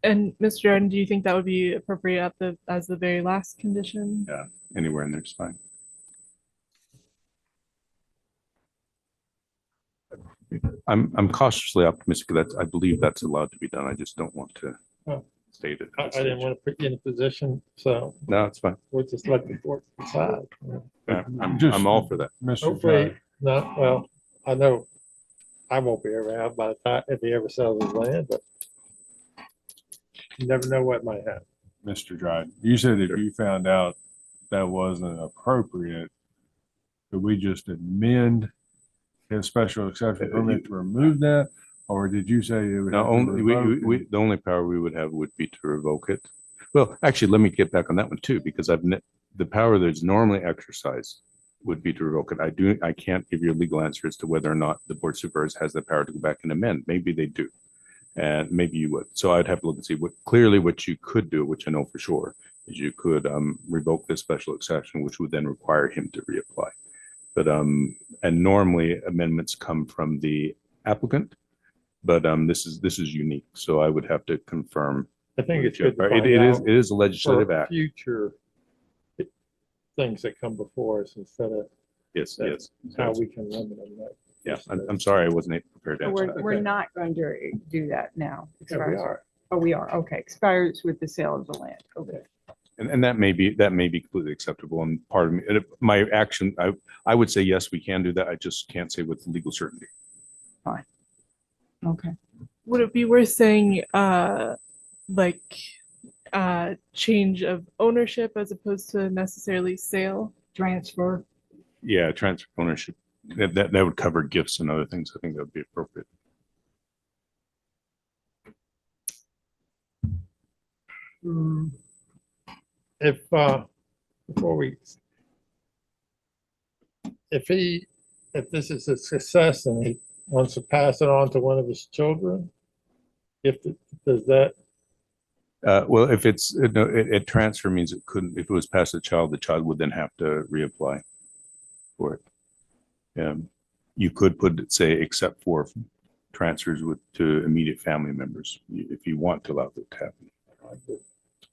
and Mr. Jordan, do you think that would be appropriate as the very last condition? Yeah, anywhere in there is fine. I'm cautiously optimistic that I believe that's allowed to be done. I just don't want to Oh. state it. I didn't want to put you in a position, so No, it's fine. we'll just let the court decide. Yeah, I'm all for that. Hopefully, no, well, I know I won't be around by the time, if he ever sells his land, but you never know what might happen. Mr. Dryden, you said if you found out that wasn't appropriate, could we just amend his special exception permit to remove that? Or did you say it would No, have to only revoke it? the only power we would have would be to revoke it. Well, actually, let me get back on that one too, because the power that's normally exercised would be to revoke it. I can't give you a legal answer as to whether or not the board of supervisors has the power to go back and amend. Maybe they do. And maybe you would. So I'd have to look and see what you could do, which I know for sure, is you could revoke this special exception, which would then require him to reapply. But and normally amendments come from the applicant, but this is unique, so I would have to confirm. I think with it's good to Jeff. find It is out it is a legislative for act. future things that come before us instead of Yes, yes. how we can limit them. Yeah, I'm sorry I wasn't prepared to So answer We're, that. we're not going to do that now. Yeah, we Expires- are. Oh, we are. Okay. Expires with the sale of the land. Okay. And that may be completely acceptable. And part of me, my action, I would say, yes, we can do that. I just can't say with legal certainty. Fine. Okay. Would it be worth saying, like, change of ownership as opposed to necessarily sale? Transfer. Yeah, transfer ownership. That would cover gifts and other things. I think that would be appropriate. If before we, if this is a success and he wants to pass it on to one of his children, does that? Well, if it's no, it transfer means it couldn't. If it was past the child would then have to reapply for it. You could put it, say, except for transfers to immediate family members, if you want to allow that to happen. I'd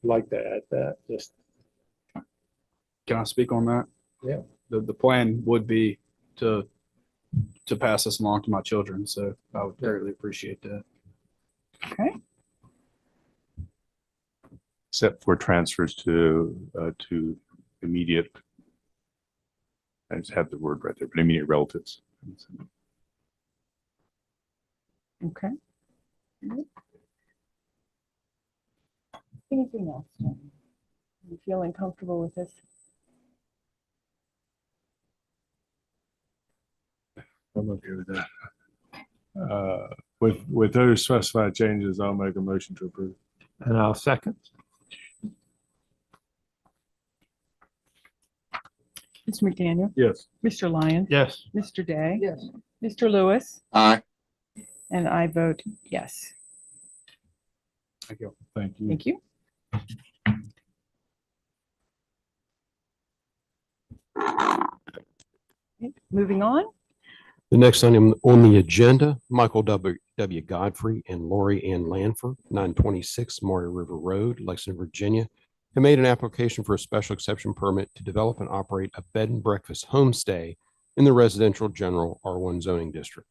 like to add that. Just Can I speak on that? yeah. The plan would be to pass this along to my children, so I would greatly appreciate that. Okay. Except for transfers to immediate. I just have the word right there, but immediate relatives. Okay. Anything else? Jen? You feeling comfortable with this? I'm okay with that. With those specified changes, I'll make a motion to approve. And I'll second. Mr. McDaniel? Yes. Mr. Lyon? Yes. Mr. Day? Yes. Mr. Lewis? Aye. And I vote yes. Thank you. Thank you. Thank you. Okay, moving on. The next item on the agenda, Michael W. Godfrey and Lori Ann Lanford, 926 Maury River Road, Lexington, Virginia, have made an application for a special exception permit to develop and operate a bed and breakfast homestay in the residential general R1 zoning district.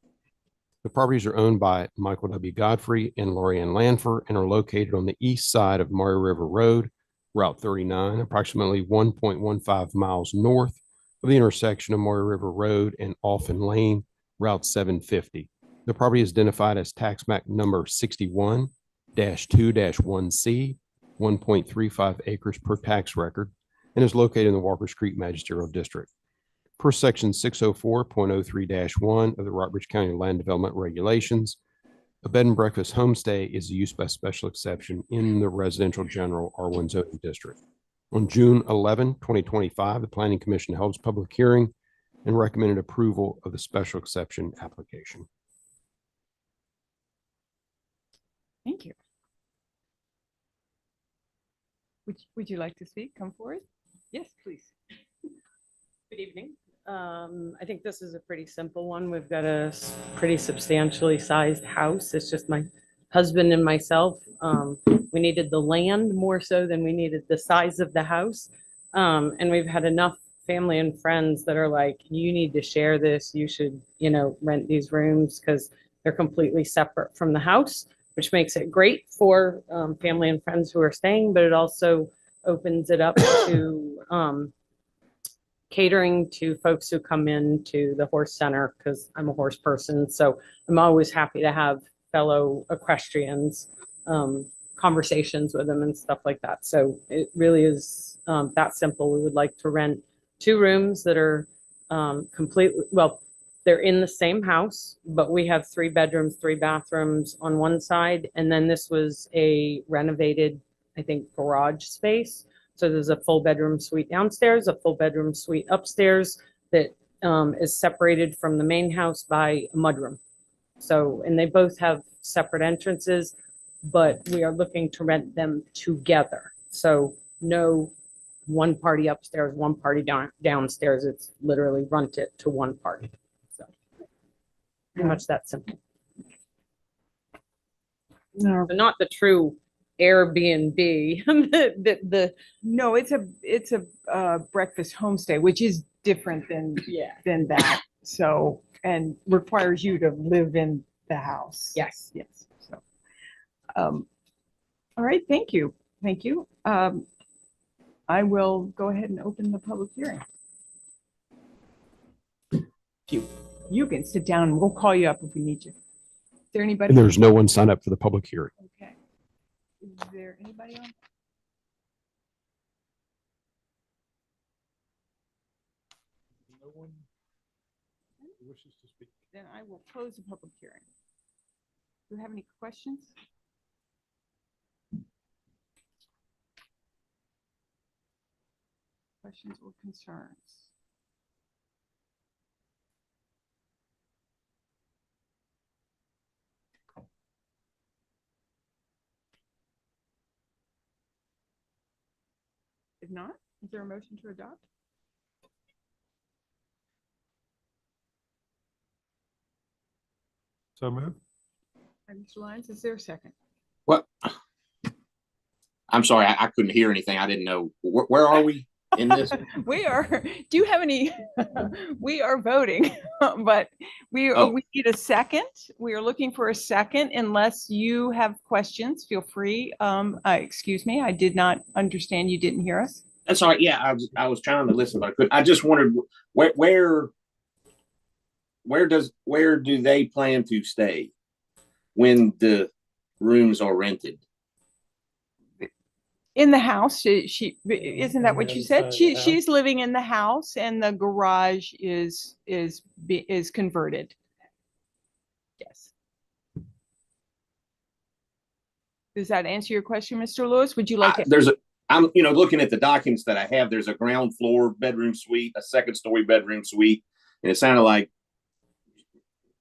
The properties are owned by Michael W. Godfrey and Lori Ann Lanford and are located on the east side of Maury River Road, Route 39, approximately 1.15 miles north of the intersection of Maury River Road and Alphen Lane, Route 750. The property is identified as tax map number 61-2-1C, 1.35 acres per tax record, and is located in the Walker Creek Magisterial District. Per section 604.03-1 of the Rockbridge County Land Development Regulations, a bed and breakfast homestay is used by special exception in the residential general R1 zoning district. On June 11, 2025, the Planning Commission held its public hearing and recommended approval of the special exception application. Thank you. Would you like to speak? Come forward. Yes, please. Good evening. I think this is a pretty simple one. We've got a pretty substantially sized house. It's just my husband and myself. We needed the land more so than we needed the size of the house. And we've had enough family and friends that are like, you need to share this. You should, rent these rooms because they're completely separate from the house, which makes it great for family and friends who are staying, but it also opens it up to catering to folks who come in to the horse center because I'm a horse person. So I'm always happy to have fellow equestrians, conversations with them and stuff like that. So it really is that simple. We would like to rent 2 rooms that are completely, well, they're in the same house, but we have 3 bedrooms, 3 bathrooms on one side. And then this was a renovated, I think, garage space. So there's a full bedroom suite downstairs, a full bedroom suite upstairs that is separated from the main house by a mudroom. So, and they both have separate entrances, but we are looking to rent them together. So no one party upstairs, one party downstairs. It's literally rent it to one party. So pretty much that simple. No, So not the true Airbnb. no, it's a breakfast homestay, which is different than that. So, and requires you to live in the house. Yes. Yes. So, all right. Thank you. Thank you. I will go ahead and open the public hearing. You can sit down and we'll call you up if we need you. Is there anybody? And there's no one signed up for the public hearing. Okay. Is there anybody on? No one wishes to speak. Then I will close the public hearing. Do you have any questions? Questions or concerns? If not, is there a motion to adopt? So moved. Mr. Lyons, is there a second? What? I'm sorry, I couldn't hear anything. I didn't know. Where are we in this? We are, do you have any, we are voting, but we need a second. We are looking for a second unless you have questions, feel free. Excuse me, I did not understand. You didn't hear us? That's all right. Yeah, I was trying to listen, but I couldn't. I just wondered where do they plan to stay when the rooms are rented? In the house. She isn't that what you said? She's living in the house and the garage is converted. Yes. Does that answer your question, Mr. Lewis? Would you like to? I'm looking at the documents that I have. There's a ground floor bedroom suite, a second story bedroom suite, and it sounded like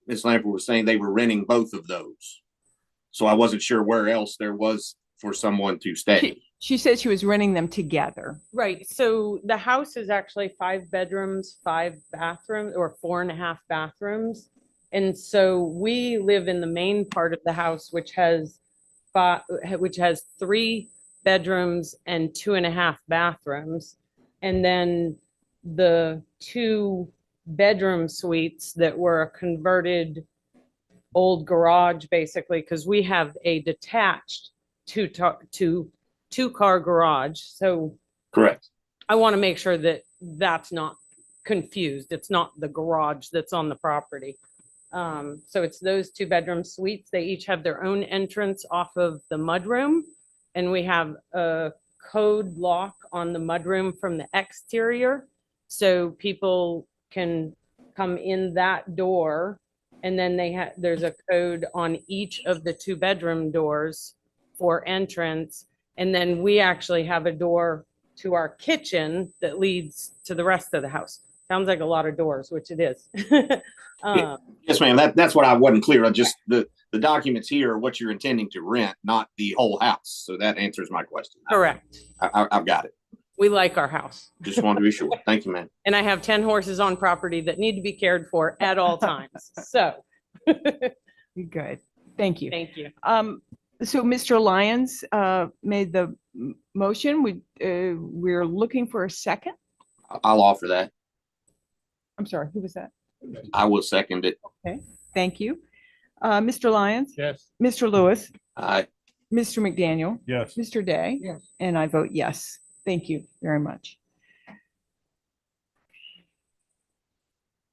Ms. Lamper was saying they were renting both of those. So I wasn't sure where else there was for someone to stay. She said she was renting them together. Right. So the house is actually 5 bedrooms, 5 bathrooms, or 4.5 bathrooms. And so we live in the main part of the house, which has 3 bedrooms and 2.5 bathrooms. And then the 2 bedroom suites that were a converted old garage, basically, because we have a detached two-car garage. So correct. I want to make sure that that's not confused. It's not the garage that's on the property. So it's those 2 bedroom suites. They each have their own entrance off of the mudroom. And we have a code lock on the mudroom from the exterior. So people can come in that door. And then there's a code on each of the 2 bedroom doors for entrance. And then we actually have a door to our kitchen that leads to the rest of the house. Sounds like a lot of doors, which it is. Yes, ma'am. That's what I wasn't clear on. Just the documents here are what you're intending to rent, not the whole house. So that answers my question. Correct. I've got it. We like our house. Just wanted to be sure. Thank you, ma'am. And I have 10 horses on property that need to be cared for at all times. So good. Thank you. Thank you. So Mr. Lyons made the motion. We're looking for a second. I'll offer that. I'm sorry, who was that? I will second it. Okay, thank you. Mr. Lyons? Yes. Mr. Lewis? Aye. Mr. McDaniel? Yes. Mr. Day? Yes. And I vote yes. Thank you very much.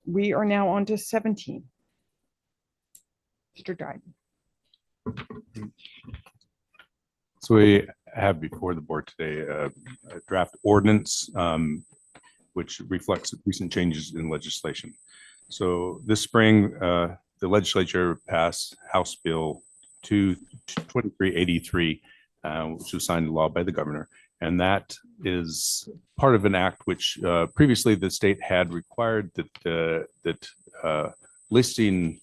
We are now on to 17. Mr. Dryden. So we have before the board today a draft ordinance which reflects recent changes in legislation. So this spring, the legislature passed House Bill 2383, which was signed into law by the governor. And that is part of an act which previously the state had required that listing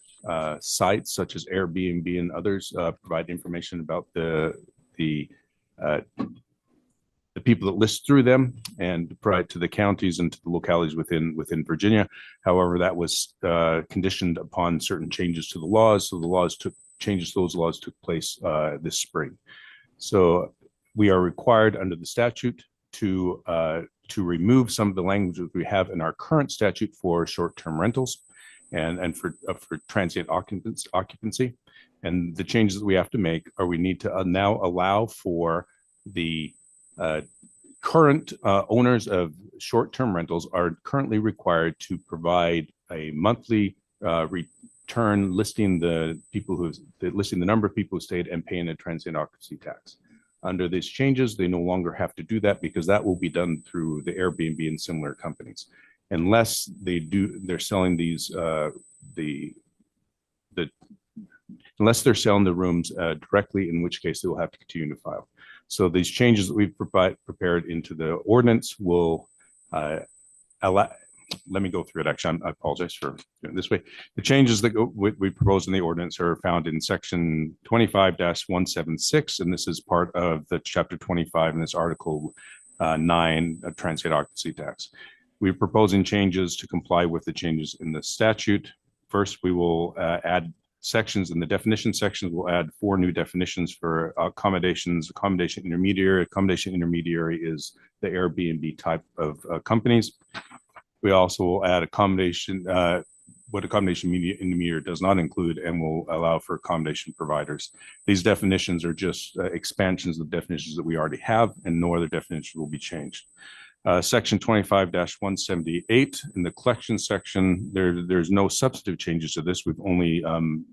sites such as Airbnb and others provide information about the the people that list through them and provide to the counties and to the localities within Virginia. However, that was conditioned upon certain changes to the laws. So the changes to those laws took place this spring. So we are required under the statute to remove some of the language that we have in our current statute for short-term rentals and for transient occupancy. And the changes that we have to make are we need to now allow for the current owners of short-term rentals are currently required to provide a monthly return listing the number of people who stayed and paying a transient occupancy tax. Under these changes, they no longer have to do that because that will be done through the Airbnb and similar companies, unless they're selling these unless they're selling the rooms directly, in which case they will have to continue to file. So these changes that we've prepared into the ordinance will allow. Let me go through it. Actually, I apologize for doing it this way. The changes that we propose in the ordinance are found in section 25-176, and this is part of the chapter 25 in this article 9 of transient occupancy tax. We're proposing changes to comply with the changes in the statute. First, we will add sections in the definition sections. We'll add 4 new definitions for accommodations, accommodation intermediary. Accommodation intermediary is the Airbnb type of companies. We also will add accommodation, what accommodation intermediary does not include, and will allow for accommodation providers. These definitions are just expansions of definitions that we already have, and no other definition will be changed. Section 25-178 in the collection section, there's no substantive changes to this. We've only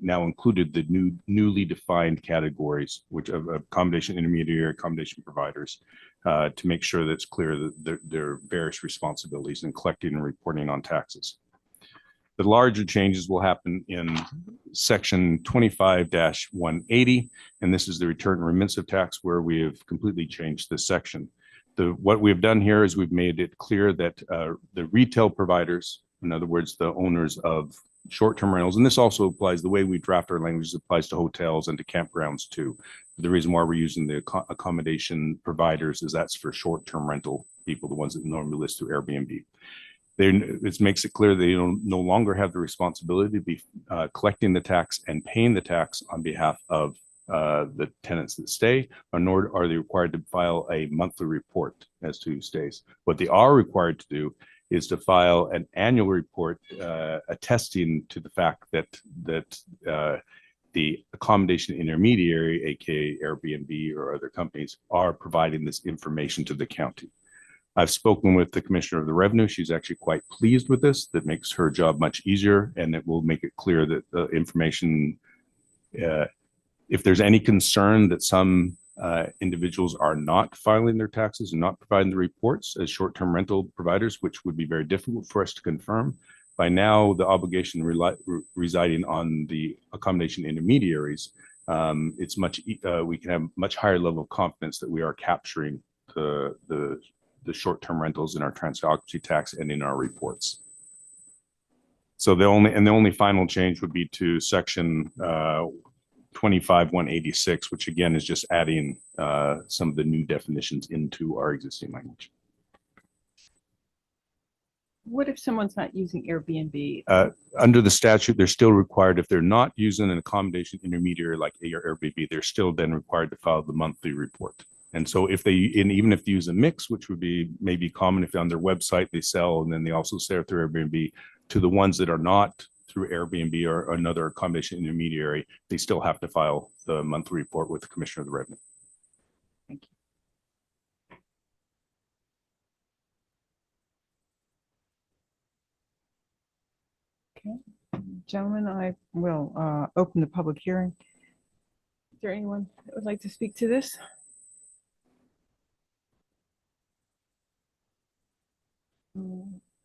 now included the newly defined categories, which of accommodation intermediary, accommodation providers, to make sure that it's clear that there are various responsibilities in collecting and reporting on taxes. The larger changes will happen in section 25-180, and this is the return and remittance of tax, where we have completely changed this section. What we've done here is we've made it clear that the retail providers, in other words, the owners of short-term rentals, and this also applies, the way we draft our language applies to hotels and to campgrounds too. The reason why we're using the accommodation providers is that's for short-term rental people, the ones that normally list through Airbnb. It makes it clear they no longer have the responsibility to be collecting the tax and paying the tax on behalf of the tenants that stay, nor are they required to file a monthly report as to stays. What they are required to do is to file an annual report attesting to the fact that the accommodation intermediary, aka Airbnb or other companies, are providing this information to the county. I've spoken with the Commissioner of the Revenue. She's actually quite pleased with this. That makes her job much easier, and it will make it clear that the information, if there's any concern that some individuals are not filing their taxes and not providing the reports as short-term rental providers, which would be very difficult for us to confirm, by now the obligation residing on the accommodation intermediaries, we can have much higher level of confidence that we are capturing the short-term rentals in our transient occupancy tax and in our reports. So the only final change would be to section 25-186, which again is just adding some of the new definitions into our existing language. What if someone's not using Airbnb? Under the statute, they're still required, if they're not using an accommodation intermediary like Airbnb, they're still then required to file the monthly report. And so if even if they use a mix, which would be maybe common if on their website they sell and then they also sell through Airbnb, to the ones that are not through Airbnb or another accommodation intermediary, they still have to file the monthly report with the Commissioner of the Revenue. Thank you. Okay, gentlemen, I will open the public hearing. Is there anyone that would like to speak to this?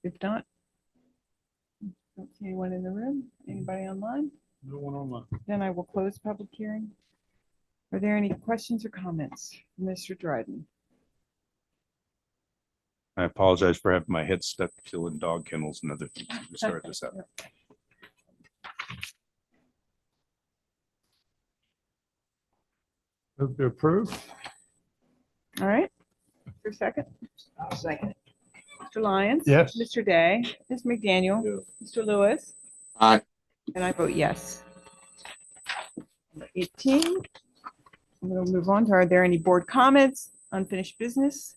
If not, don't see anyone in the room. Anybody online? No one online. Then I will close public hearing. Are there any questions or comments, Mr. Dryden? I apologize for having my head stuck filling dog kennels and other things to start this out. Move to approve. All right. For a second, Second. Mr. Lyons. Yes. Mr. Day, Ms. McDaniel, Mr. Lewis, Aye. and I vote yes. Number 18. We'll move on to, are there any board comments, unfinished business?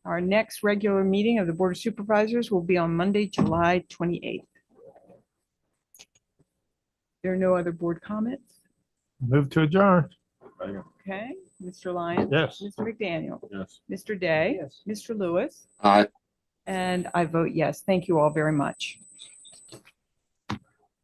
Our next regular meeting of the Board of Supervisors will be on Monday, July 28th. There are no other board comments? Move to adjourn. Okay, Mr. Lyons. Yes. Mr. McDaniel. Yes. Mr. Day. Yes. Mr. Lewis. Aye. And I vote yes. Thank you all very much.